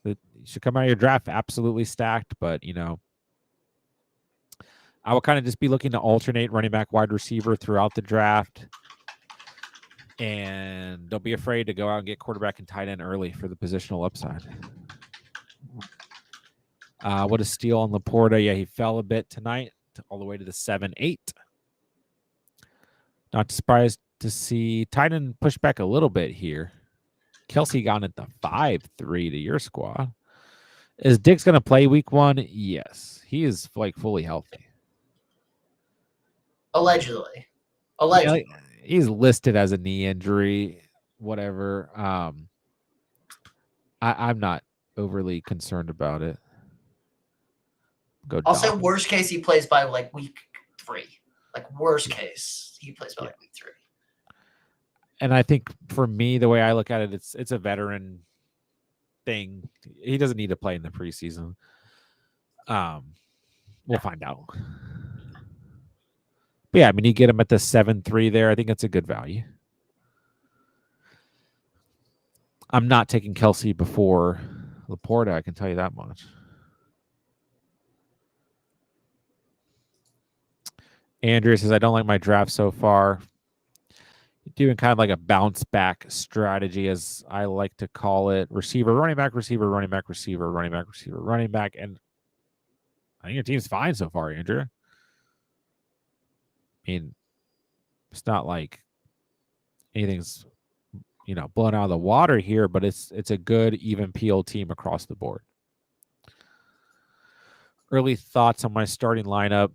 You should come out of your draft absolutely stacked, but, I will kind of just be looking to alternate running back, wide receiver throughout the draft. And don't be afraid to go out and get quarterback and tight end early for the positional upside. What a steal on Laporta. Yeah, he fell a bit tonight, all the way to the 7-8. Not surprised to see tight end push back a little bit here. Kelsey gone at the 5-3 to your squad. Is Diggs going to play week 1? Yes. He is fully healthy. Allegedly. Yeah, he's listed as a knee injury, whatever. I'm not overly concerned about it. I'll say worst case he plays by like week 3. Like worst case he plays by like week 3. And I think for me, the way I look at it, it's a veteran thing. He doesn't need to play in the preseason. We'll find out. But yeah, I mean, you get him at the 7-3 there. I think it's a good value. I'm not taking Kelsey before Laporta, I can tell you that much. Andrew says, I don't like my draft so far. doing kind of like a bounce back strategy, as I like to call it. Receiver, running back, receiver, running back, receiver, running back, receiver, running back. And I think your team's fine so far, Andrew. I mean, it's not like anything's blown out of the water here, but it's a good even peel team across the board. Early thoughts on my starting lineup: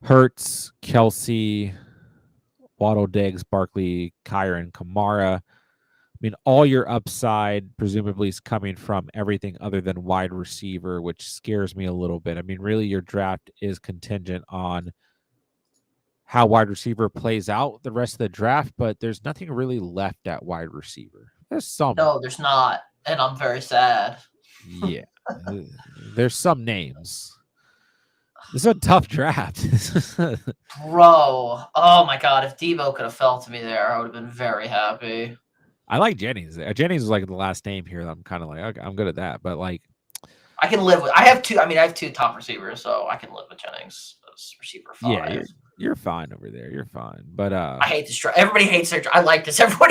Hurts, Kelsey, Waddle, Diggs, Barkley, Kyron, Kamara. I mean, all your upside presumably is coming from everything other than wide receiver, which scares me a little bit. I mean, really, your draft is contingent on how wide receiver plays out the rest of the draft, but there's nothing really left at wide receiver. There's some. No, there's not, and I'm very sad. Yeah. There's some names. This is a tough draft. Bro, oh my God, if Debo could have fell to me there, I would have been very happy. I like Jennings. Jennings is like the last name here. I'm kind of like, okay, I'm good at that. But like, I can live with. I have two top receivers, so I can live with Jennings as receiver 5. yeah, you're fine over there. You're fine. But I hate this. Everybody hates their. I like this. Everyone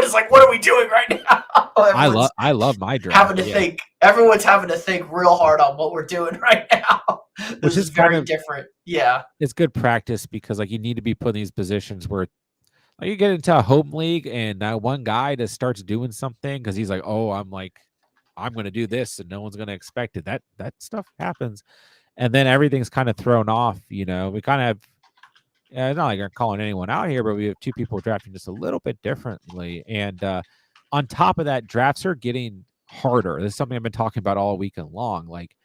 is like, "What are we doing right now?" I love my draft. Having to think. Everyone's having to think real hard on what we're doing right now, which is very different. Yeah, it's good practice because like you need to be put in these positions where like, you get into a home league and one guy just starts doing something because he's like, oh, I'm going to do this and no one's going to expect it. That stuff happens, and then everything's kind of thrown off. We kind of it's not like I'm calling anyone out here, but we have two people drafting just a little bit differently. And on top of that, drafts are getting harder. This is something I've been talking about all weekend long. Like,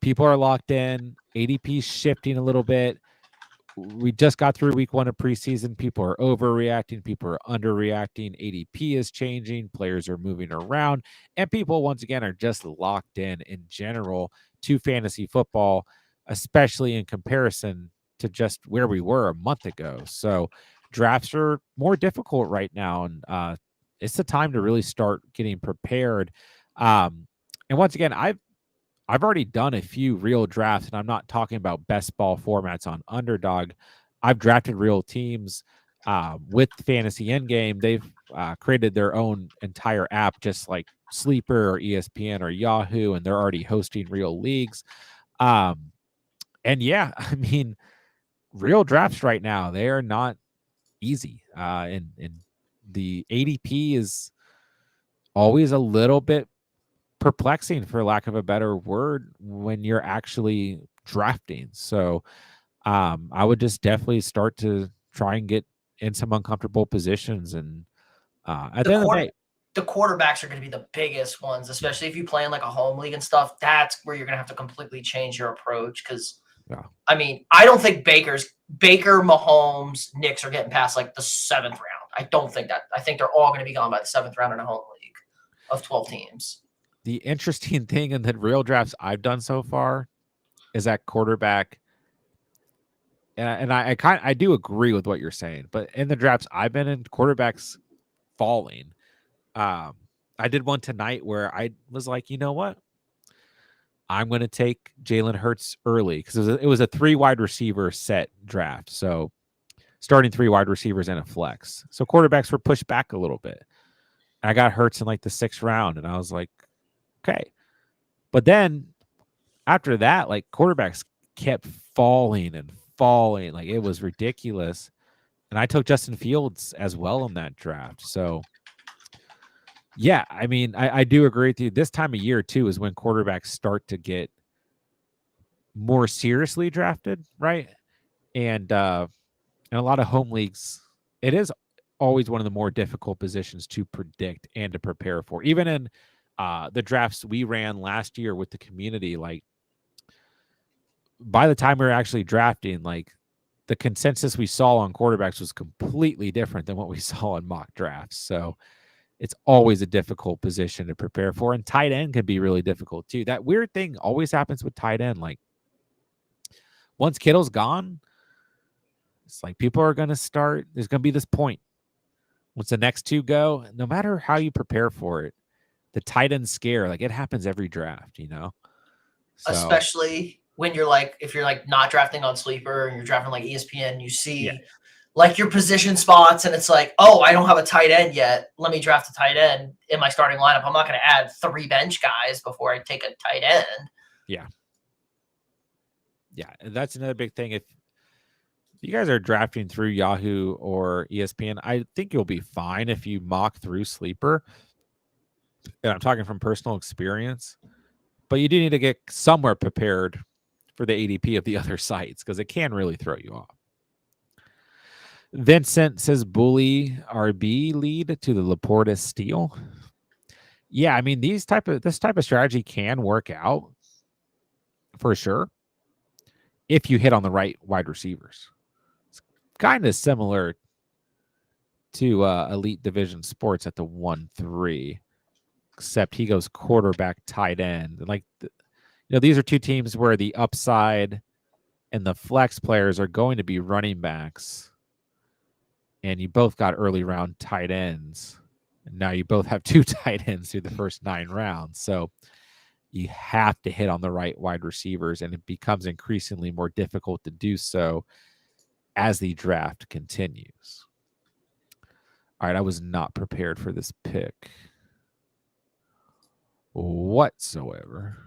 people are locked in, ADP shifting a little bit. We just got through week 1 of preseason. People are overreacting. People are underreacting. ADP is changing. Players are moving around. And people, once again, are just locked in general to fantasy football, especially in comparison to just where we were a month ago. So drafts are more difficult right now. And it's the time to really start getting prepared. And once again, I've already done a few real drafts, and I'm not talking about best ball formats on Underdog. I've drafted real teams with Fantasy Endgame. They've created their own entire app, just like Sleeper or ESPN or Yahoo, and they're already hosting real leagues. And yeah, I mean, real drafts right now, they are not easy. And the ADP is always a little bit perplexing, for lack of a better word, when you're actually drafting. So I would just definitely start to try and get in some uncomfortable positions. And at the end of the day, the quarterbacks are going to be the biggest ones, especially if you play in like a home league and stuff. That's where you're going to have to completely change your approach. Because I mean, I don't think Baker, Mahomes, Knicks are getting past like the 7th round. I don't think that. I think they're all going to be gone by the 7th round in a home league of 12 teams. The interesting thing in the real drafts I've done so far is that quarterback. And I do agree with what you're saying, but in the drafts I've been in, quarterbacks falling. I did one tonight where I was like, you know what? I'm going to take Jalen Hurts early because it was a 3 wide receiver set draft. So starting 3 wide receivers and a flex. So quarterbacks were pushed back a little bit. I got Hurts in like the 6th round, and I was like, okay. But then after that, like, quarterbacks kept falling and falling. Like, it was ridiculous. And I took Justin Fields as well in that draft. So yeah, I mean, I do agree with you. This time of year too is when quarterbacks start to get more seriously drafted, right? And in a lot of home leagues, it is always one of the more difficult positions to predict and to prepare for. Even in the drafts we ran last year with the community, like, by the time we were actually drafting, like, the consensus we saw on quarterbacks was completely different than what we saw in mock drafts. So it's always a difficult position to prepare for. And tight end can be really difficult too. That weird thing always happens with tight end. Like, once Kittle's gone, it's like people are going to start. There's going to be this point. Once the next 2 go, no matter how you prepare for it, the tight end scare, like, it happens every draft, So, especially when you're like, if you're like not drafting on Sleeper and you're drafting like ESPN, you see like your position spots, and it's like, oh, I don't have a tight end yet. Let me draft a tight end in my starting lineup. I'm not going to add 3 bench guys before I take a tight end. Yeah. Yeah. And that's another big thing. If you guys are drafting through Yahoo or ESPN, I think you'll be fine if you mock through Sleeper. And I'm talking from personal experience. But you do need to get somewhere prepared for the ADP of the other sites because it can really throw you off. Vincent says bully RB lead to the Laporta steal. Yeah, I mean this type of strategy can work out for sure if you hit on the right wide receivers. It's kind of similar to Elite Division Sports at the 1-3, except he goes quarterback, tight end. Like these are two teams where the upside and the flex players are going to be running backs. And you both got early round tight ends. And now you both have 2 tight ends through the first 9 rounds. So you have to hit on the right wide receivers, and it becomes increasingly more difficult to do so as the draft continues. All right, I was not prepared for this pick whatsoever.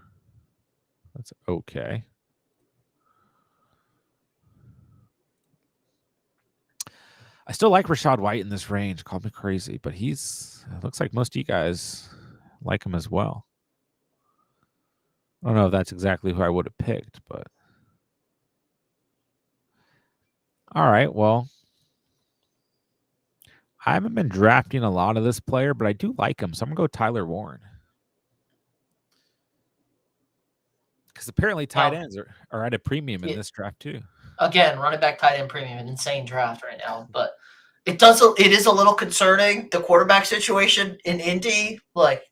That's okay. I still like Rachaad White in this range. Call me crazy, but it looks like most of you guys like him as well. I don't know if that's exactly who I would have picked, but all right. Well, I haven't been drafting a lot of this player, but I do like him. So I'm going to go Tyler Warren. Because apparently tight ends are at a premium in this draft too. Again, running back tight end premium, an insane draft right now. But it is a little concerning, the quarterback situation in Indy. Like,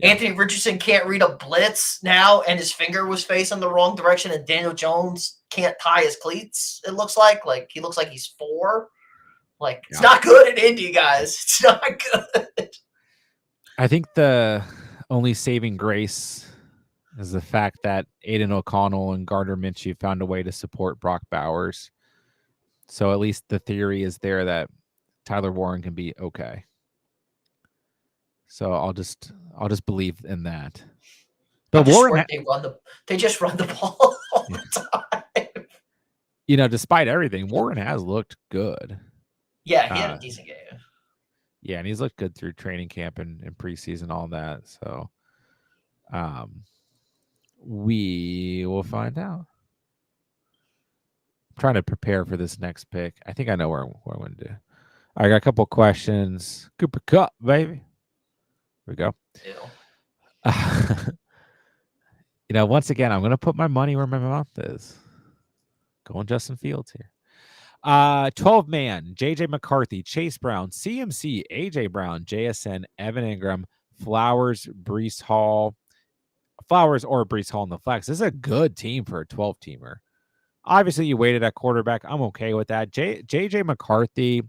Anthony Richardson can't read a blitz now, and his finger was facing the wrong direction, and Daniel Jones can't tie his cleats, it looks like. Like, he looks like he's 4. Like, it's not good in Indy, guys. It's not good. I think the only saving grace is the fact that Aiden O'Connell and Gardner Minshew found a way to support Brock Bowers. So at least the theory is there that Tyler Warren can be okay. So I'll just believe in that. But Warren, they just run the ball all the time. Despite everything, Warren has looked good. Yeah, he had a decent game. Yeah, and he's looked good through training camp and preseason, all that. So we will find out. I'm trying to prepare for this next pick. I think I know what I'm going to do. I got a couple questions. Cooper Kupp, baby. Here we go. Once again, I'm going to put my money where my mouth is. Going Justin Fields here. 12-man, J.J. McCarthy, Chase Brown, CMC, A.J. Brown, JSN, Evan Ingram, Flowers, Breece Hall. Flowers or Breece Hall in the flex. This is a good team for a 12-teamer. Obviously, you waited at quarterback. I'm okay with that. J.J. McCarthy,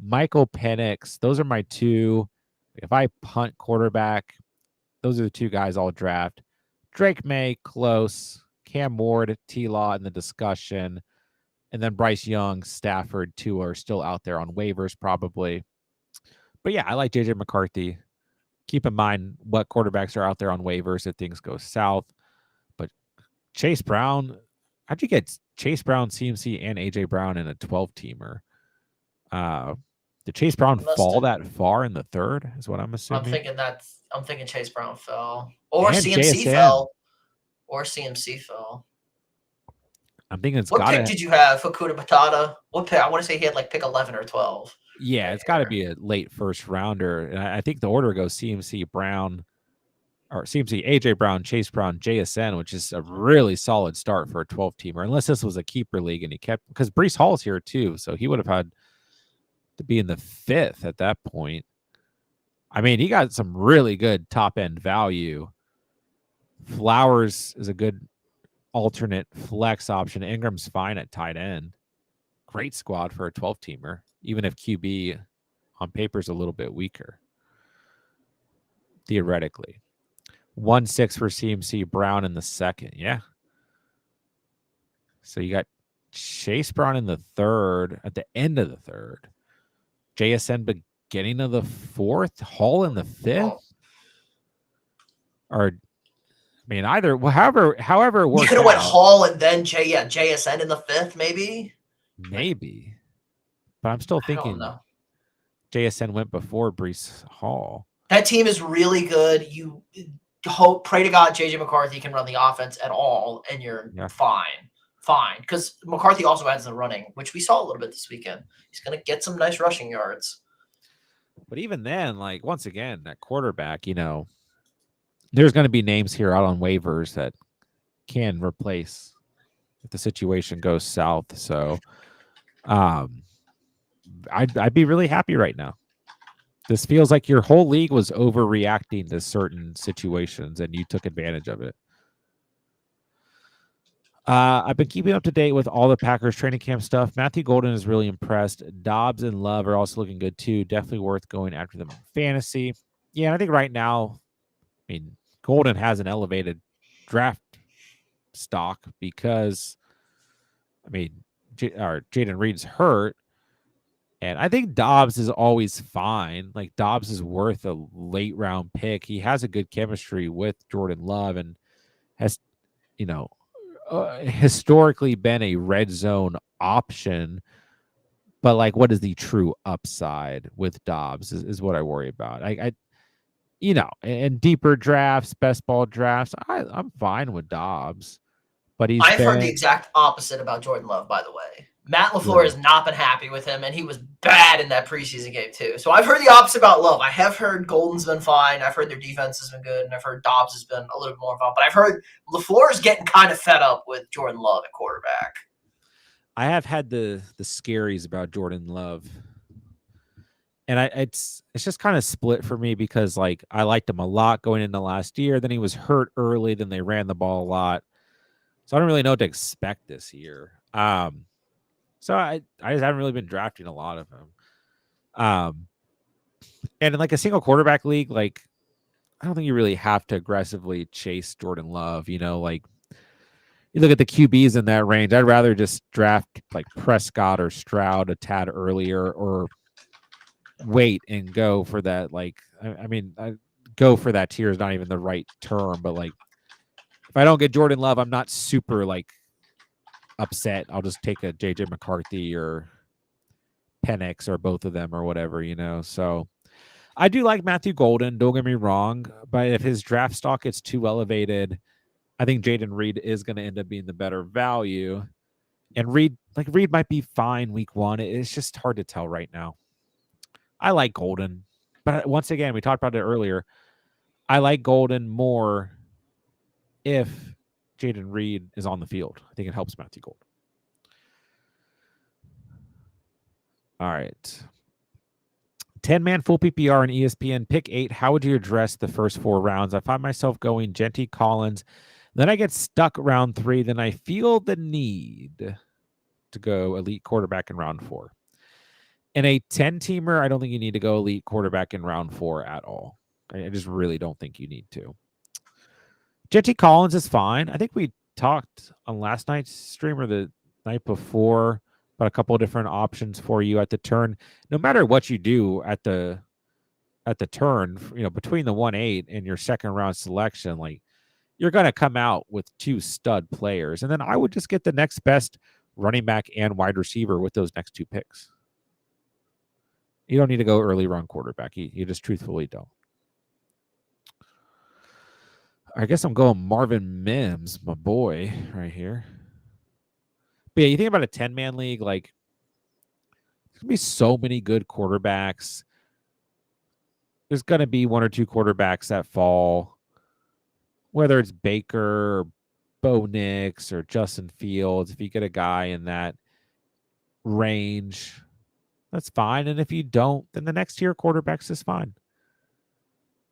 Michael Penix. Those are my 2. If I punt quarterback, those are the 2 guys I'll draft. Drake May, close. Cam Ward, T-Law in the discussion. And then Bryce Young, Stafford, 2 are still out there on waivers probably. But yeah, I like J.J. McCarthy. Keep in mind what quarterbacks are out there on waivers if things go south. But Chase Brown, how'd you get Chase Brown, CMC, and A.J. Brown in a 12-teamer? Did Chase Brown fall that far in the 3rd is what I'm assuming? I'm thinking Chase Brown fell. Or and CMC JSN. Fell. Or CMC fell. I'm thinking it's got to... What pick did you have? Hakuda Matata? What pick? I want to say he had like pick 11 or 12. Yeah, it's got to be a late first rounder. And I think the order goes CMC, Brown, or CMC, AJ Brown, Chase Brown, JSN, which is a really solid start for a 12-teamer. Unless this was a keeper league and he kept, because Breece Hall's here too, so he would have had to be in the 5th at that point. I mean, he got some really good top end value. Flowers is a good alternate flex option. Ingram's fine at tight end. Great squad for a 12-teamer, even if QB on paper is a little bit weaker, theoretically. 1-6 for CMC, Brown in the 2nd. Yeah. So you got Chase Brown in the third, at the end of the third. JSN beginning of the fourth, Hall in the fifth. Or, I mean, either, however it worked. You could have went Hall and then JSN in the fifth, maybe. Maybe, but I'm still thinking JSN went before Breece Hall. That team is really good. You pray to God JJ McCarthy can run the offense at all, and you're fine. Because McCarthy also has the running, which we saw a little bit this weekend. He's going to get some nice rushing yards. But even then, like, once again, that quarterback, there's going to be names here out on waivers that can replace if the situation goes south. So I'd be really happy right now. This feels like your whole league was overreacting to certain situations, and you took advantage of it. I've been keeping up to date with all the Packers training camp stuff. Matthew Golden is really impressed. Dobbs and Love are also looking good too. Definitely worth going after them in fantasy. Yeah, and I think right now, I mean, Golden has an elevated draft stock because, I mean, Jaden Reed's hurt. And I think Dobbs is always fine. Like, Dobbs is worth a late round pick. He has a good chemistry with Jordan Love and has, historically been a red zone option. But, like, what is the true upside with Dobbs is what I worry about. In deeper drafts, best ball drafts, I'm fine with Dobbs. But I've heard the exact opposite about Jordan Love, by the way. Matt LaFleur has not been happy with him, and he was bad in that preseason game, too. So I've heard the opposite about Love. I have heard Golden's been fine. I've heard their defense has been good, and I've heard Dobbs has been a little bit more involved. But I've heard LaFleur is getting kind of fed up with Jordan Love at quarterback. I have had the scaries about Jordan Love. And it's just kind of split for me because, like, I liked him a lot going into last year. Then he was hurt early. Then they ran the ball a lot. So I don't really know what to expect this year. So I just haven't really been drafting a lot of him. And in, like, a single quarterback league, like, I don't think you really have to aggressively chase Jordan Love. Like, you look at the QBs in that range. I'd rather just draft, like, Prescott or Stroud a tad earlier, or wait and go for that. Like, go for that tier is not even the right term, but, like, if I don't get Jordan Love, I'm not super, like, upset. I'll just take a JJ McCarthy or Penix or both of them or whatever, So I do like Matthew Golden, don't get me wrong, but if his draft stock gets too elevated, I think Jaden Reed is going to end up being the better value. And Reed might be fine week one. It's just hard to tell right now. I like Golden, but once again, we talked about it earlier. I like Golden more if Jaden Reed is on the field. I think it helps Matthew Golden. All right. 10-man full PPR and ESPN pick 8. How would you address the first 4 rounds? I find myself going Genty, Collins. Then I get stuck round 3. Then I feel the need to go elite quarterback in round 4. In a 10-teamer, I don't think you need to go elite quarterback in round 4 at all. I just really don't think you need to. Genty Collins is fine. I think we talked on last night's stream or the night before about a couple of different options for you at the turn. No matter what you do at the turn, between the 1-8 and your second round selection, like, you're going to come out with 2 stud players. And then I would just get the next best running back and wide receiver with those next 2 picks. You don't need to go early run quarterback. You just truthfully don't. I guess I'm going Marvin Mims, my boy, right here. But yeah, you think about a 10-man league, like, there's going to be so many good quarterbacks. There's going to be 1 or 2 quarterbacks that fall, whether it's Baker or Bo Nix or Justin Fields. If you get a guy in that range, that's fine. And if you don't, then the next tier quarterbacks is fine.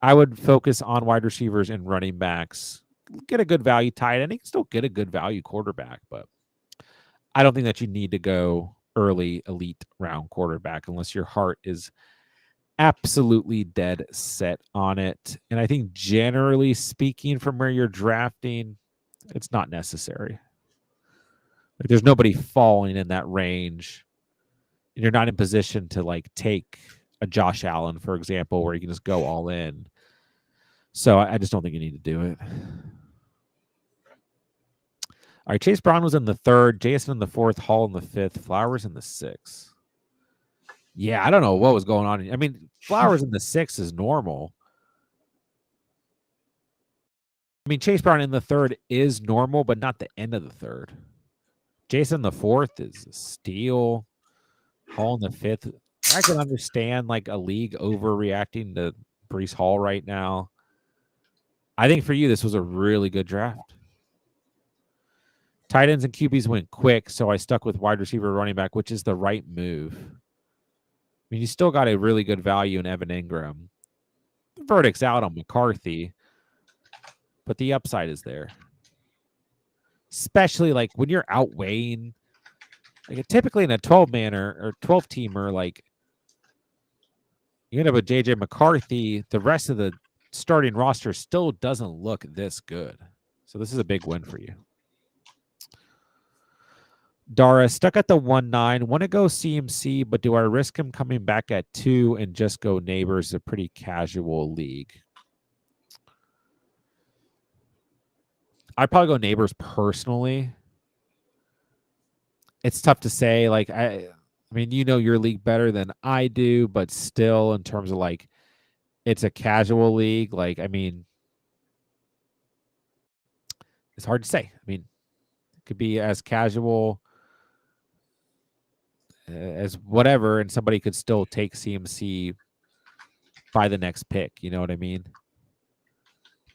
I would focus on wide receivers and running backs. Get a good value tight end. You can still get a good value quarterback, but I don't think that you need to go early elite round quarterback unless your heart is absolutely dead set on it. And I think generally speaking, from where you're drafting, it's not necessary. Like, there's nobody falling in that range. And you're not in position to like take a Josh Allen, for example, where you can just go all in. So I just don't think you need to do it. All right, Chase Brown was in the 3rd, Jason in the 4th, Hall in the 5th, Flowers in the 6th. Yeah, I don't know what was going on. I mean, Flowers in the 6th is normal. I mean, Chase Brown in the 3rd is normal, but not the end of the 3rd. Jason in the 4th is a steal. Hall in the 5th. I can understand like a league overreacting to Breece Hall right now. I think for you, this was a really good draft. Tight ends and QBs went quick, so I stuck with wide receiver, running back, which is the right move. I mean, you still got a really good value in Evan Ingram. The verdict's out on McCarthy, but the upside is there. Especially like when you're outweighing, like typically in a 12-man or 12-teamer, like you end up with JJ McCarthy, the rest of the starting roster still doesn't look this good. So this is a big win for you. Dara, stuck at the 1-9. Want to go CMC, but do I risk him coming back at 2 and just go Neighbors? A pretty casual league. I'd probably go Neighbors personally. It's tough to say. Like I mean, you know your league better than I do, but still, in terms of like, it's a casual league. Like, I mean, it's hard to say. I mean, it could be as casual as whatever, and somebody could still take CMC by the next pick. You know what I mean?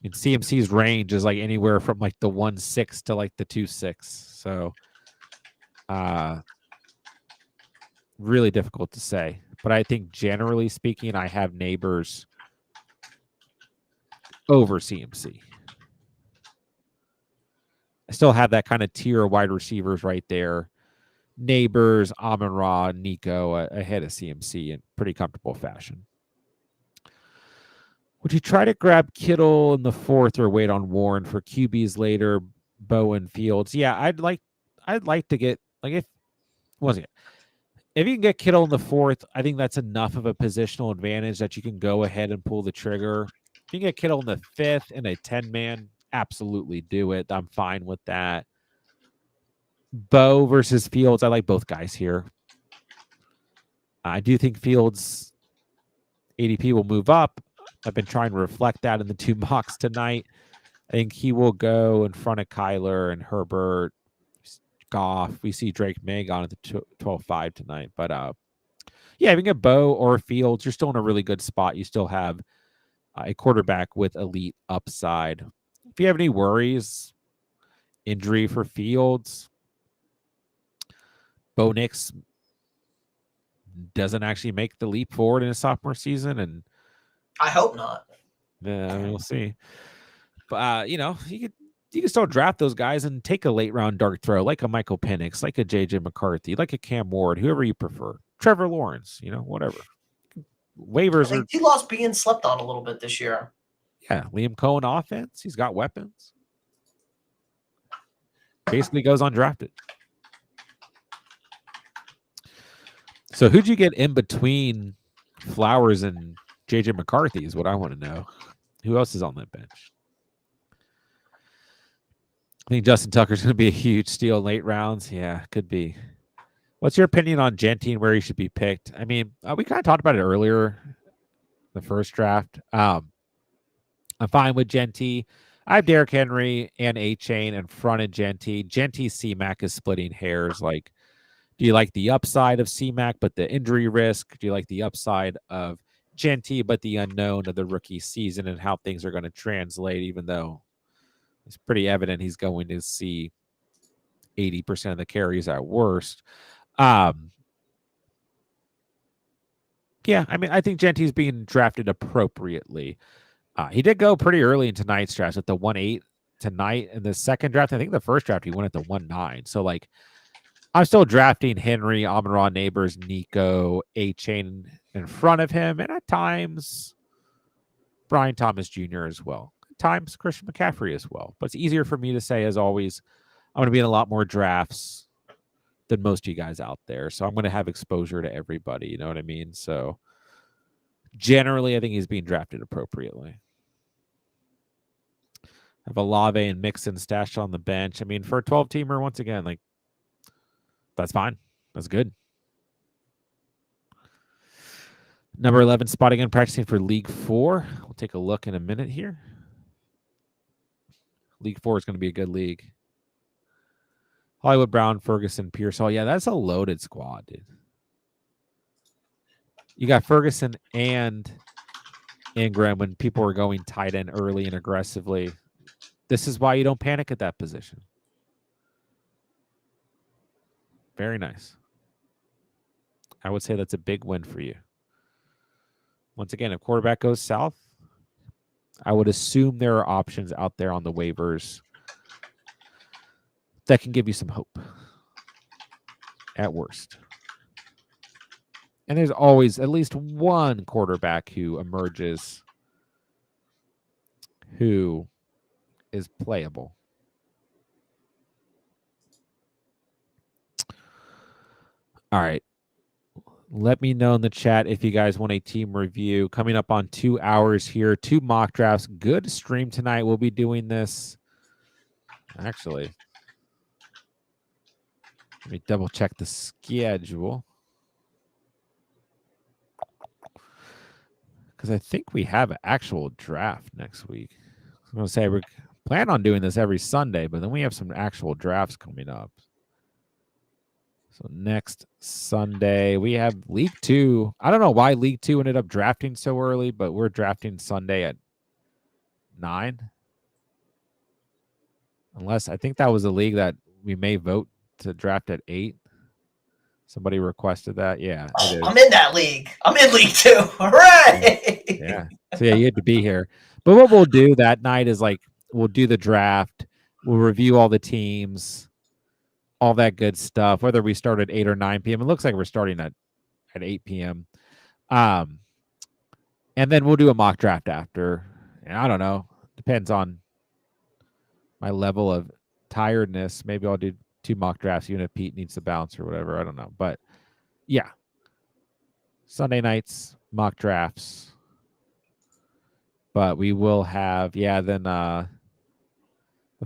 And CMC's range is like anywhere from like the 1-6 to like the 2-6. So, really difficult to say. But I think generally speaking, I have Neighbors over CMC. I still have that kind of tier of wide receivers right there. Neighbors, Amon-Ra, Nico ahead of CMC in pretty comfortable fashion. Would you try to grab Kittle in the 4th or wait on Warren for QBs later? Bowen, Fields. Yeah, I'd like to get like if you can get Kittle in the 4th, I think that's enough of a positional advantage that you can go ahead and pull the trigger. If you can get Kittle in the 5th in a 10-man, absolutely do it. I'm fine with that. Bo versus Fields. I like both guys here. I do think Fields ADP will move up. I've been trying to reflect that in the 2 mocks tonight. I think he will go in front of Kyler and Herbert, Goff. We see Drake May gone at the 12-5 tonight. But yeah, if you get Bo or Fields, you're still in a really good spot. You still have a quarterback with elite upside. If you have any worries, injury for Fields, Bo Nix doesn't actually make the leap forward in his sophomore season, and I hope not. We'll see. But you can still draft those guys and take a late round dart throw, like a Michael Penix, like a JJ McCarthy, like a Cam Ward, whoever you prefer. Trevor Lawrence, whatever. Waivers I think T-Law's being slept on a little bit this year. Yeah, Liam Cohen offense. He's got weapons. Basically goes undrafted. So who'd you get in between Flowers and JJ McCarthy is what I want to know. Who else is on that bench? I think Justin Tucker's going to be a huge steal in late rounds. Yeah, could be. What's your opinion on Genty and where he should be picked? I mean, we kind of talked about it earlier, the first draft. I'm fine with Genty. I have Derrick Henry and A-Chain in front of Genty. Genty C-Mac is splitting hairs. Like, do you like the upside of C-Mac but the injury risk? Do you like the upside of Genty but the unknown of the rookie season and how things are going to translate, even though it's pretty evident he's going to see 80% of the carries at worst? Yeah, I mean, I think Genty's being drafted appropriately. He did go pretty early in tonight's draft at the 1-8 tonight. In the second draft, I think the first draft he went at the 1-9. So, like, I'm still drafting Henry, Amon-Ra, Neighbors, Nico, A-Chain in front of him, and at times Brian Thomas Jr. as well. At times Christian McCaffrey as well. But it's easier for me to say, as always, I'm going to be in a lot more drafts than most of you guys out there. So I'm going to have exposure to everybody. You know what I mean? So generally, I think he's being drafted appropriately. I have Olave and Mixon stashed on the bench. I mean, for a 12-teamer, once again, like, that's fine. That's good. Number 11 spot again, practicing for League 4. We'll take a look in a minute here. League 4 is going to be a good league. Hollywood Brown, Ferguson, Pierce Hall. Yeah, that's a loaded squad, dude. You got Ferguson and Ingram when people are going tight end early and aggressively. This is why you don't panic at that position. Very nice. I would say that's a big win for you. Once again, if quarterback goes south, I would assume there are options out there on the waivers that can give you some hope at worst. And there's always at least one quarterback who emerges who is playable. All right. Let me know in the chat if you guys want a team review. Coming up on 2 hours here, 2 mock drafts. Good stream tonight. We'll be doing this. Actually, let me double check the schedule. Because I think we have an actual draft next week. I'm going to say we plan on doing this every Sunday, but then we have some actual drafts coming up. So next Sunday, we have League 2. I don't know why League 2 ended up drafting so early, but we're drafting Sunday at 9. Unless I think that was a league that we may vote to draft at 8. Somebody requested that. Yeah, it is. I'm in that league. I'm in League 2. Hooray! Yeah. So yeah, you had to be here. But what we'll do that night is like we'll do the draft. We'll review all the teams, all that good stuff, whether we start at 8 or 9 p.m. It looks like we're starting at 8 p.m. And then we'll do a mock draft after. And I don't know. Depends on my level of tiredness. Maybe I'll do 2 mock drafts, even if Pete needs to bounce or whatever. I don't know. But yeah. Sunday nights, mock drafts. But we will have, then the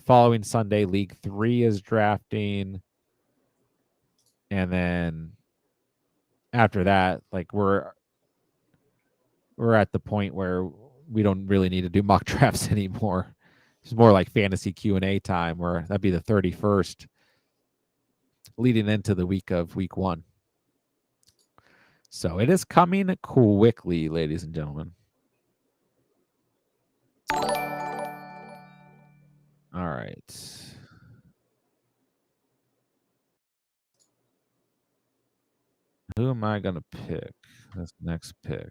following Sunday, League 3 is drafting. And then after that, like we're at the point where we don't really need to do mock drafts anymore. It's more like fantasy Q&A time, where that'd be the 31st, leading into the week of week 1. So it is coming quickly, ladies and gentlemen. All right. Who am I going to pick? This next pick.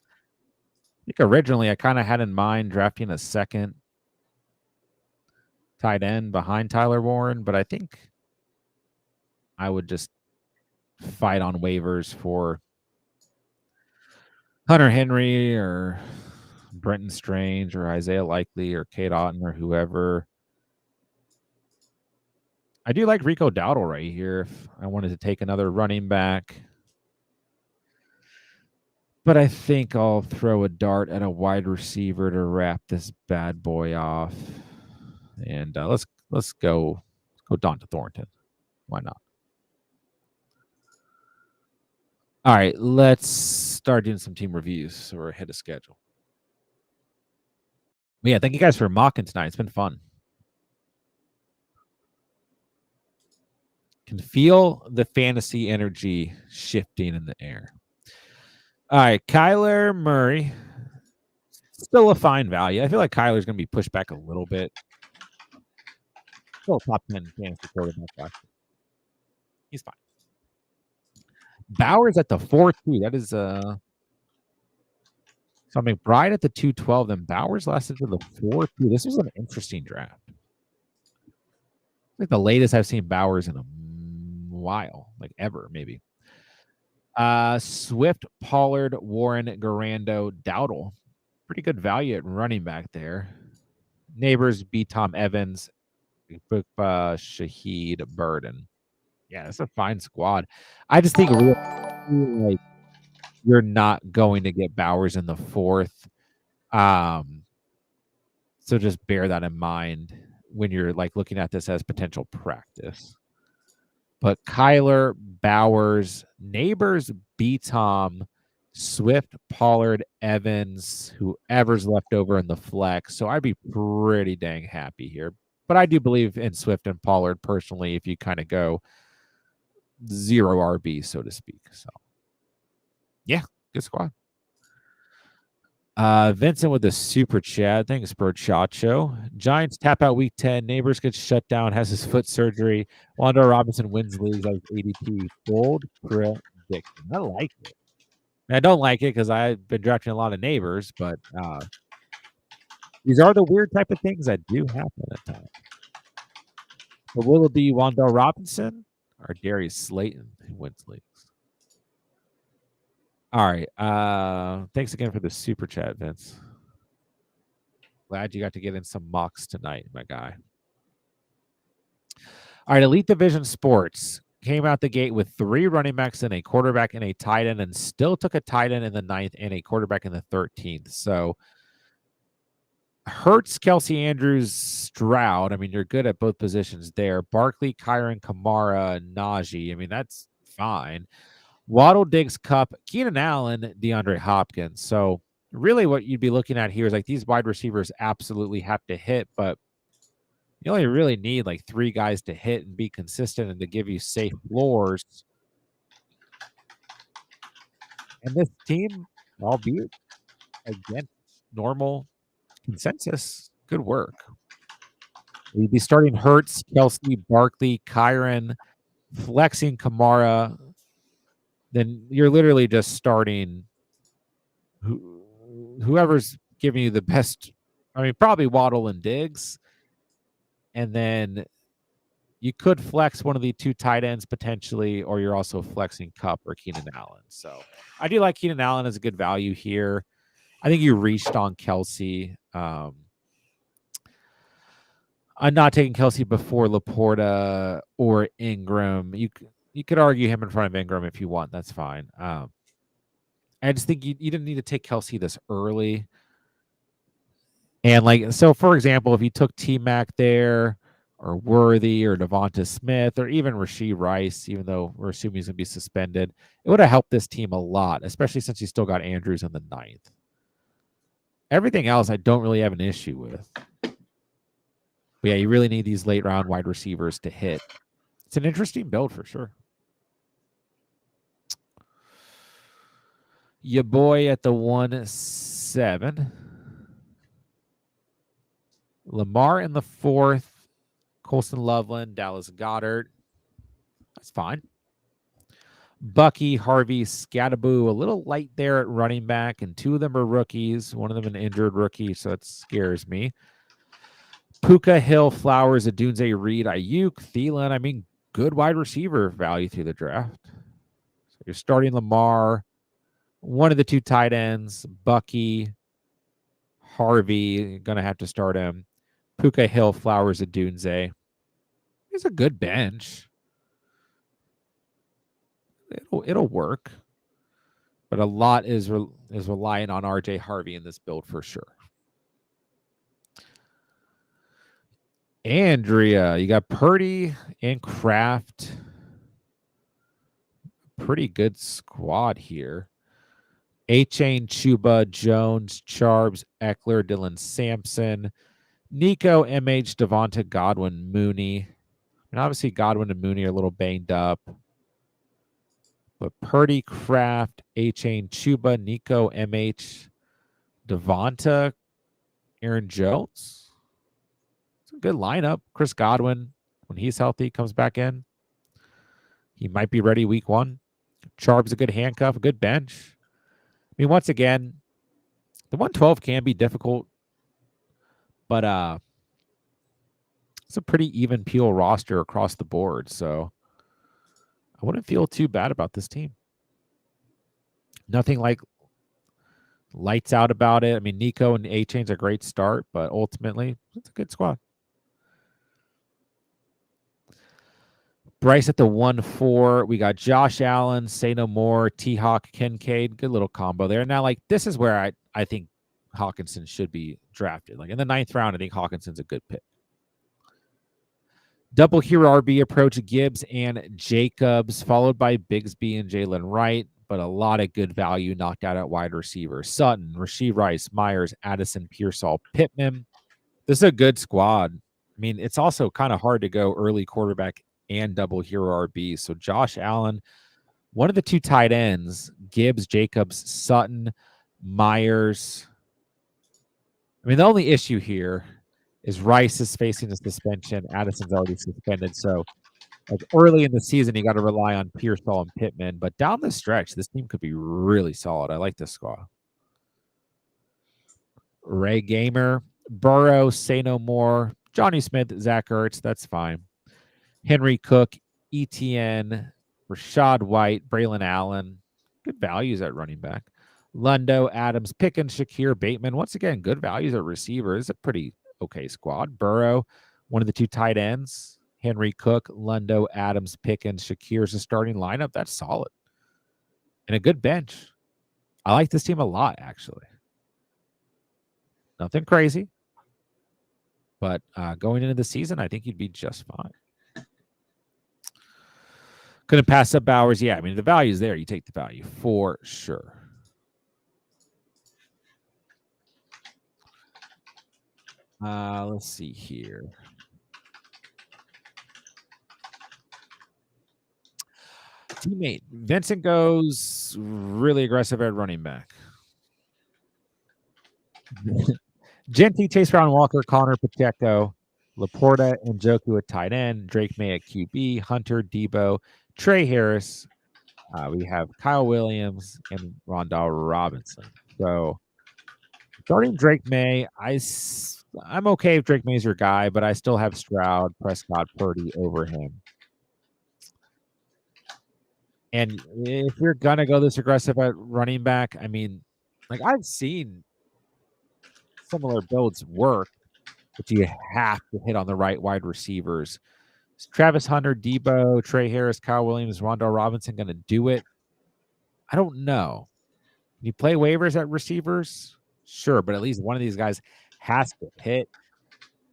I think originally I kind of had in mind drafting a second tight end behind Tyler Warren, but I think I would just fight on waivers for Hunter Henry or Brenton Strange or Isaiah Likely or Kate Otten or whoever. I do like Rico Dowdle right here if I wanted to take another running back. But I think I'll throw a dart at a wide receiver to wrap this bad boy off. And let's go Donta Thornton. Why not? All right, let's start doing some team reviews so we're ahead of schedule. But yeah, thank you guys for mocking tonight. It's been fun. Can feel the fantasy energy shifting in the air. All right, Kyler Murray. Still a fine value. I feel like Kyler's going to be pushed back a little bit. Still a top 10 fantasy quarterback. He's fine. Bowers at the 4-2. That is so McBride at the 212. Then Bowers lasted to the 4-2. This was an interesting draft. Like the latest I've seen Bowers in a while, like ever, maybe. Swift, Pollard, Warren, Garando, Dowdle. Pretty good value at running back there. Neighbors, B. Tom Evans, Shaheed Burden. Yeah, it's a fine squad. I just think realistically, like, you're not going to get Bowers in the 4th. So just bear that in mind when you're, like, looking at this as potential practice. But Kyler, Bowers, Neighbors, B-Tom, Swift, Pollard, Evans, whoever's left over in the flex. So I'd be pretty dang happy here. But I do believe in Swift and Pollard personally if you kind of go 0 RB, so to speak. So, yeah, good squad. Vincent with the super chat. Thanks, Bird Shot Show. Giants tap out week 10. Neighbors gets shut down, has his foot surgery. Wanda Robinson wins leagues as ADP. Bold prediction. I like it. I don't like it because I've been drafting a lot of neighbors, but these are the weird type of things that do happen at times. But will it be Wanda Robinson or Darius Slayton who wins leagues? All right. Thanks again for the super chat, Vince. Glad you got to get in some mocks tonight, my guy. All right, Elite Division Sports came out the gate with 3 running backs and a quarterback and a tight end, and still took a tight end in the 9th and a quarterback in the 13th. So Hurts, Kelsey, Andrews, Stroud. I mean, you're good at both positions there. Barkley, Kyron, Kamara, Najee. I mean, that's fine. Waddle, Diggs, Cup, Keenan Allen, DeAndre Hopkins. So really what you'd be looking at here is like these wide receivers absolutely have to hit, but you only really need like 3 guys to hit and be consistent and to give you safe floors. And this team, albeit against normal consensus, good work. We'd be starting Hurts, Kelsey, Barkley, Kyron, flexing Kamara. Then you're literally just starting whoever's giving you the best. I mean, probably Waddle and Diggs. And then you could flex one of the 2 tight ends potentially, or you're also flexing Cup or Keenan Allen. So I do like Keenan Allen as a good value here. I think you reached on Kelsey. I'm not taking Kelsey before Laporta or Ingram. You could argue him in front of Ingram if you want. That's fine. I just think you didn't need to take Kelsey this early. And like, so for example, if you took T-Mac there or Worthy or Devonta Smith or even Rashee Rice, even though we're assuming he's going to be suspended, it would have helped this team a lot, especially since you still got Andrews in the 9th. Everything else I don't really have an issue with. But yeah, you really need these late round wide receivers to hit. It's an interesting build for sure. Your boy at the 1-7. Lamar in the 4th. Colston Loveland, Dallas Goedert. That's fine. Bucky, Harvey, Scattaboo, a little light there at running back, and 2 of them are rookies. One of them an injured rookie, so that scares me. Puka, Hill, Flowers, Adunze, Reed, Ayuk, Thielen. I mean, good wide receiver value through the draft. So you're starting Lamar, one of the 2 tight ends, Bucky, Harvey, going to have to start him. Puka, Hill, Flowers, Adunze. It's a good bench. It'll work. But a lot is relying on RJ Harvey in this build for sure. Andrea, you got Purdy and Kraft. Pretty good squad here. A-Chain, Chuba, Jones, Charbs, Eckler, Dylan Sampson, Nico, MH, Devonta, Godwin, Mooney. And obviously Godwin and Mooney are a little banged up. But Purdy, Kraft, A-Chain, Chuba, Nico, MH, Devonta, Aaron Jones. It's a good lineup. Chris Godwin, when he's healthy, comes back in. He might be ready week 1. Charb's a good handcuff, a good bench. I mean, once again, the 112 can be difficult, but it's a pretty even peel roster across the board. So I wouldn't feel too bad about this team. Nothing like lights out about it. I mean, Nico and A-Chain's a great start, but ultimately, it's a good squad. Bryce at the 1-4. We got Josh Allen, Say No More, T-Hawk, Kincaid. Good little combo there. Now, like, this is where I think Hawkinson should be drafted. Like, in the 9th round, I think Hawkinson's a good pick. Double hero RB approach, Gibbs and Jacobs, followed by Bigsby and Jalen Wright, but a lot of good value knocked out at wide receiver. Sutton, Rashee Rice, Myers, Addison, Pearsall, Pittman. This is a good squad. I mean, it's also kind of hard to go early quarterback and double hero RB. So Josh Allen, one of the 2 tight ends, Gibbs, Jacobs, Sutton, Myers. I mean, the only issue here is Rice is facing a suspension. Addison's already suspended. So like early in the season, you got to rely on Pearsall and Pittman. But down the stretch, this team could be really solid. I like this squad. Ray Gamer, Burrow, Say No More, Johnny Smith, Zach Ertz. That's fine. Henry Cook, ETN, Rashad White, Braylon Allen. Good values at running back. Lundo, Adams, Pickens, Shakir, Bateman. Once again, good values at receiver. It's a pretty okay squad. Burrow, one of the 2 tight ends. Henry Cook, Lundo, Adams, Pickens, Shakir's a starting lineup. That's solid. And a good bench. I like this team a lot, actually. Nothing crazy. But going into the season, I think you'd be just fine. Couldn't pass up Bowers. Yeah, I mean, the value's there. You take the value for sure. Let's see here. Teammate Vincent goes really aggressive at running back. Genty, Chase Brown, Walker, Connor, Pacheco, Laporta, and Njoku at tight end, Drake May at QB, Hunter, Debo, Trey Harris. We have Kyle Williams and Rondell Robinson. So starting Drake May, I'm okay if Drake May's your guy, but I still have Stroud, Prescott, Purdy over him. And if you're going to go this aggressive at running back, I mean, like I've seen similar builds work, but you have to hit on the right wide receivers. Is Travis Hunter, Debo, Trey Harris, Kyle Williams, Rondell Robinson going to do it? I don't know. Can you play waivers at receivers? Sure, but at least one of these guys has to hit.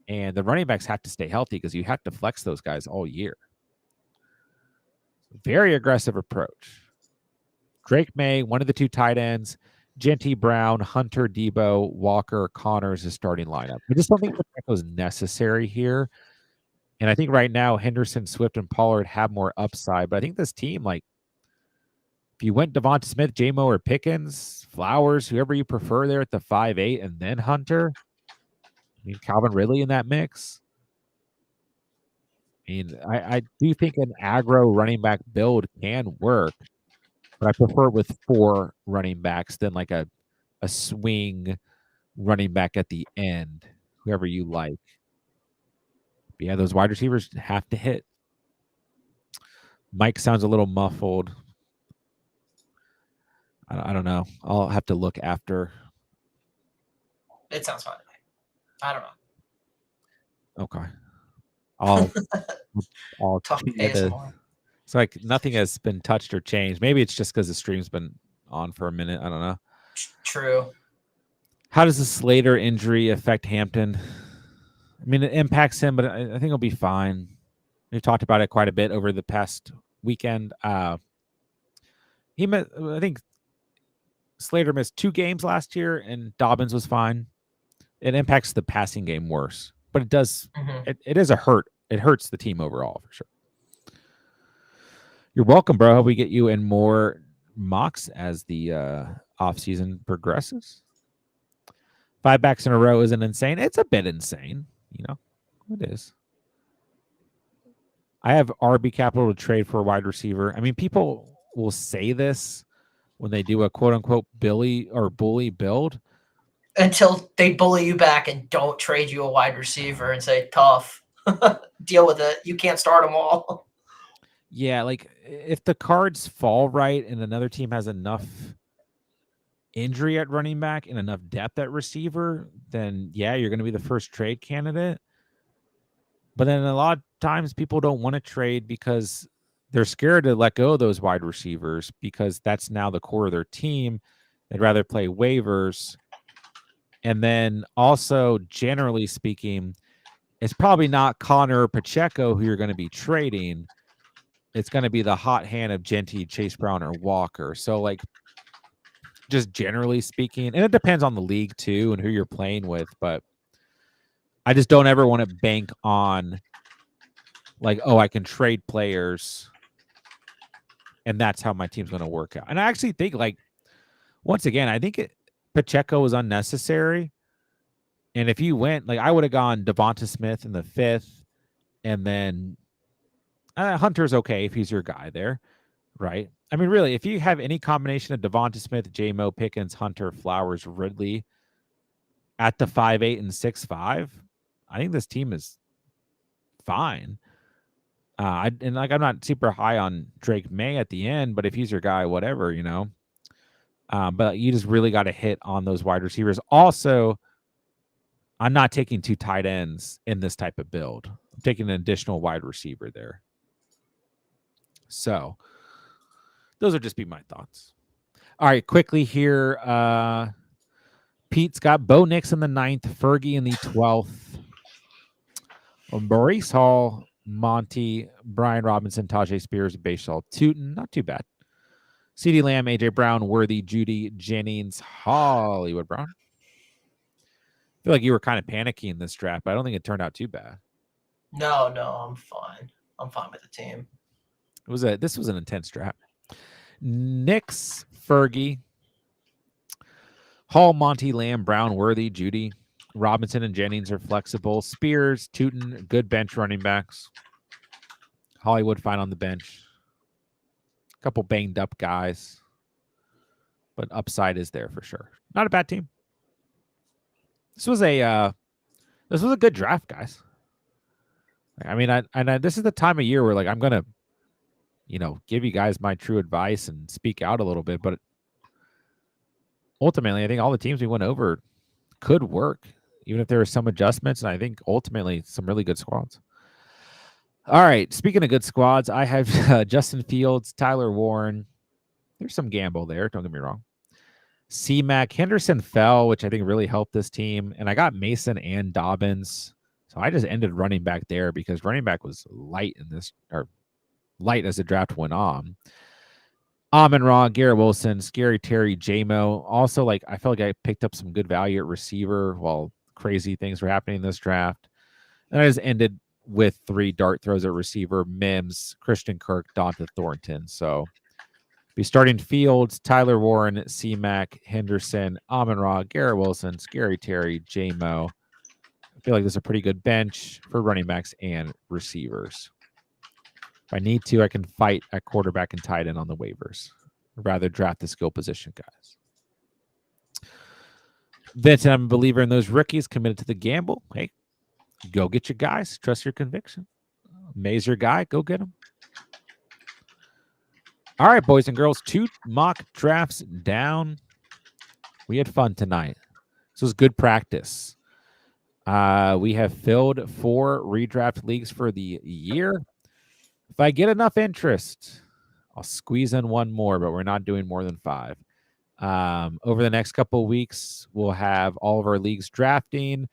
And the running backs have to stay healthy because you have to flex those guys all year. Very aggressive approach. Drake May, one of the 2 tight ends, Genty, Brown, Hunter, Debo, Walker, Connors is starting lineup. I just don't think Pacheco is necessary here. And I think right now Henderson, Swift, and Pollard have more upside. But I think this team, like, if you went Devonta Smith, J-Mo, or Pickens, Flowers, whoever you prefer there at the 5'8", and then Hunter, I mean, Calvin Ridley in that mix. I mean, I do think an aggro running back build can work, but I prefer it with 4 running backs than like a swing running back at the end, whoever you like. But yeah, those wide receivers have to hit. Mike sounds a little muffled. I don't know. I'll have to look after. It sounds fine to me. I don't know. Okay. I'll Talk ASMR. It's like nothing has been touched or changed. Maybe it's just because the stream's been on for a minute. I don't know. True. How does the Slater injury affect Hampton? I mean, it impacts him, but I think he'll be fine. We've talked about it quite a bit over the past weekend. I think Slater missed 2 games last year, and Dobbins was fine. It impacts the passing game worse, but it does. Mm-hmm. It is a hurt. It hurts the team overall for sure. You're welcome, bro. Hope we get you in more mocks as the offseason progresses. 5 backs in a row isn't insane. It's a bit insane, you know. It is. I have RB capital to trade for a wide receiver. I mean, people will say this when they do a quote-unquote bully build. Until they bully you back and don't trade you a wide receiver and say, tough. Deal with it. You can't start them all. Yeah, like if the cards fall right and another team has enough injury at running back and enough depth at receiver, then yeah, you're going to be the first trade candidate. But then a lot of times people don't want to trade because they're scared to let go of those wide receivers because that's now the core of their team. They'd rather play waivers. And then also, generally speaking, it's probably not Connor or Pacheco who you're going to be trading. It's going to be the hot hand of Genty, Chase Brown, or Walker. So, like, just generally speaking, and it depends on the league too and who you're playing with, but I just don't ever want to bank on like, oh, I can trade players and that's how my team's going to work out. And I actually think, like, once again, I think Pacheco was unnecessary. And if you went, like, I would have gone Devonta Smith in the 5th, and then Hunter's okay if he's your guy there, right? I mean, really, if you have any combination of Devonta Smith, J-Mo, Pickens, Hunter, Flowers, Ridley at the 5'8" and 6'5", I think this team is fine. I'm not super high on Drake May at the end, but if he's your guy, whatever, you know. But you just really got to hit on those wide receivers. Also, I'm not taking 2 tight ends in this type of build. I'm taking an additional wide receiver there. So those would just be my thoughts. All right, quickly here. Pete's got Bo Nix in the 9th, Fergie in the 12th. Maurice Hall, Monty, Brian Robinson, Tajay Spears, Bashaw Tootin. Not too bad. CeeDee Lamb, AJ Brown, Worthy, Judy, Jennings, Hollywood Brown. I feel like you were kind of panicking in this draft, but I don't think it turned out too bad. No, I'm fine. I'm fine with the team. This was an intense draft. Nix, Fergie, Hall, Monty, Lamb, Brown, Worthy, Judy, Robinson, and Jennings are flexible. Spears, Tootin, good bench running backs. Hollywood fine on the bench. A couple banged up guys, but upside is there for sure. Not a bad team. This was a good draft, guys. I mean, this is the time of year where, like, I'm gonna, give you guys my true advice and speak out a little bit, but ultimately, I think all the teams we went over could work, even if there were some adjustments. And I think ultimately some really good squads. All right. Speaking of good squads, I have Justin Fields, Tyler Warren. There's some gamble there. Don't get me wrong. C-Mac, Henderson fell, which I think really helped this team. And I got Mason and Dobbins. So I just ended running back there because running back was light light as the draft went on. Amon-Ra, Garrett Wilson, Scary Terry, J-Mo. Also, like, I felt like I picked up some good value at receiver while crazy things were happening in this draft. And I just ended with 3 dart throws at receiver: Mims, Christian Kirk, Donta Thornton. So be starting Fields, Tyler Warren, C-Mac, Henderson, Amon-Ra, Garrett Wilson, Scary Terry, J-Mo. I feel like this is a pretty good bench for running backs and receivers. If I need to, I can fight at quarterback and tight end on the waivers. I'd rather draft the skill position guys. Vincent, I'm a believer in those rookies committed to the gamble. Hey, go get your guys. Trust your conviction. May's your guy. Go get him. All right, boys and girls, 2 mock drafts down. We had fun tonight. This was good practice. We have filled 4 redraft leagues for the year. If I get enough interest, I'll squeeze in 1 more, but we're not doing more than 5. Over the next couple of weeks, we'll have all of our leagues drafting.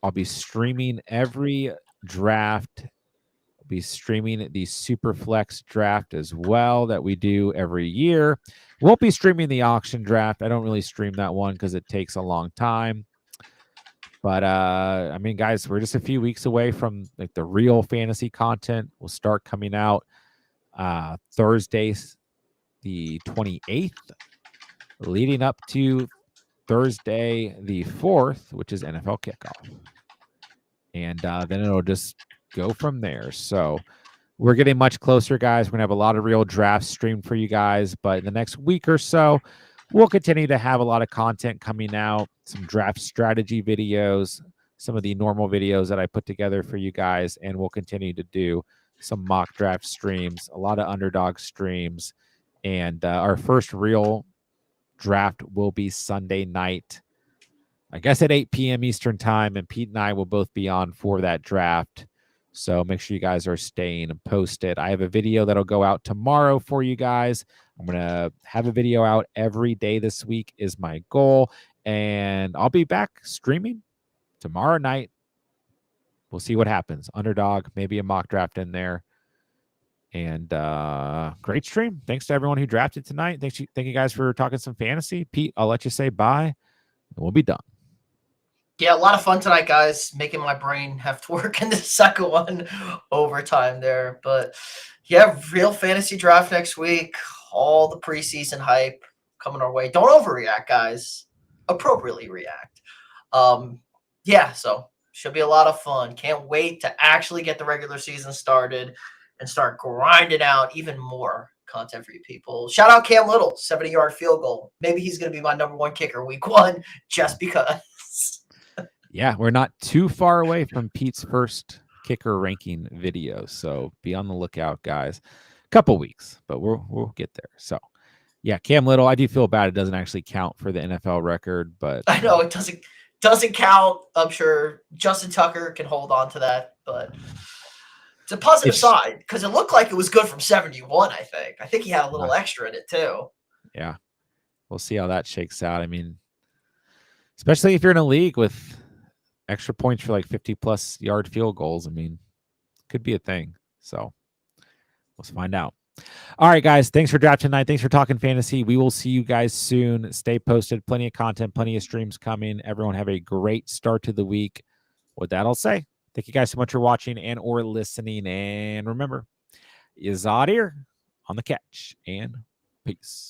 I'll be streaming every draft. I'll be streaming the Superflex draft as well that we do every year. Won't be streaming the auction draft. I don't really stream that one because it takes a long time. But I mean, guys, we're just a few weeks away from like the real fantasy content. Will start coming out Thursday, the 28th, leading up to Thursday, the 4th, which is NFL kickoff. And then it'll just go from there. So we're getting much closer, guys. We're going to have a lot of real drafts streamed for you guys. But in the next week or so, we'll continue to have a lot of content coming out, some draft strategy videos, some of the normal videos that I put together for you guys, and we'll continue to do some mock draft streams, a lot of underdog streams, and our first real draft will be Sunday night, I guess at 8 p.m. Eastern time, and Pete and I will both be on for that draft. So make sure you guys are staying posted. I have a video that'll go out tomorrow for you guys. I'm going to have a video out every day this week is my goal. And I'll be back streaming tomorrow night. We'll see what happens. Underdog, maybe a mock draft in there. And great stream. Thanks to everyone who drafted tonight. Thank you guys for talking some fantasy. Pete, I'll let you say bye, and we'll be done. Yeah, a lot of fun tonight, guys. Making my brain have to work in the second one overtime there. But yeah, real fantasy draft next week. All the preseason hype coming our way. Don't overreact, guys. Appropriately react. Yeah, so should be a lot of fun. Can't wait to actually get the regular season started and start grinding out even more content for you people. Shout out Cam Little, 70-yard field goal. Maybe he's going to be my number one kicker week 1 just because. Yeah, we're not too far away from Pete's first kicker ranking video, so be on the lookout, guys. Couple weeks, but we'll get there. So, yeah, Cam Little, I do feel bad it doesn't actually count for the NFL record, but I know it doesn't count. I'm sure Justin Tucker can hold on to that, but it's a positive side because it looked like it was good from 71. I think he had a little extra in it too. Yeah, we'll see how that shakes out. I mean, especially if you're in a league with extra points for like 50+ yard field goals. I mean, could be a thing. So let's find out. All right, guys. Thanks for drafting tonight. Thanks for talking fantasy. We will see you guys soon. Stay posted. Plenty of content, plenty of streams coming. Everyone have a great start to the week. With that, I'll say thank you guys so much for watching and or listening. And remember, is out here on the catch and peace.